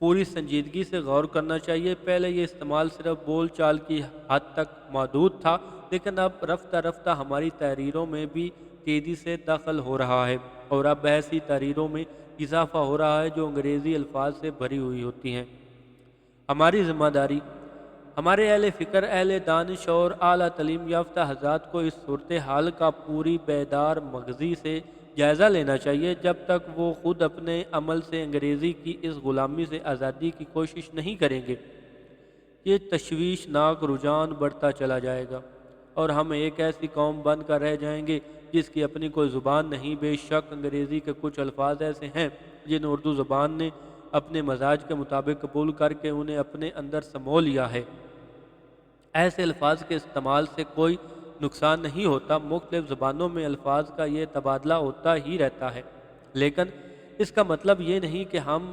پوری سنجیدگی سے غور کرنا چاہیے۔ پہلے یہ استعمال صرف بول چال کی حد تک محدود تھا، لیکن اب رفتہ رفتہ ہماری تحریروں میں بھی تیزی سے دخل ہو رہا ہے، اور اب ایسی تحریروں میں اضافہ ہو رہا ہے جو انگریزی الفاظ سے بھری ہوئی ہوتی ہیں۔ ہماری ذمہ داری، ہمارے اہل فکر، اہل دانش اور اعلیٰ تعلیم یافتہ حضرات کو اس صورتحال کا پوری بیدار مغزی سے جائزہ لینا چاہیے۔ جب تک وہ خود اپنے عمل سے انگریزی کی اس غلامی سے آزادی کی کوشش نہیں کریں گے، یہ تشویشناک رجحان بڑھتا چلا جائے گا، اور ہم ایک ایسی قوم بن کر رہ جائیں گے جس کی اپنی کوئی زبان نہیں۔ بے شک انگریزی کے کچھ الفاظ ایسے ہیں جن اردو زبان نے اپنے مزاج کے مطابق قبول کر کے انہیں اپنے اندر سمو لیا ہے۔ ایسے الفاظ کے استعمال سے کوئی نقصان نہیں ہوتا، مختلف زبانوں میں الفاظ کا یہ تبادلہ ہوتا ہی رہتا ہے، لیکن اس کا مطلب یہ نہیں کہ ہم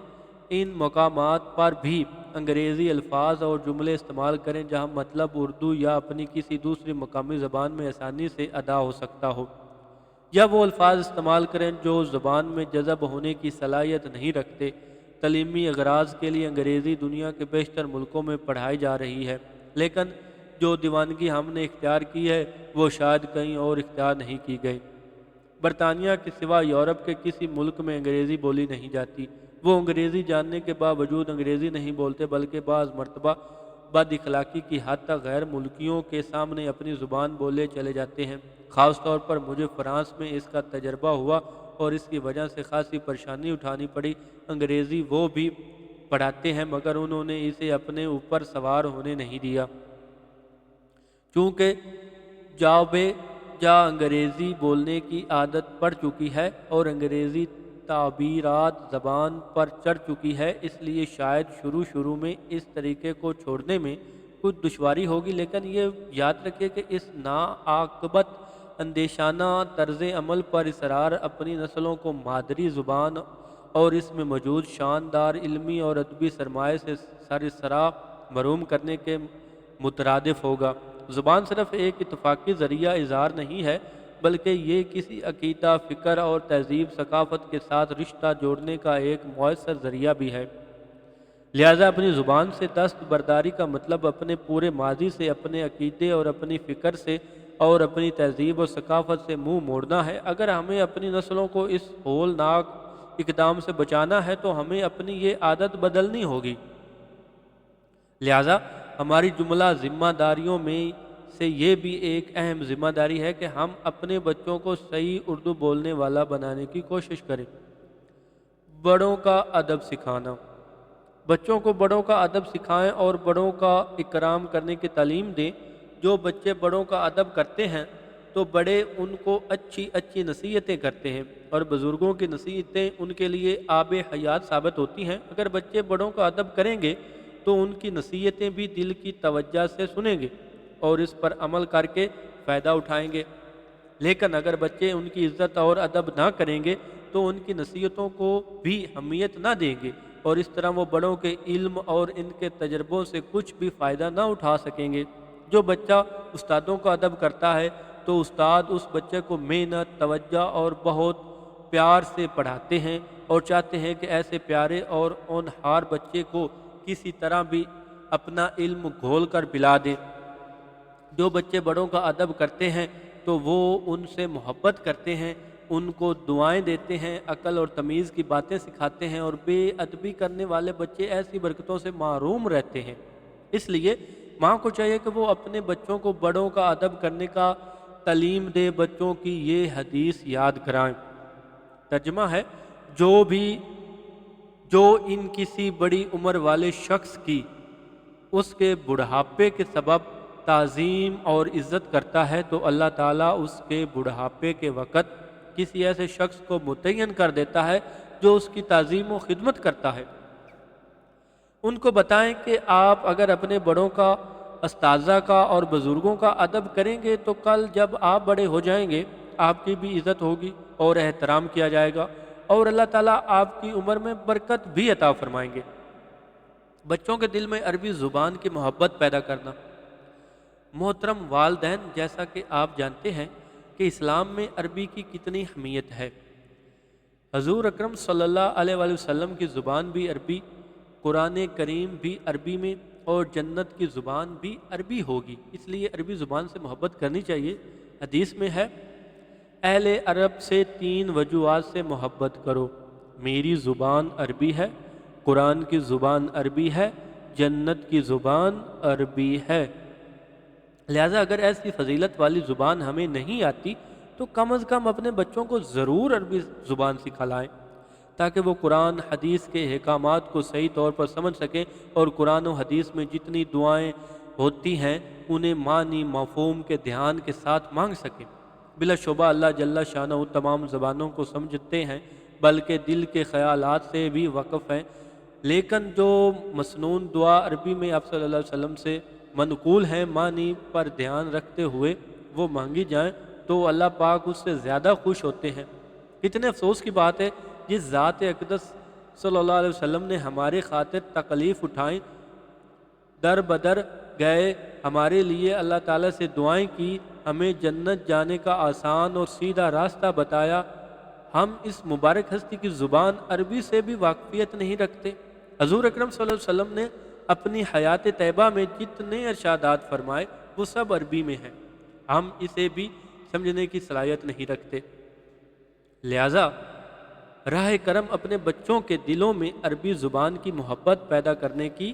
ان مقامات پر بھی انگریزی الفاظ اور جملے استعمال کریں جہاں مطلب اردو یا اپنی کسی دوسری مقامی زبان میں آسانی سے ادا ہو سکتا ہو، یا وہ الفاظ استعمال کریں جو زبان میں جذب ہونے کی صلاحیت نہیں رکھتے۔ تعلیمی اغراض کے لیے انگریزی دنیا کے بیشتر ملکوں میں پڑھائی جا رہی ہے، لیکن جو دیوانگی ہم نے اختیار کی ہے وہ شاید کہیں اور اختیار نہیں کی گئی۔ برطانیہ کے سوا یورپ کے کسی ملک میں انگریزی بولی نہیں جاتی۔ وہ انگریزی جاننے کے باوجود انگریزی نہیں بولتے، بلکہ بعض مرتبہ بد اخلاقی کی حد تک غیر ملکیوں کے سامنے اپنی زبان بولے چلے جاتے ہیں۔ خاص طور پر مجھے فرانس میں اس کا تجربہ ہوا اور اس کی وجہ سے خاصی پریشانی اٹھانی پڑی۔ انگریزی وہ بھی پڑھاتے ہیں مگر انہوں نے اسے اپنے اوپر سوار ہونے نہیں دیا، چونکہ جا انگریزی بولنے کی عادت پڑ چکی ہے اور انگریزی تعبیرات زبان پر چڑھ چکی ہے، اس لیے شاید شروع میں اس طریقے کو چھوڑنے میں کچھ دشواری ہوگی، لیکن یہ یاد رکھیں کہ اس ناعاقبت اندیشانہ طرز عمل پر اصرار اپنی نسلوں کو مادری زبان اور اس میں موجود شاندار علمی اور ادبی سرمایہ سے سرسرا محروم کرنے کے مترادف ہوگا۔ زبان صرف ایک اتفاقی ذریعہ اظہار نہیں ہے، بلکہ یہ کسی عقیدہ، فکر اور تہذیب ثقافت کے ساتھ رشتہ جوڑنے کا ایک مؤثر ذریعہ بھی ہے۔ لہٰذا اپنی زبان سے دستبرداری کا مطلب اپنے پورے ماضی سے، اپنے عقیدے اور اپنی فکر سے اور اپنی تہذیب و ثقافت سے منہ موڑنا ہے۔ اگر ہمیں اپنی نسلوں کو اس ہولناک اقدام سے بچانا ہے تو ہمیں اپنی یہ عادت بدلنی ہوگی۔ لہٰذا ہماری جملہ ذمہ داریوں میں سے یہ بھی ایک اہم ذمہ داری ہے کہ ہم اپنے بچوں کو صحیح اردو بولنے والا بنانے کی کوشش کریں۔ بڑوں کا ادب سکھانا، بچوں کو بڑوں کا ادب سکھائیں اور بڑوں کا اکرام کرنے کی تعلیم دیں۔ جو بچے بڑوں کا ادب کرتے ہیں تو بڑے ان کو اچھی نصیحتیں کرتے ہیں، اور بزرگوں کی نصیحتیں ان کے لیے آب حیات ثابت ہوتی ہیں۔ اگر بچے بڑوں کا ادب کریں گے تو ان کی نصیحتیں بھی دل کی توجہ سے سنیں گے اور اس پر عمل کر کے فائدہ اٹھائیں گے، لیکن اگر بچے ان کی عزت اور ادب نہ کریں گے تو ان کی نصیحتوں کو بھی اہمیت نہ دیں گے، اور اس طرح وہ بڑوں کے علم اور ان کے تجربوں سے کچھ بھی فائدہ نہ اٹھا سکیں گے۔ جو بچہ استادوں کا ادب کرتا ہے تو استاد اس بچے کو محنت، توجہ اور بہت پیار سے پڑھاتے ہیں اور چاہتے ہیں کہ ایسے پیارے اور ہونہار بچے کو کسی طرح بھی اپنا علم گھول کر پلا دیں۔ جو بچے بڑوں کا ادب کرتے ہیں تو وہ ان سے محبت کرتے ہیں، ان کو دعائیں دیتے ہیں، عقل اور تمیز کی باتیں سکھاتے ہیں، اور بے ادبی کرنے والے بچے ایسی برکتوں سے محروم رہتے ہیں۔ اس لیے ماں کو چاہیے کہ وہ اپنے بچوں کو بڑوں کا ادب کرنے کا تعلیم دے، بچوں کی یہ حدیث یاد کرائیں۔ ترجمہ ہے، جو ان کسی بڑی عمر والے شخص کی اس کے بڑھاپے کے سبب تعظیم اور عزت کرتا ہے تو اللہ تعالیٰ اس کے بڑھاپے کے وقت کسی ایسے شخص کو متعین کر دیتا ہے جو اس کی تعظیم و خدمت کرتا ہے۔ ان کو بتائیں کہ آپ اگر اپنے بڑوں کا، اساتذہ کا اور بزرگوں کا ادب کریں گے تو کل جب آپ بڑے ہو جائیں گے آپ کی بھی عزت ہوگی اور احترام کیا جائے گا، اور اللہ تعالیٰ آپ کی عمر میں برکت بھی عطا فرمائیں گے۔ بچوں کے دل میں عربی زبان کی محبت پیدا کرنا، محترم والدین، جیسا کہ آپ جانتے ہیں کہ اسلام میں عربی کی کتنی اہمیت ہے۔ حضور اکرم صلی اللہ علیہ وآلہ وسلم کی زبان بھی عربی، قرآن کریم بھی عربی میں، اور جنت کی زبان بھی عربی ہوگی، اس لیے عربی زبان سے محبت کرنی چاہیے۔ حدیث میں ہے، اہل عرب سے 3 وجوہات سے محبت کرو، میری زبان عربی ہے، قرآن کی زبان عربی ہے، جنت کی زبان عربی ہے۔ لہٰذا اگر ایسی فضیلت والی زبان ہمیں نہیں آتی تو کم از کم اپنے بچوں کو ضرور عربی زبان سکھلائیں، تاکہ وہ قرآن حدیث کے احکامات کو صحیح طور پر سمجھ سکیں، اور قرآن و حدیث میں جتنی دعائیں ہوتی ہیں انہیں معنی مفہوم کے دھیان کے ساتھ مانگ سکیں۔ بلا شبہ اللہ جل شانہ تمام زبانوں کو سمجھتے ہیں، بلکہ دل کے خیالات سے بھی واقف ہیں، لیکن جو مسنون دعا عربی میں آپ صلی اللہ علیہ وسلم سے منقول ہیں، معنی پر دھیان رکھتے ہوئے وہ مانگی جائیں تو اللہ پاک اس سے زیادہ خوش ہوتے ہیں۔ کتنے افسوس کی بات ہے، جس ذات اقدس صلی اللہ علیہ وسلم نے ہمارے خاطر تکلیف اٹھائیں، در بدر گئے، ہمارے لیے اللہ تعالیٰ سے دعائیں کی، ہمیں جنت جانے کا آسان اور سیدھا راستہ بتایا، ہم اس مبارک ہستی کی زبان عربی سے بھی واقفیت نہیں رکھتے۔ حضور اکرم صلی اللہ علیہ وسلم نے اپنی حیات طیبہ میں جتنے ارشادات فرمائے وہ سب عربی میں ہیں، ہم اسے بھی سمجھنے کی صلاحیت نہیں رکھتے۔ لہٰذا راہ کرم اپنے بچوں کے دلوں میں عربی زبان کی محبت پیدا کرنے کی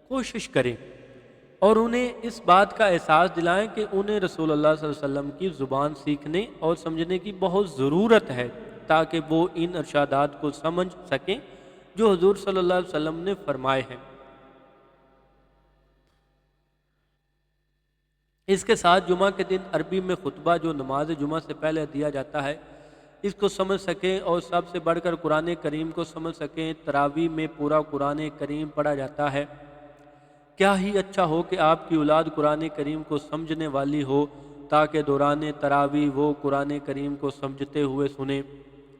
کوشش کریں، اور انہیں اس بات کا احساس دلائیں کہ انہیں رسول اللہ صلی اللہ علیہ وسلم کی زبان سیکھنے اور سمجھنے کی بہت ضرورت ہے، تاکہ وہ ان ارشادات کو سمجھ سکیں جو حضور صلی اللہ علیہ وسلم نے فرمائے ہیں۔ اس کے ساتھ جمعہ کے دن عربی میں خطبہ جو نماز جمعہ سے پہلے دیا جاتا ہے اس کو سمجھ سکیں، اور سب سے بڑھ کر قرآن کریم کو سمجھ سکیں۔ تراویح میں پورا قرآن کریم پڑھا جاتا ہے۔ کیا ہی اچھا ہو کہ آپ کی اولاد قرآن کریم کو سمجھنے والی ہو، تاکہ دوران تراویح وہ قرآن کریم کو سمجھتے ہوئے سنیں۔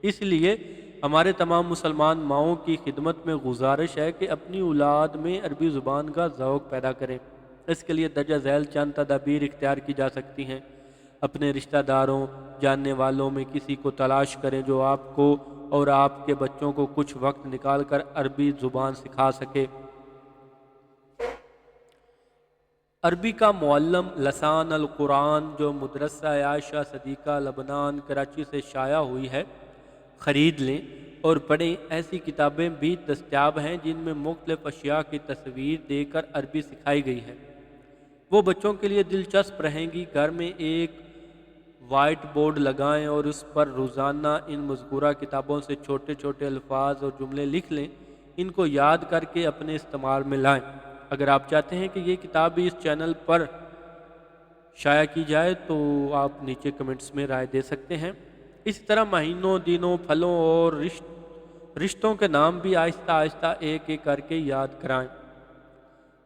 اس لیے ہمارے تمام مسلمان ماؤں کی خدمت میں گزارش ہے کہ اپنی اولاد میں عربی زبان کا ذوق پیدا کریں۔ اس کے لیے درجہ ذیل چند تدابیر اختیار کی جا سکتی ہیں۔ اپنے رشتہ داروں، جاننے والوں میں کسی کو تلاش کریں جو آپ کو اور آپ کے بچوں کو کچھ وقت نکال کر عربی زبان سکھا سکے۔ عربی کا معلم لسان القرآن جو مدرسہ عائشہ صدیقہ لبنان کراچی سے شائع ہوئی ہے، خرید لیں اور پڑھیں۔ ایسی کتابیں بھی دستیاب ہیں جن میں مختلف اشیاء کی تصویر دے کر عربی سکھائی گئی ہے، وہ بچوں کے لیے دلچسپ رہیں گی۔ گھر میں ایک وائٹ بورڈ لگائیں اور اس پر روزانہ ان مذکورہ کتابوں سے چھوٹے چھوٹے الفاظ اور جملے لکھ لیں، ان کو یاد کر کے اپنے استعمال میں لائیں۔ اگر آپ چاہتے ہیں کہ یہ کتاب بھی اس چینل پر شائع کی جائے تو آپ نیچے کمنٹس میں رائے دے سکتے ہیں۔ اسی طرح مہینوں، دنوں، پھلوں اور رشتوں کے نام بھی آہستہ آہستہ ایک ایک کر کے یاد کرائیں۔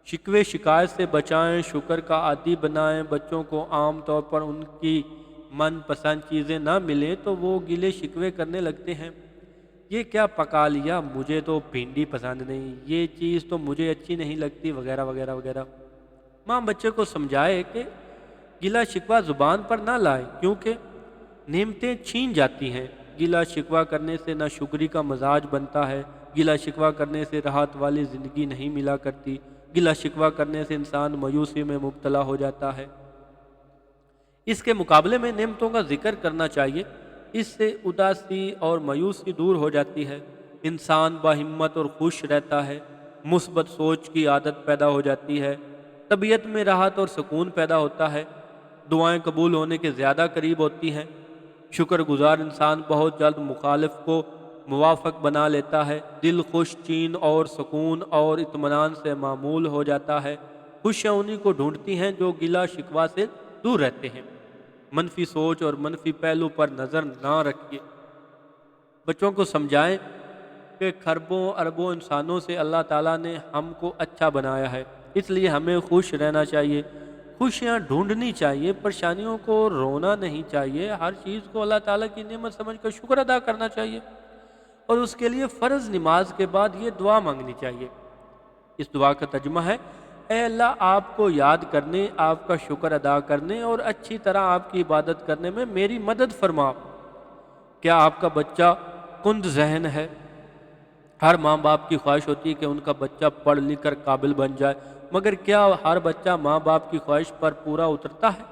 شکوے شکایت سے بچائیں، شکر کا عادی بنائیں۔ بچوں کو عام طور پر ان کی من پسند چیزیں نہ ملیں تو وہ گلے شکوے کرنے لگتے ہیں، یہ کیا پکا لیا، مجھے تو بھنڈی پسند نہیں، یہ چیز تو مجھے اچھی نہیں لگتی، وغیرہ وغیرہ وغیرہ۔ ماں بچے کو سمجھائے کہ گلا شکوہ زبان پر نہ لائے، کیونکہ نعمتیں چھین جاتی ہیں۔ گلا شکوہ کرنے سے نہ شکری کا مزاج بنتا ہے، گلا شکوہ کرنے سے راحت والی زندگی نہیں ملا کرتی، گلا شکوہ کرنے سے انسان مایوسی میں مبتلا ہو جاتا ہے۔ اس کے مقابلے میں نعمتوں کا ذکر کرنا چاہیے، اس سے اداسی اور مایوسی دور ہو جاتی ہے، انسان باہمت اور خوش رہتا ہے، مثبت سوچ کی عادت پیدا ہو جاتی ہے، طبیعت میں راحت اور سکون پیدا ہوتا ہے، دعائیں قبول ہونے کے زیادہ قریب ہوتی ہیں۔ شکر گزار انسان بہت جلد مخالف کو موافق بنا لیتا ہے، دل خوش چین اور سکون اور اطمینان سے معمول ہو جاتا ہے۔ خوشیاں انہی کو ڈھونڈتی ہیں جو گلا شکوہ سے دور رہتے ہیں۔ منفی سوچ اور منفی پہلو پر نظر نہ رکھیے۔ بچوں کو سمجھائیں کہ کھربوں اربوں انسانوں سے اللہ تعالیٰ نے ہم کو اچھا بنایا ہے، اس لیے ہمیں خوش رہنا چاہیے، خوشیاں ڈھونڈنی چاہیے، پریشانیوں کو رونا نہیں چاہیے، ہر چیز کو اللہ تعالیٰ کی نعمت سمجھ کر شکر ادا کرنا چاہیے، اور اس کے لیے فرض نماز کے بعد یہ دعا مانگنی چاہیے۔ اس دعا کا ترجمہ ہے، اے اللہ آپ کو یاد کرنے، آپ کا شکر ادا کرنے اور اچھی طرح آپ کی عبادت کرنے میں میری مدد فرما۔ کیا آپ کا بچہ کند ذہن ہے؟ ہر ماں باپ کی خواہش ہوتی ہے کہ ان کا بچہ پڑھ لکھ کر قابل بن جائے، مگر کیا ہر بچہ ماں باپ کی خواہش پر پورا اترتا ہے؟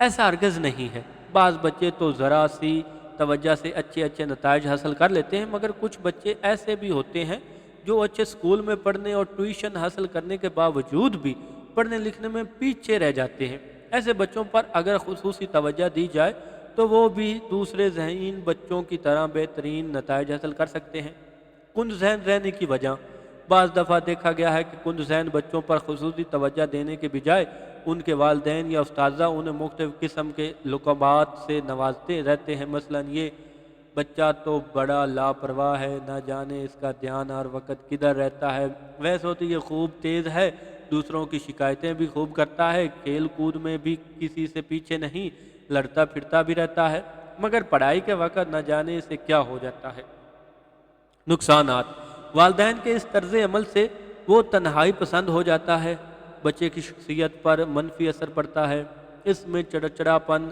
ایسا ہرگز نہیں ہے۔ بعض بچے تو ذرا سی توجہ سے اچھے نتائج حاصل کر لیتے ہیں، مگر کچھ بچے ایسے بھی ہوتے ہیں جو اچھے اسکول میں پڑھنے اور ٹیوشن حاصل کرنے کے باوجود بھی پڑھنے لکھنے میں پیچھے رہ جاتے ہیں۔ ایسے بچوں پر اگر خصوصی توجہ دی جائے تو وہ بھی دوسرے ذہین بچوں کی طرح بہترین نتائج حاصل کر سکتے ہیں۔ کند ذہن رہنے کی وجہ، بعض دفعہ دیکھا گیا ہے کہ کند ذہن بچوں پر خصوصی توجہ دینے کے بجائے ان کے والدین یا اساتذہ انہیں مختلف قسم کے لقبات سے نوازتے رہتے ہیں۔ مثلا یہ بچہ تو بڑا لاپرواہ ہے، نہ جانے اس کا دھیان ہر وقت کدھر رہتا ہے، ویسے تو یہ خوب تیز ہے، دوسروں کی شکایتیں بھی خوب کرتا ہے، کھیل کود میں بھی کسی سے پیچھے نہیں، لڑتا پھرتا بھی رہتا ہے، مگر پڑھائی کے وقت نہ جانے اسے کیا ہو جاتا ہے۔ نقصانات، والدین کے اس طرز عمل سے وہ تنہائی پسند ہو جاتا ہے، بچے کی شخصیت پر منفی اثر پڑتا ہے، اس میں چڑچڑاپن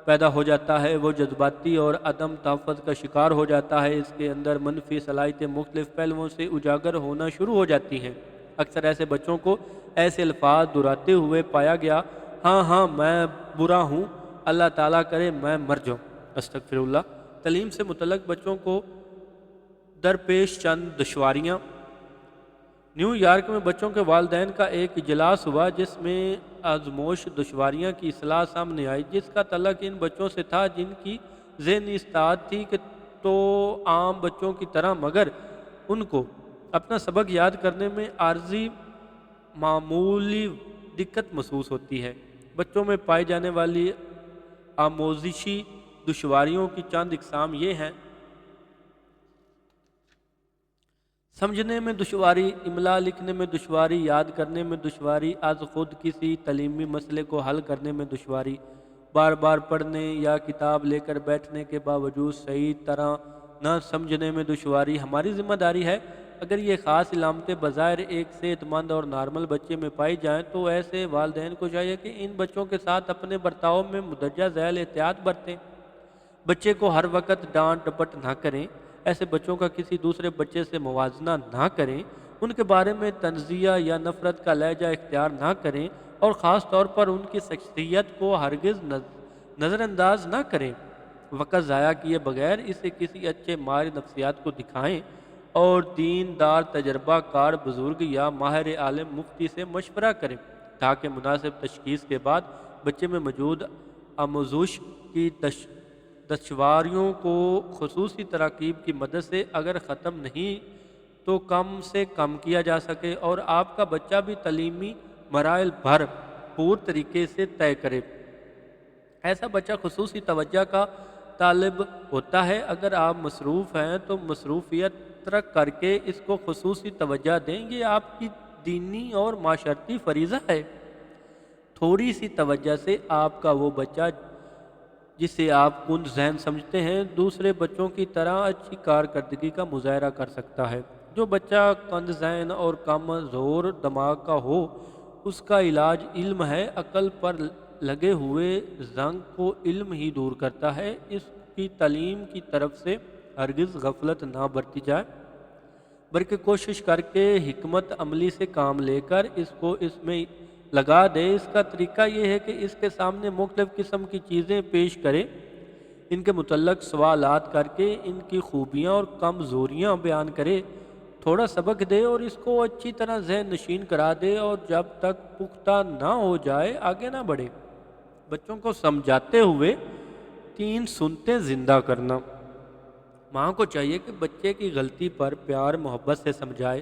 پیدا ہو جاتا ہے، وہ جذباتی اور عدم تحفظ کا شکار ہو جاتا ہے، اس کے اندر منفی صلاحیتیں مختلف پہلوؤں سے اجاگر ہونا شروع ہو جاتی ہیں۔ اکثر ایسے بچوں کو ایسے الفاظ دہراتے ہوئے پایا گیا، ہاں میں برا ہوں، اللہ تعالیٰ کرے میں مر جاؤں، استغفر اللہ۔ تعلیم سے متعلق بچوں کو درپیش چند دشواریاں۔ نیو یارک میں بچوں کے والدین کا ایک اجلاس ہوا جس میں آزموش دشواریاں کی اصطلاح سامنے آئی، جس کا تعلق ان بچوں سے تھا جن کی ذہنی استعداد تھی کہ تو عام بچوں کی طرح، مگر ان کو اپنا سبق یاد کرنے میں عارضی معمولی دقت محسوس ہوتی ہے۔ بچوں میں پائی جانے والی آموزشی دشواریوں کی چند اقسام یہ ہیں: سمجھنے میں دشواری، املا لکھنے میں دشواری، یاد کرنے میں دشواری، از خود کسی تعلیمی مسئلے کو حل کرنے میں دشواری، بار بار پڑھنے یا کتاب لے کر بیٹھنے کے باوجود صحیح طرح نہ سمجھنے میں دشواری۔ ہماری ذمہ داری ہے، اگر یہ خاص علامتیں بظاہر ایک صحت مند اور نارمل بچے میں پائی جائیں تو ایسے والدین کو چاہیے کہ ان بچوں کے ساتھ اپنے برتاؤ میں مندرجہ ذیل احتیاط برتیں۔ بچے کو ہر وقت ڈانٹ ڈپٹ نہ کریں، ایسے بچوں کا کسی دوسرے بچے سے موازنہ نہ کریں، ان کے بارے میں تنزیہ یا نفرت کا لہجہ اختیار نہ کریں، اور خاص طور پر ان کی شخصیت کو ہرگز نظر انداز نہ کریں۔ وقت ضائع کیے بغیر اسے کسی اچھے ماہر نفسیات کو دکھائیں اور دیندار تجربہ کار بزرگ یا ماہر عالم مفتی سے مشورہ کریں تاکہ مناسب تشخیص کے بعد بچے میں موجود آموزش کی دشواریوں کو خصوصی تراکیب کی مدد سے اگر ختم نہیں تو کم سے کم کیا جا سکے اور آپ کا بچہ بھی تعلیمی مراحل بھرپور طریقے سے طے کرے۔ ایسا بچہ خصوصی توجہ کا طالب ہوتا ہے۔ اگر آپ مصروف ہیں تو مصروفیت ترک کر کے اس کو خصوصی توجہ دیں، یہ آپ کی دینی اور معاشرتی فریضہ ہے۔ تھوڑی سی توجہ سے آپ کا وہ بچہ جسے آپ کند ذہن سمجھتے ہیں دوسرے بچوں کی طرح اچھی کارکردگی کا مظاہرہ کر سکتا ہے۔ جو بچہ کند ذہن اور کم زور دماغ کا ہو اس کا علاج علم ہے۔ عقل پر لگے ہوئے زنگ کو علم ہی دور کرتا ہے، اس کی تعلیم کی طرف سے ہرگز غفلت نہ برتی جائے بلکہ کوشش کر کے حکمت عملی سے کام لے کر اس کو اس میں لگا دے۔ اس کا طریقہ یہ ہے کہ اس کے سامنے مختلف قسم کی چیزیں پیش کرے، ان کے متعلق سوالات کر کے ان کی خوبیاں اور کمزوریاں بیان کرے، تھوڑا سبق دے اور اس کو اچھی طرح ذہن نشین کرا دے، اور جب تک پختہ نہ ہو جائے آگے نہ بڑھے۔ بچوں کو سمجھاتے ہوئے 3 سنتیں زندہ کرنا۔ ماں کو چاہیے کہ بچے کی غلطی پر پیار محبت سے سمجھائے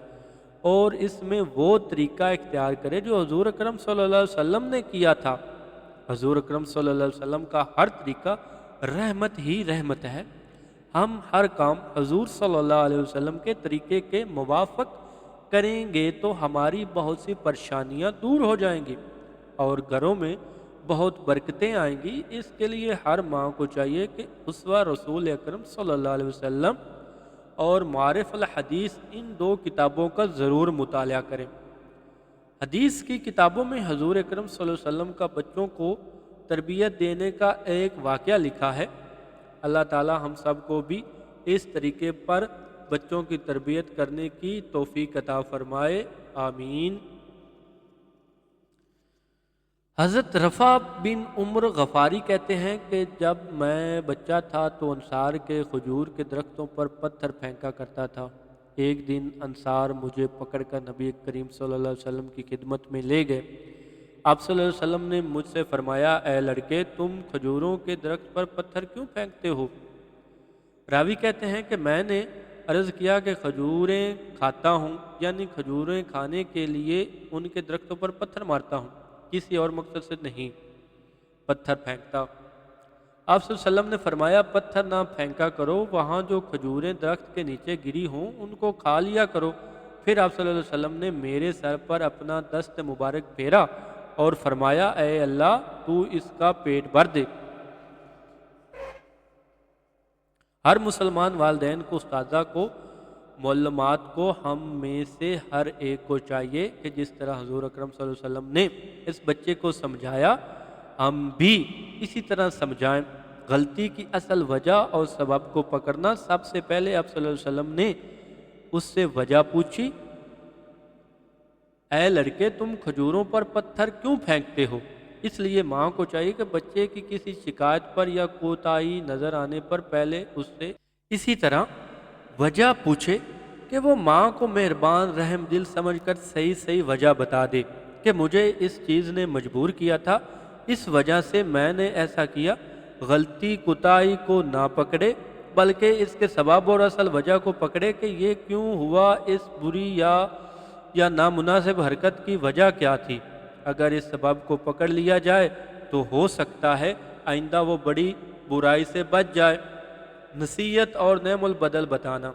اور اس میں وہ طریقہ اختیار کرے جو حضور اکرم صلی اللہ علیہ وسلم نے کیا تھا۔ حضور اکرم صلی اللہ علیہ وسلم کا ہر طریقہ رحمت ہی رحمت ہے۔ ہم ہر کام حضور صلی اللہ علیہ وسلم کے طریقے کے موافق کریں گے تو ہماری بہت سی پریشانیاں دور ہو جائیں گی اور گھروں میں بہت برکتیں آئیں گی۔ اس کے لیے ہر ماں کو چاہیے کہ اسوہ رسول اکرم صلی اللہ علیہ وسلم اور معارف الحدیث ان 2 کتابوں کا ضرور مطالعہ کریں۔ حدیث کی کتابوں میں حضور اکرم صلی اللہ علیہ وسلم کا بچوں کو تربیت دینے کا ایک واقعہ لکھا ہے۔ اللہ تعالی ہم سب کو بھی اس طریقے پر بچوں کی تربیت کرنے کی توفیق عطا فرمائے، آمین۔ حضرت رفع بن عمر غفاری کہتے ہیں کہ جب میں بچہ تھا تو انصار کے کھجور کے درختوں پر پتھر پھینکا کرتا تھا۔ ایک دن انصار مجھے پکڑ کر نبی کریم صلی اللہ علیہ وسلم کی خدمت میں لے گئے۔ آپ صلی اللہ علیہ وسلم نے مجھ سے فرمایا، اے لڑکے، تم کھجوروں کے درخت پر پتھر کیوں پھینکتے ہو؟ راوی کہتے ہیں کہ میں نے عرض کیا کہ کھجوریں کھاتا ہوں، یعنی کھجوریں کھانے کے لیے ان کے درختوں پر پتھر مارتا ہوں، کسی اور مقصد سے نہیں پتھر پھینکتا۔ آپ صلی اللہ علیہ وسلم نے فرمایا، پتھر نہ پھینکا کرو، وہاں جو کھجوریں درخت کے نیچے گری ہوں ان کو کھا لیا کرو۔ پھر آپ صلی اللہ علیہ وسلم نے میرے سر پر اپنا دست مبارک پھیرا اور فرمایا، اے اللہ، تو اس کا پیٹ بھر دے۔ ہر مسلمان والدین کو، استاذہ کو، معلمات کو، ہم میں سے ہر ایک کو چاہیے کہ جس طرح حضور اکرم صلی اللہ علیہ وسلم نے اس بچے کو سمجھایا، ہم بھی اسی طرح سمجھائیں۔ غلطی کی اصل وجہ اور سبب کو پکڑنا، سب سے پہلے آپ صلی اللہ علیہ وسلم نے اس سے وجہ پوچھی، اے لڑکے، تم کھجوروں پر پتھر کیوں پھینکتے ہو؟ اس لیے ماں کو چاہیے کہ بچے کی کسی شکایت پر یا کوتاہی نظر آنے پر پہلے اس سے اسی طرح وجہ پوچھے کہ وہ ماں کو مہربان رحم دل سمجھ کر صحیح وجہ بتا دے کہ مجھے اس چیز نے مجبور کیا تھا، اس وجہ سے میں نے ایسا کیا۔ غلطی کوتاہی کو نہ پکڑے بلکہ اس کے سبب اور اصل وجہ کو پکڑے کہ یہ کیوں ہوا، اس بری یا نامناسب حرکت کی وجہ کیا تھی۔ اگر اس سبب کو پکڑ لیا جائے تو ہو سکتا ہے آئندہ وہ بڑی برائی سے بچ جائے۔ نصیحت اور نعم البدل بتانا۔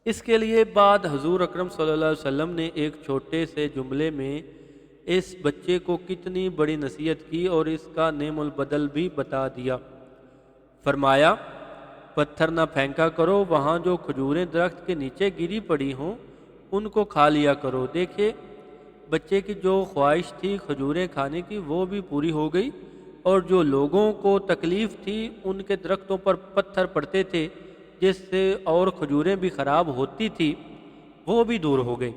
اس کے لیے بعد حضور اکرم صلی اللہ علیہ وسلم نے ایک چھوٹے سے جملے میں اس بچے کو کتنی بڑی نصیحت کی اور اس کا نعم البدل بھی بتا دیا۔ فرمایا، پتھر نہ پھینکا کرو، وہاں جو کھجوریں درخت کے نیچے گری پڑی ہوں ان کو کھا لیا کرو۔ دیکھیے، بچے کی جو خواہش تھی کھجوریں کھانے کی وہ بھی پوری ہو گئی، اور جو لوگوں کو تکلیف تھی ان کے درختوں پر پتھر پڑتے تھے جس سے اور کھجوریں بھی خراب ہوتی تھی، وہ بھی دور ہو گئی۔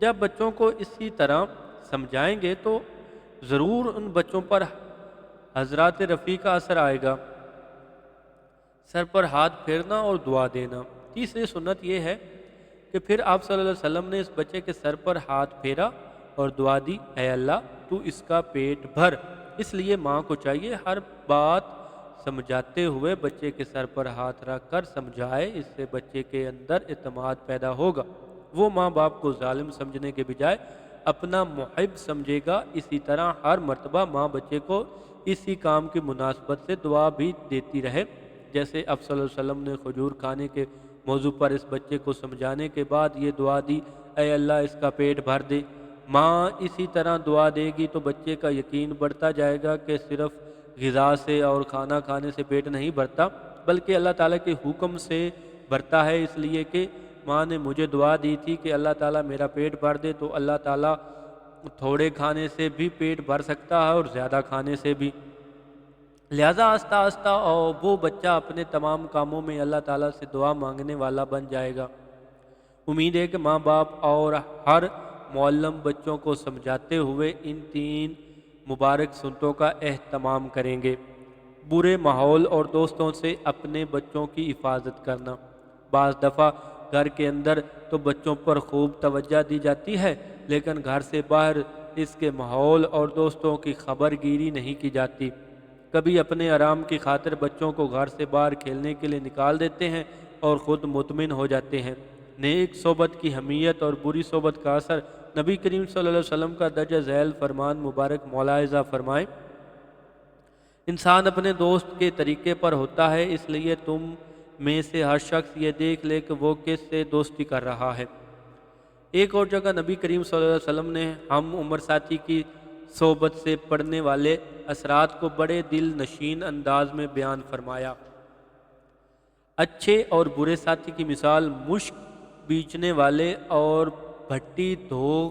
جب بچوں کو اسی طرح سمجھائیں گے تو ضرور ان بچوں پر حضرات رفیع کا اثر آئے گا۔ سر پر ہاتھ پھیرنا اور دعا دینا۔ تیسری سنت یہ ہے کہ پھر آپ صلی اللہ علیہ وسلم نے اس بچے کے سر پر ہاتھ پھیرا اور دعا دی، اے اللہ، تو اس کا پیٹ بھر۔ اس لیے ماں کو چاہیے ہر بات سمجھاتے ہوئے بچے کے سر پر ہاتھ رکھ کر سمجھائے، اس سے بچے کے اندر اعتماد پیدا ہوگا، وہ ماں باپ کو ظالم سمجھنے کے بجائے اپنا محب سمجھے گا۔ اسی طرح ہر مرتبہ ماں بچے کو اسی کام کی مناسبت سے دعا بھی دیتی رہے، جیسے آپ صلی اللہ علیہ وسلم نے کھجور کھانے کے موضوع پر اس بچے کو سمجھانے کے بعد یہ دعا دی، اے اللہ، اس کا پیٹ بھر دے۔ ماں اسی طرح دعا دے گی تو بچے کا یقین بڑھتا جائے گا کہ صرف غذا سے اور کھانا کھانے سے پیٹ نہیں بھرتا بلکہ اللہ تعالیٰ کے حکم سے بھرتا ہے، اس لیے کہ ماں نے مجھے دعا دی تھی کہ اللہ تعالیٰ میرا پیٹ بھر دے، تو اللہ تعالیٰ تھوڑے کھانے سے بھی پیٹ بھر سکتا ہے اور زیادہ کھانے سے بھی۔ لہذا آہستہ آہستہ اور وہ بچہ اپنے تمام کاموں میں اللہ تعالیٰ سے دعا مانگنے والا بن جائے گا۔ امید ہے کہ ماں باپ اور ہر معلم بچوں کو سمجھاتے ہوئے ان 3 مبارک سنتوں کا اہتمام کریں گے۔ برے ماحول اور دوستوں سے اپنے بچوں کی حفاظت کرنا۔ بعض دفعہ گھر کے اندر تو بچوں پر خوب توجہ دی جاتی ہے، لیکن گھر سے باہر اس کے ماحول اور دوستوں کی خبر گیری نہیں کی جاتی۔ کبھی اپنے آرام کی خاطر بچوں کو گھر سے باہر کھیلنے کے لیے نکال دیتے ہیں اور خود مطمئن ہو جاتے ہیں۔ نیک صحبت کی اہمیت اور بری صحبت کا اثر۔ نبی کریم صلی اللہ علیہ وسلم کا درجہ ذیل فرمان مبارک ملاحظہ فرمائیں، انسان اپنے دوست کے طریقے پر ہوتا ہے، اس لیے تم میں سے ہر شخص یہ دیکھ لے کہ وہ کس سے دوستی کر رہا ہے۔ ایک اور جگہ نبی کریم صلی اللہ علیہ وسلم نے ہم عمر ساتھی کی صحبت سے پڑنے والے اثرات کو بڑے دل نشین انداز میں بیان فرمایا۔ اچھے اور برے ساتھی کی مثال مشک بیچنے والے اور بھٹی دھو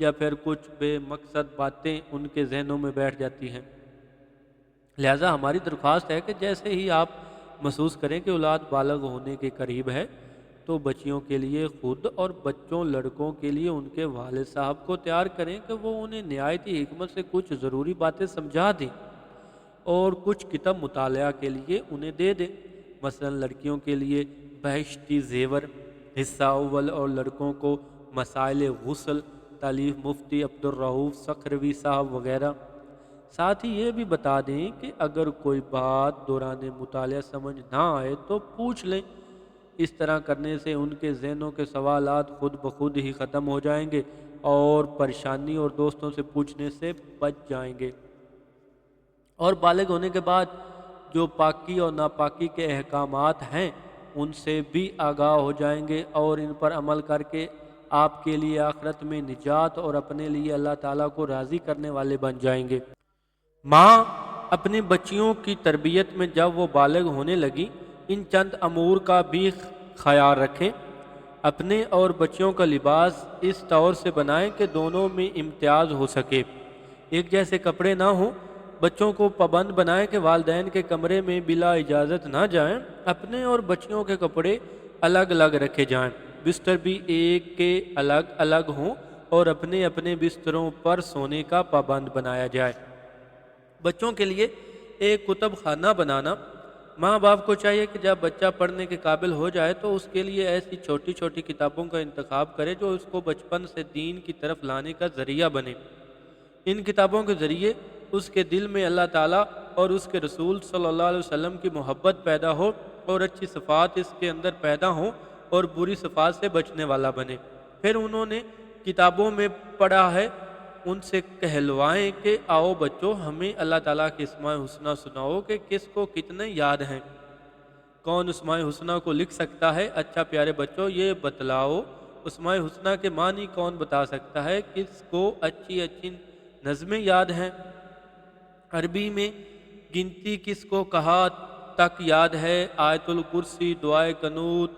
یا پھر کچھ بے مقصد باتیں ان کے ذہنوں میں بیٹھ جاتی ہیں۔ لہٰذا ہماری درخواست ہے کہ جیسے ہی آپ محسوس کریں کہ اولاد بالغ ہونے کے قریب ہے تو بچیوں کے لیے خود اور بچوں لڑکوں کے لیے ان کے والد صاحب کو تیار کریں کہ وہ انہیں نہایت ہی حکمت سے کچھ ضروری باتیں سمجھا دیں اور کچھ کتاب مطالعہ کے لیے انہیں دے دیں۔ مثلا لڑکیوں کے لیے بہشتی زیور حصہ اول اور لڑکوں کو مسائل غسل تالیف مفتی عبدالرؤف سکھروی صاحب وغیرہ۔ ساتھ ہی یہ بھی بتا دیں کہ اگر کوئی بات دوران مطالعہ سمجھ نہ آئے تو پوچھ لیں۔ اس طرح کرنے سے ان کے ذہنوں کے سوالات خود بخود ہی ختم ہو جائیں گے اور پریشانی اور دوستوں سے پوچھنے سے بچ جائیں گے، اور بالغ ہونے کے بعد جو پاکی اور ناپاکی کے احکامات ہیں ان سے بھی آگاہ ہو جائیں گے اور ان پر عمل کر کے آپ کے لیے آخرت میں نجات اور اپنے لیے اللہ تعالیٰ کو راضی کرنے والے بن جائیں گے۔ ماں اپنی بچیوں کی تربیت میں جب وہ بالغ ہونے لگی ان چند امور کا بھی خیال رکھیں۔ اپنے اور بچیوں کا لباس اس طور سے بنائیں کہ دونوں میں امتیاز ہو سکے، ایک جیسے کپڑے نہ ہوں۔ بچوں کو پابند بنائیں کہ والدین کے کمرے میں بلا اجازت نہ جائیں۔ اپنے اور بچیوں کے کپڑے الگ الگ رکھے جائیں، بستر بھی ایک کے الگ الگ ہوں اور اپنے اپنے بستروں پر سونے کا پابند بنایا جائے۔ بچوں کے لیے ایک کتب خانہ بنانا۔ ماں باپ کو چاہیے کہ جب بچہ پڑھنے کے قابل ہو جائے تو اس کے لیے ایسی چھوٹی چھوٹی کتابوں کا انتخاب کرے جو اس کو بچپن سے دین کی طرف لانے کا ذریعہ بنے۔ ان کتابوں کے ذریعے اس کے دل میں اللہ تعالیٰ اور اس کے رسول صلی اللہ علیہ وسلم کی محبت پیدا ہو اور اچھی صفات اس کے اندر پیدا ہوں اور بری صفات سے بچنے والا بنے۔ پھر انہوں نے کتابوں میں پڑھا ہے ان سے کہلوائیں کہ آؤ بچوں ہمیں اللہ تعالیٰ کے اسماء حسنہ سناؤ کہ کس کو کتنے یاد ہیں، کون اسماء حسنہ کو لکھ سکتا ہے؟ اچھا پیارے بچوں یہ بتلاؤ اسماء حسنہ کے معنی کون بتا سکتا ہے؟ کس کو اچھی اچھی نظمیں یاد ہیں؟ عربی میں گنتی کس کو کہاں تک یاد ہے؟ آیت الکرسی، دعائے قنوت،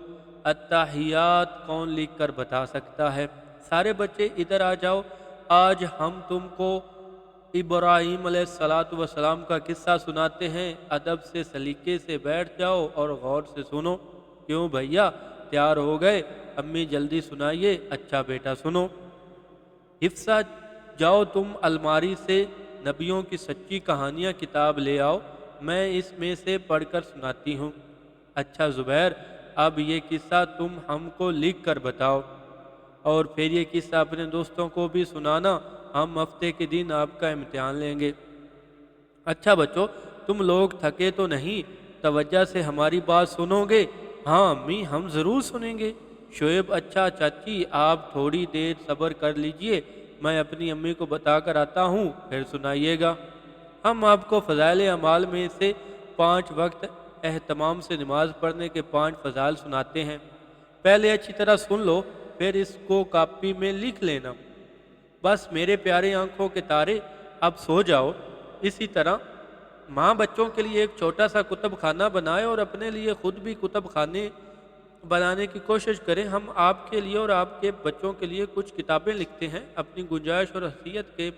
التحیات کون لکھ کر بتا سکتا ہے؟ سارے بچے ادھر آ جاؤ، آج ہم تم کو ابراہیم علیہ السلام کا قصہ سناتے ہیں۔ ادب سے سلیقے سے بیٹھ جاؤ اور غور سے سنو۔ کیوں بھیا تیار ہو گئے؟ امی جلدی سنائیے۔ اچھا بیٹا سنو۔ حفصہ جاؤ تم الماری سے نبیوں کی سچی کہانیاں کتاب لے آؤ، میں اس میں سے پڑھ کر سناتی ہوں۔ اچھا زبیر اب یہ قصہ تم ہم کو لکھ کر بتاؤ اور پھر یہ قصہ اپنے دوستوں کو بھی سنانا، ہم ہفتے کے دن آپ کا امتحان لیں گے۔ اچھا بچوں تم لوگ تھکے تو نہیں؟ توجہ سے ہماری بات سنو گے؟ ہاں امی ہم ضرور سنیں گے۔ شعیب اچھا چاچی آپ تھوڑی دیر صبر کر لیجئے، میں اپنی امی کو بتا کر آتا ہوں پھر سنائیے گا۔ ہم آپ کو فضائل اعمال میں سے 5 وقت اہتمام سے نماز پڑھنے کے 5 فضائل سناتے ہیں، پہلے اچھی طرح سن لو پھر اس کو کاپی میں لکھ لینا۔ بس میرے پیارے آنکھوں کے تارے اب سو جاؤ۔ اسی طرح ماں بچوں کے لیے ایک چھوٹا سا کتب خانہ بنائے اور اپنے لیے خود بھی کتب خانے بنانے کی کوشش کریں۔ ہم آپ کے لیے اور آپ کے بچوں کے لیے کچھ کتابیں لکھتے ہیں، اپنی گنجائش اور حیثیت کے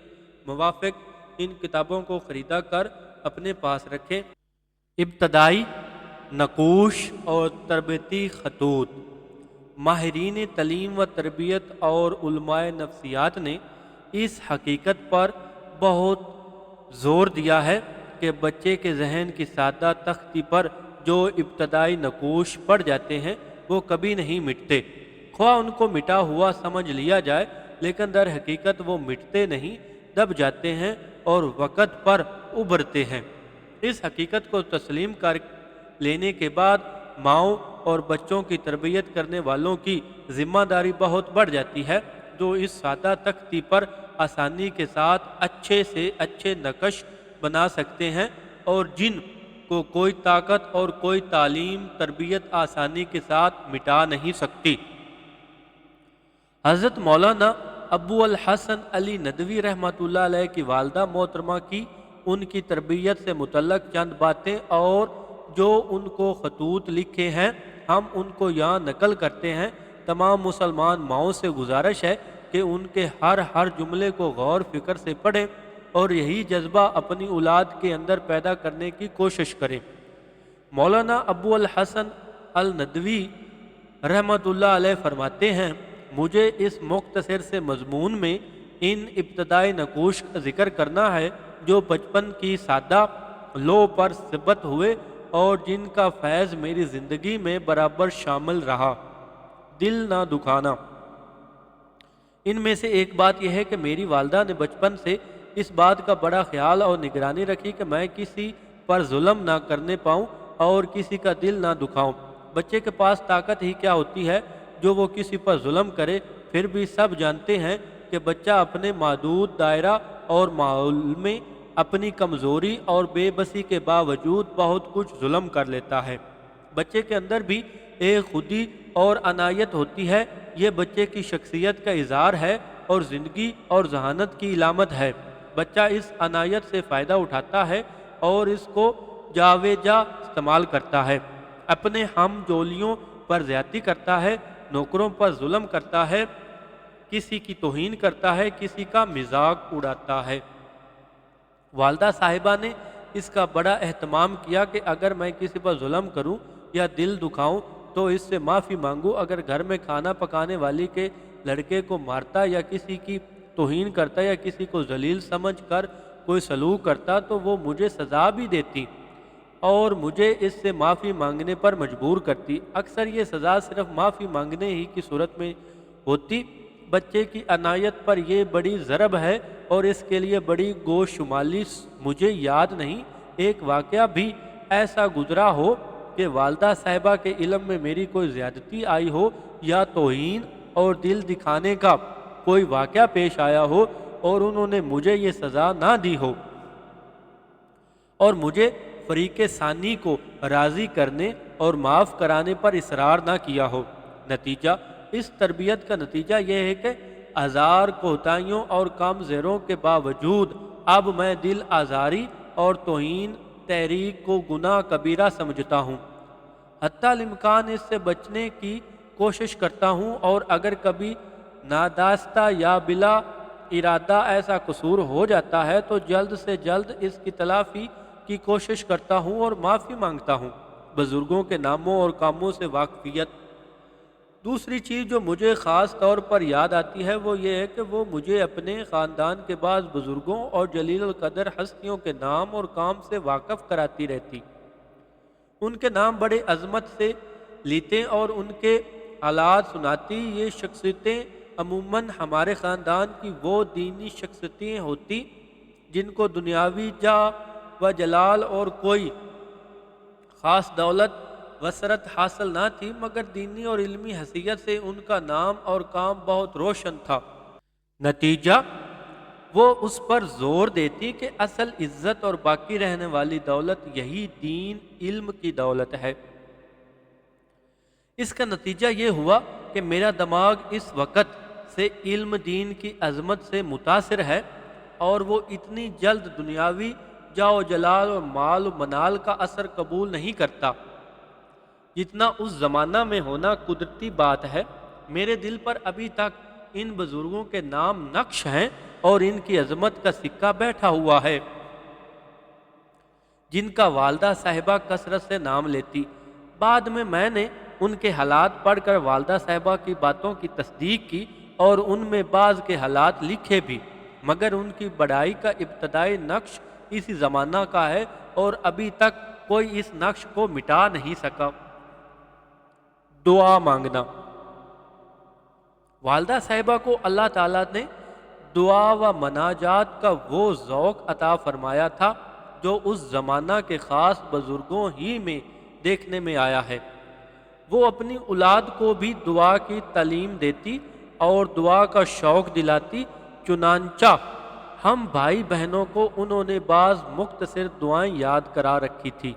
موافق ان کتابوں کو خریدا کر اپنے پاس رکھیں۔ ابتدائی نقوش اور تربیتی خطوط۔ ماہرین تعلیم و تربیت اور علماء نفسیات نے اس حقیقت پر بہت زور دیا ہے کہ بچے کے ذہن کی سادہ تختی پر جو ابتدائی نقوش پڑ جاتے ہیں وہ کبھی نہیں مٹتے، خواہ ان کو مٹا ہوا سمجھ لیا جائے، لیکن در حقیقت وہ مٹتے نہیں، دب جاتے ہیں اور وقت پر ابھرتے ہیں۔ اس حقیقت کو تسلیم کر لینے کے بعد ماؤں اور بچوں کی تربیت کرنے والوں کی ذمہ داری بہت بڑھ جاتی ہے، جو اس سادہ تختی پر آسانی کے ساتھ اچھے سے اچھے نقش بنا سکتے ہیں اور جن کو کوئی طاقت اور کوئی تعلیم تربیت آسانی کے ساتھ مٹا نہیں سکتی۔ حضرت مولانا ابو الحسن علی ندوی رحمۃ اللہ علیہ کی والدہ محترمہ کی ان کی تربیت سے متعلق چند باتیں اور جو ان کو خطوط لکھے ہیں ہم ان کو یہاں نقل کرتے ہیں۔ تمام مسلمان ماؤں سے گزارش ہے کہ ان کے ہر جملے کو غور فکر سے پڑھیں اور یہی جذبہ اپنی اولاد کے اندر پیدا کرنے کی کوشش کریں۔ مولانا ابو الحسن الندوی رحمۃ اللہ علیہ فرماتے ہیں، مجھے اس مختصر سے مضمون میں ان ابتدائی نقوش کا ذکر کرنا ہے جو بچپن کی سادہ لو پر ثبت ہوئے اور جن کا فیض میری زندگی میں برابر شامل رہا۔ دل نہ دکھانا۔ ان میں سے ایک بات یہ ہے کہ میری والدہ نے بچپن سے اس بات کا بڑا خیال اور نگرانی رکھی کہ میں کسی پر ظلم نہ کرنے پاؤں اور کسی کا دل نہ دکھاؤں۔ بچے کے پاس طاقت ہی کیا ہوتی ہے جو وہ کسی پر ظلم کرے؟ پھر بھی سب جانتے ہیں کہ بچہ اپنے محدود دائرہ اور ماحول میں اپنی کمزوری اور بے بسی کے باوجود بہت کچھ ظلم کر لیتا ہے۔ بچے کے اندر بھی ایک خودی اور عنایت ہوتی ہے، یہ بچے کی شخصیت کا اظہار ہے اور زندگی اور ذہانت کی علامت ہے۔ بچہ اس عنایت سے فائدہ اٹھاتا ہے اور اس کو جاوے جا استعمال کرتا ہے، اپنے ہم جولیوں پر زیادتی کرتا ہے، نوکروں پر ظلم کرتا ہے، کسی کی توہین کرتا ہے، کسی کا مذاق اڑاتا ہے۔ والدہ صاحبہ نے اس کا بڑا اہتمام کیا کہ اگر میں کسی پر ظلم کروں یا دل دکھاؤں تو اس سے معافی مانگوں۔ اگر گھر میں کھانا پکانے والی کے لڑکے کو مارتا یا کسی کی توہین کرتا یا کسی کو ذلیل سمجھ کر کوئی سلوک کرتا تو وہ مجھے سزا بھی دیتی اور مجھے اس سے معافی مانگنے پر مجبور کرتی۔ اکثر یہ سزا صرف معافی مانگنے ہی کی صورت میں ہوتی۔ بچے کی عنایت پر یہ بڑی ضرب ہے اور اس کے لیے بڑی گوشمالی مجھے یاد نہیں ایک واقعہ بھی ایسا گزرا ہو کہ والدہ صاحبہ کے علم میں میری کوئی زیادتی آئی ہو یا توہین اور دل دکھانے کا کوئی واقعہ پیش آیا ہو اور انہوں نے مجھے یہ سزا نہ دی ہو اور مجھے فریق ثانی کو راضی کرنے اور معاف کرانے پر اصرار نہ کیا ہو۔ نتیجہ اس تربیت کا نتیجہ یہ ہے کہ ہزار کوتاہیوں اور کم زیروں کے باوجود اب میں دل آزاری اور توہین تحریک کو گناہ کبیرہ سمجھتا ہوں، حتی الامکان اس سے بچنے کی کوشش کرتا ہوں، اور اگر کبھی نادانستہ یا بلا ارادہ ایسا قصور ہو جاتا ہے تو جلد سے جلد اس کی تلافی کی کوشش کرتا ہوں اور معافی مانگتا ہوں۔ بزرگوں کے ناموں اور کاموں سے واقفیت۔ دوسری چیز جو مجھے خاص طور پر یاد آتی ہے وہ یہ ہے کہ وہ مجھے اپنے خاندان کے بعض بزرگوں اور جلیل القدر ہستیوں کے نام اور کام سے واقف کراتی رہتی۔ ان کے نام بڑے عظمت سے لیتے اور ان کے حالات سناتی۔ یہ شخصیتیں عموماً ہمارے خاندان کی وہ دینی شخصیتیں ہوتی جن کو دنیاوی جاہ و جلال اور کوئی خاص دولت وسرت حاصل نہ تھی، مگر دینی اور علمی حیثیت سے ان کا نام اور کام بہت روشن تھا۔ نتیجہ وہ اس پر زور دیتی کہ اصل عزت اور باقی رہنے والی دولت یہی دین علم کی دولت ہے۔ اس کا نتیجہ یہ ہوا کہ میرا دماغ اس وقت سے علم دین کی عظمت سے متاثر ہے اور وہ اتنی جلد دنیاوی جاہ و جلال اور مال و منال کا اثر قبول نہیں کرتا جتنا اس زمانہ میں ہونا قدرتی بات ہے۔ میرے دل پر ابھی تک ان بزرگوں کے نام نقش ہیں اور ان کی عظمت کا سکہ بیٹھا ہوا ہے جن کا والدہ صاحبہ کثرت سے نام لیتی۔ بعد میں نے ان کے حالات پڑھ کر والدہ صاحبہ کی باتوں کی تصدیق کی اور ان میں بعض کے حالات لکھے بھی، مگر ان کی بڑائی کا ابتدائی نقش اسی زمانہ کا ہے اور ابھی تک کوئی اس نقش کو مٹا نہیں سکا۔ دعا مانگنا۔ والدہ صاحبہ کو اللہ تعالیٰ نے دعا و مناجات کا وہ ذوق عطا فرمایا تھا جو اس زمانہ کے خاص بزرگوں ہی میں دیکھنے میں آیا ہے۔ وہ اپنی اولاد کو بھی دعا کی تعلیم دیتی اور دعا کا شوق دلاتی، چنانچہ ہم بھائی بہنوں کو انہوں نے بعض مختصر دعائیں یاد کرا رکھی تھی۔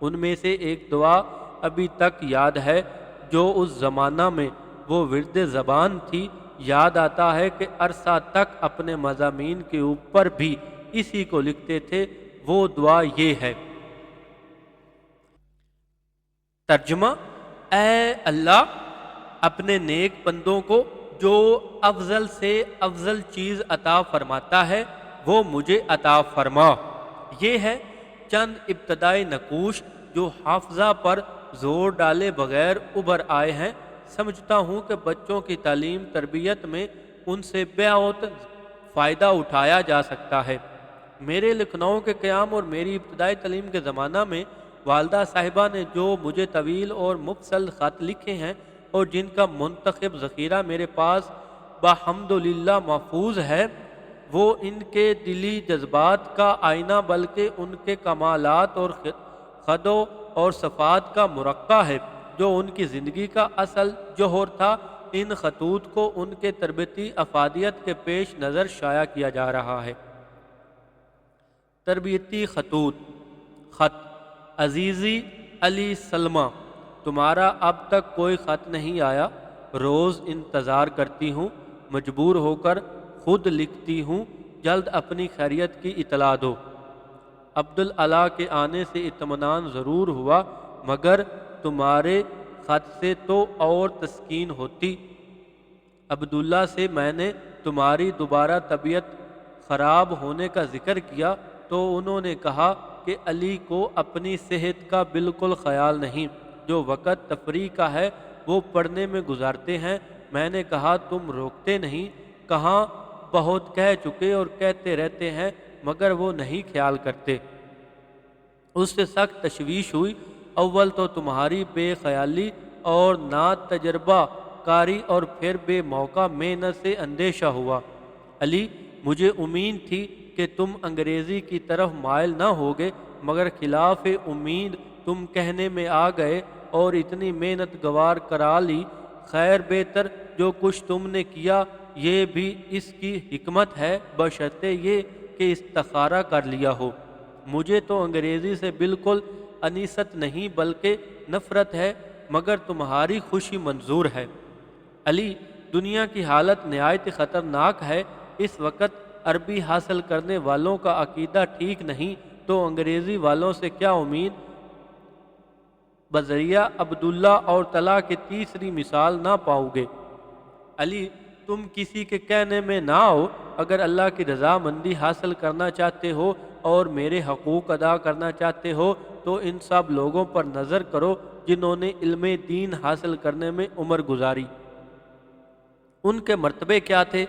ان میں سے ایک دعا ابھی تک یاد ہے جو اس زمانہ میں وہ ورد زبان تھی۔ یاد آتا ہے کہ عرصہ تک اپنے مضامین کے اوپر بھی اسی کو لکھتے تھے۔ وہ دعا یہ ہے۔ ترجمہ: اے اللہ، اپنے نیک بندوں کو جو افضل سے افضل چیز عطا فرماتا ہے وہ مجھے عطا فرما۔ یہ ہے چند ابتدائی نقوش جو حافظہ پر زور ڈالے بغیر ابھر آئے ہیں۔ سمجھتا ہوں کہ بچوں کی تعلیم تربیت میں ان سے بہت فائدہ اٹھایا جا سکتا ہے۔ میرے لکھنؤ کے قیام اور میری ابتدائی تعلیم کے زمانہ میں والدہ صاحبہ نے جو مجھے طویل اور مفصل خط لکھے ہیں اور جن کا منتخب ذخیرہ میرے پاس بحمدللہ محفوظ ہے، وہ ان کے دلی جذبات کا آئینہ بلکہ ان کے کمالات اور خدو اور صفات کا مرقع ہے جو ان کی زندگی کا اصل جوہر تھا۔ ان خطوط کو ان کے تربیتی افادیت کے پیش نظر شائع کیا جا رہا ہے۔ تربیتی خطوط۔ خط: عزیزی علی سلمہ، تمہارا اب تک کوئی خط نہیں آیا، روز انتظار کرتی ہوں، مجبور ہو کر خود لکھتی ہوں، جلد اپنی خیریت کی اطلاع دو۔ عبدالعلی کے آنے سے اطمینان ضرور ہوا، مگر تمہارے خط سے تو اور تسکین ہوتی۔ عبداللہ سے میں نے تمہاری دوبارہ طبیعت خراب ہونے کا ذکر کیا تو انہوں نے کہا کہ علی کو اپنی صحت کا بالکل خیال نہیں، جو وقت تفریح کا ہے وہ پڑھنے میں گزارتے ہیں۔ میں نے کہا تم روکتے نہیں، کہاں بہت کہہ چکے اور کہتے رہتے ہیں مگر وہ نہیں خیال کرتے۔ اس سے سخت تشویش ہوئی، اول تو تمہاری بے خیالی اور نا تجربہ کاری اور پھر بے موقع محنت سے اندیشہ ہوا۔ علی، مجھے امید تھی کہ تم انگریزی کی طرف مائل نہ ہوگے، مگر خلاف امید تم کہنے میں آ گئے اور اتنی محنت گوار کرا لی۔ خیر بہتر جو کچھ تم نے کیا یہ بھی اس کی حکمت ہے، بشرطے یہ کہ استخارہ کر لیا ہو۔ مجھے تو انگریزی سے بالکل انیست نہیں بلکہ نفرت ہے، مگر تمہاری خوشی منظور ہے۔ علی، دنیا کی حالت نہایت خطرناک ہے، اس وقت عربی حاصل کرنے والوں کا عقیدہ ٹھیک نہیں تو انگریزی والوں سے کیا امید؟ بذریعہ عبداللہ اور طلحہ کی تیسری مثال نہ پاؤ گے۔ علی، تم کسی کے کہنے میں نہ آؤ، اگر اللہ کی رضامندی حاصل کرنا چاہتے ہو اور میرے حقوق ادا کرنا چاہتے ہو تو ان سب لوگوں پر نظر کرو جنہوں نے علم دین حاصل کرنے میں عمر گزاری۔ ان کے مرتبے کیا تھے؟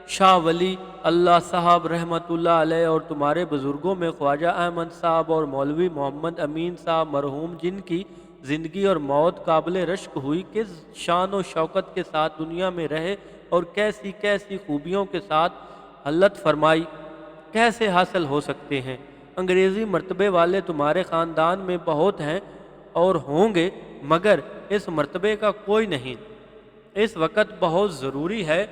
شاہ ولی اللہ صاحب رحمۃ اللہ علیہ اور تمہارے بزرگوں میں خواجہ احمد صاحب اور مولوی محمد امین صاحب مرحوم، جن کی زندگی اور موت قابل رشک ہوئی، کس شان و شوکت کے ساتھ دنیا میں رہے اور کیسی کیسی خوبیوں کے ساتھ حلت فرمائی، کیسے حاصل ہو سکتے ہیں؟ انگریزی مرتبے والے تمہارے خاندان میں بہت ہیں اور ہوں گے، مگر اس مرتبے کا کوئی نہیں۔ اس وقت بہت ضروری ہے،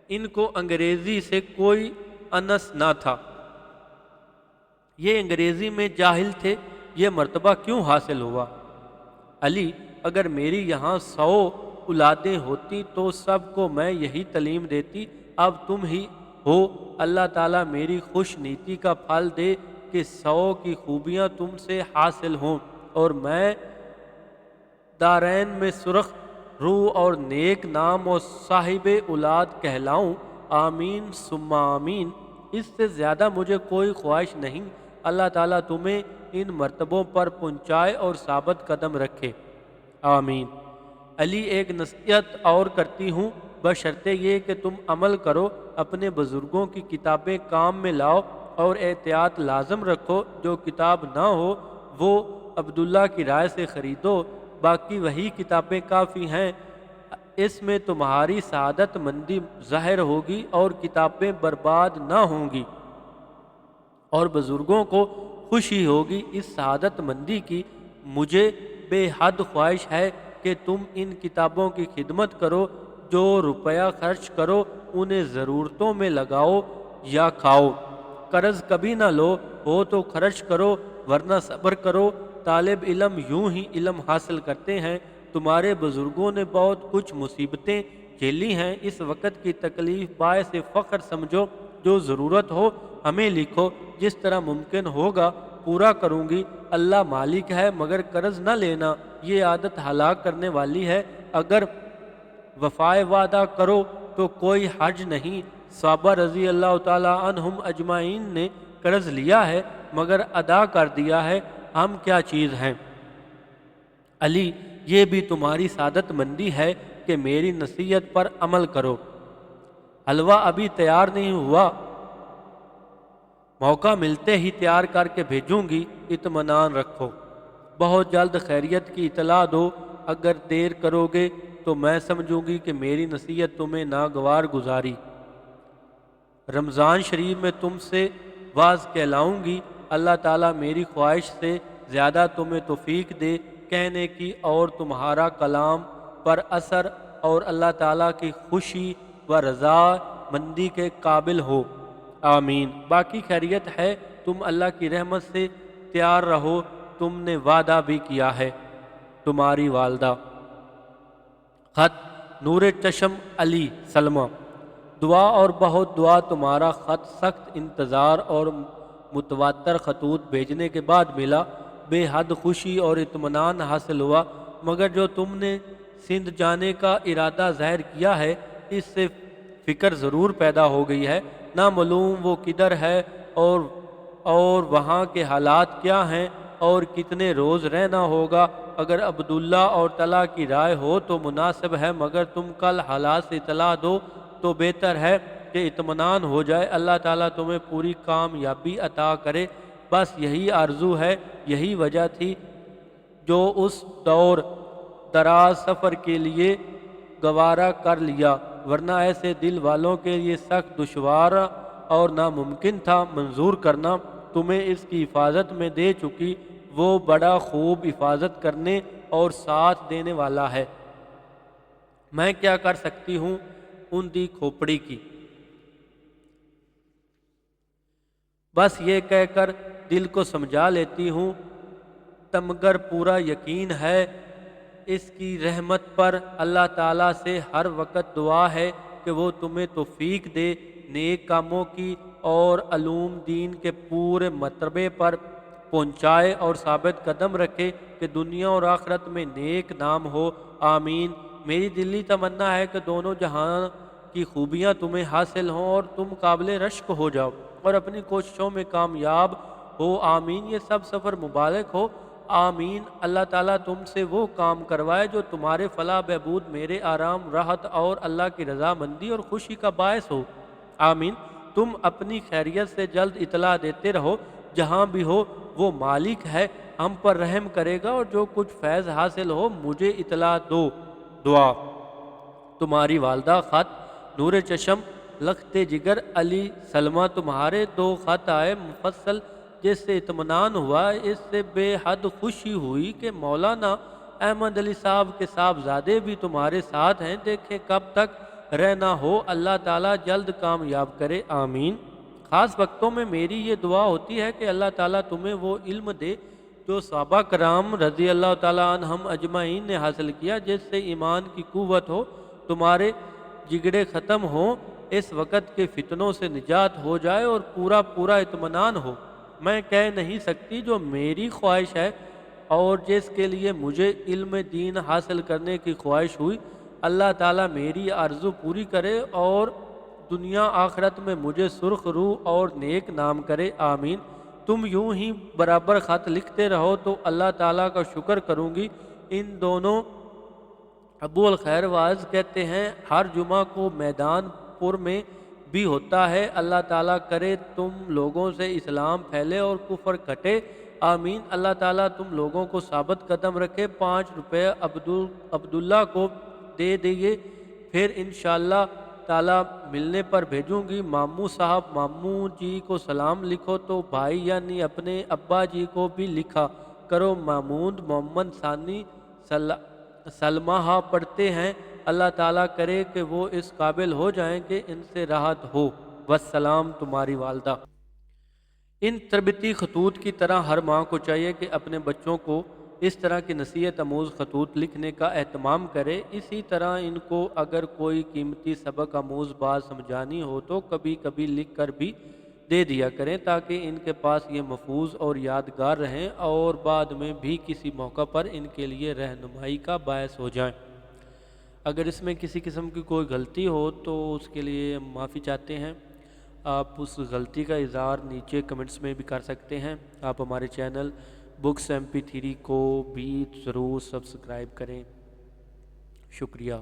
ان کو انگریزی سے کوئی انس نہ تھا، یہ انگریزی میں جاہل تھے، یہ مرتبہ کیوں حاصل ہوا؟ علی، اگر میری یہاں 100 اولادیں ہوتی تو سب کو میں یہی تعلیم دیتی، اب تم ہی ہو، اللہ تعالیٰ میری خوش نیتی کا پھل دے کہ 100 کی خوبیاں تم سے حاصل ہوں اور میں دارین میں سرخ روح اور نیک نام و صاحب اولاد کہلاؤں، آمین ثم آمین۔ اس سے زیادہ مجھے کوئی خواہش نہیں، اللہ تعالیٰ تمہیں ان مرتبوں پر پہنچائے اور ثابت قدم رکھے، آمین۔ علی، ایک نصیحت اور کرتی ہوں، بشرطے یہ کہ تم عمل کرو، اپنے بزرگوں کی کتابیں کام میں لاؤ اور احتیاط لازم رکھو، جو کتاب نہ ہو وہ عبداللہ کی رائے سے خریدو، باقی وہی کتابیں کافی ہیں، اس میں تمہاری سعادت مندی ظاہر ہوگی اور کتابیں برباد نہ ہوں گی اور بزرگوں کو خوشی ہوگی اس سعادت مندی کی۔ مجھے بے حد خواہش ہے کہ تم ان کتابوں کی خدمت کرو، جو روپیہ خرچ کرو انہیں ضرورتوں میں لگاؤ یا کھاؤ، قرض کبھی نہ لو، ہو تو خرچ کرو ورنہ صبر کرو، طالب علم یوں ہی علم حاصل کرتے ہیں، تمہارے بزرگوں نے بہت کچھ مصیبتیں جھیلی ہیں، اس وقت کی تکلیف باعث فخر سمجھو، جو ضرورت ہو ہمیں لکھو، جس طرح ممکن ہوگا پورا کروں گی، اللہ مالک ہے، مگر قرض نہ لینا، یہ عادت ہلاک کرنے والی ہے، اگر وفائے وعدہ کرو تو کوئی حرج نہیں۔ صحابہ رضی اللہ تعالی عنہم اجمعین نے قرض لیا ہے مگر ادا کر دیا ہے، ہم کیا چیز ہیں؟ علی یہ بھی تمہاری سعادت مندی ہے کہ میری نصیحت پر عمل کرو۔ حلوہ ابھی تیار نہیں ہوا، موقع ملتے ہی تیار کر کے بھیجوں گی، اطمینان رکھو۔ بہت جلد خیریت کی اطلاع دو، اگر دیر کرو گے تو میں سمجھوں گی کہ میری نصیحت تمہیں ناگوار گزاری۔ رمضان شریف میں تم سے واعظ کہلاؤں گی، اللہ تعالیٰ میری خواہش سے زیادہ تمہیں توفیق دے کہنے کی اور تمہارا کلام پر اثر اور اللہ تعالیٰ کی خوشی و رضا مندی کے قابل ہو، آمین۔ باقی خیریت ہے، تم اللہ کی رحمت سے تیار رہو، تم نے وعدہ بھی کیا ہے۔ تمہاری والدہ۔ خط نور چشم علی سلمہ۔ دعا اور بہت دعا، تمہارا خط سخت انتظار اور متواتر خطوط بھیجنے کے بعد ملا، بے حد خوشی اور اطمینان حاصل ہوا، مگر جو تم نے سندھ جانے کا ارادہ ظاہر کیا ہے اس سے فکر ضرور پیدا ہو گئی ہے، نہ معلوم وہ کدھر ہے اور وہاں کے حالات کیا ہیں اور کتنے روز رہنا ہوگا۔ اگر عبداللہ اور طلحہ کی رائے ہو تو مناسب ہے، مگر تم کل حالات سے اطلاع دو تو بہتر ہے کہ اطمینان ہو جائے۔ اللہ تعالیٰ تمہیں پوری کامیابی عطا کرے، بس یہی آرزو ہے، یہی وجہ تھی جو اس دور دراز سفر کے لیے گوارا کر لیا، ورنہ ایسے دل والوں کے لیے سخت دشوار اور ناممکن تھا منظور کرنا۔ تمہیں اس کی حفاظت میں دے چکی، وہ بڑا خوب حفاظت کرنے اور ساتھ دینے والا ہے۔ میں کیا کر سکتی ہوں ان دی کھوپڑی کی، بس یہ کہہ کر دل کو سمجھا لیتی ہوں، تمگر پورا یقین ہے اس کی رحمت پر۔ اللہ تعالیٰ سے ہر وقت دعا ہے کہ وہ تمہیں توفیق دے نیک کاموں کی اور علوم دین کے پورے مرتبے پر پہنچائے اور ثابت قدم رکھے کہ دنیا اور آخرت میں نیک نام ہو، آمین۔ میری دلی تمنا ہے کہ دونوں جہاں کی خوبیاں تمہیں حاصل ہوں اور تم قابل رشک ہو جاؤ اور اپنی کوششوں میں کامیاب ہو، آمین۔ یہ سب سفر مبارک ہو، آمین۔ اللہ تعالیٰ تم سے وہ کام کروائے جو تمہارے فلاح بہبود، میرے آرام، راحت اور اللہ کی رضامندی اور خوشی کا باعث ہو، آمین۔ تم اپنی خیریت سے جلد اطلاع دیتے رہو، جہاں بھی ہو وہ مالک ہے، ہم پر رحم کرے گا، اور جو کچھ فیض حاصل ہو مجھے اطلاع دو، دعا۔ تمہاری والدہ۔ خط نور چشم لخت جگر علی سلمہ۔ تمہارے 2 خط آئے مفصل، جس سے اطمینان ہوا، اس سے بے حد خوشی ہوئی کہ مولانا احمد علی صاحب کے صاحبزادے بھی تمہارے ساتھ ہیں، دیکھیں کب تک رہنا ہو، اللہ تعالیٰ جلد کامیاب کرے، آمین۔ خاص وقتوں میں میری یہ دعا ہوتی ہے کہ اللہ تعالیٰ تمہیں وہ علم دے جو صحابہ کرام رضی اللہ تعالیٰ عنہم اجمعین نے حاصل کیا، جس سے ایمان کی قوت ہو، تمہارے جگڑے ختم ہوں، اس وقت کے فتنوں سے نجات ہو جائے اور پورا اطمینان ہو۔ میں کہہ نہیں سکتی جو میری خواہش ہے اور جس کے لیے مجھے علم دین حاصل کرنے کی خواہش ہوئی، اللہ تعالیٰ میری آرزو پوری کرے اور دنیا آخرت میں مجھے سرخ روح اور نیک نام کرے، آمین۔ تم یوں ہی برابر خط لکھتے رہو تو اللہ تعالیٰ کا شکر کروں گی۔ ان دونوں ابو الخیر واعظ کہتے ہیں ہر جمعہ کو میدان پور میں بھی ہوتا ہے، اللہ تعالیٰ کرے تم لوگوں سے اسلام پھیلے اور کفر کٹے، آمین۔ اللہ تعالیٰ تم لوگوں کو ثابت قدم رکھے۔ 5 روپے عبداللہ کو دے دیے، پھر انشاءاللہ تعالیٰ ملنے پر بھیجوں گی۔ ماموں صاحب، ماموں جی کو سلام لکھو تو بھائی یعنی اپنے ابا جی کو بھی لکھا کرو۔ محمود محمد ثانی سلمہ پڑھتے ہیں، اللہ تعالیٰ کرے کہ وہ اس قابل ہو جائیں کہ ان سے راحت ہو، والسلام۔ تمہاری والدہ۔ ان تربیتی خطوط کی طرح ہر ماں کو چاہیے کہ اپنے بچوں کو اس طرح کی نصیحت آموز خطوط لکھنے کا اہتمام کرے۔ اسی طرح ان کو اگر کوئی قیمتی سبق آموز بات سمجھانی ہو تو کبھی کبھی لکھ کر بھی دے دیا کریں، تاکہ ان کے پاس یہ محفوظ اور یادگار رہیں اور بعد میں بھی کسی موقع پر ان کے لیے رہنمائی کا باعث ہو جائیں۔ اگر اس میں کسی قسم کی کوئی غلطی ہو تو اس کے لیے ہم معافی چاہتے ہیں۔ آپ اس غلطی کا اظہار نیچے کمنٹس میں بھی کر سکتے ہیں۔ آپ ہمارے چینل بکس MP3 کو بھی ضرور سبسکرائب کریں۔ شکریہ۔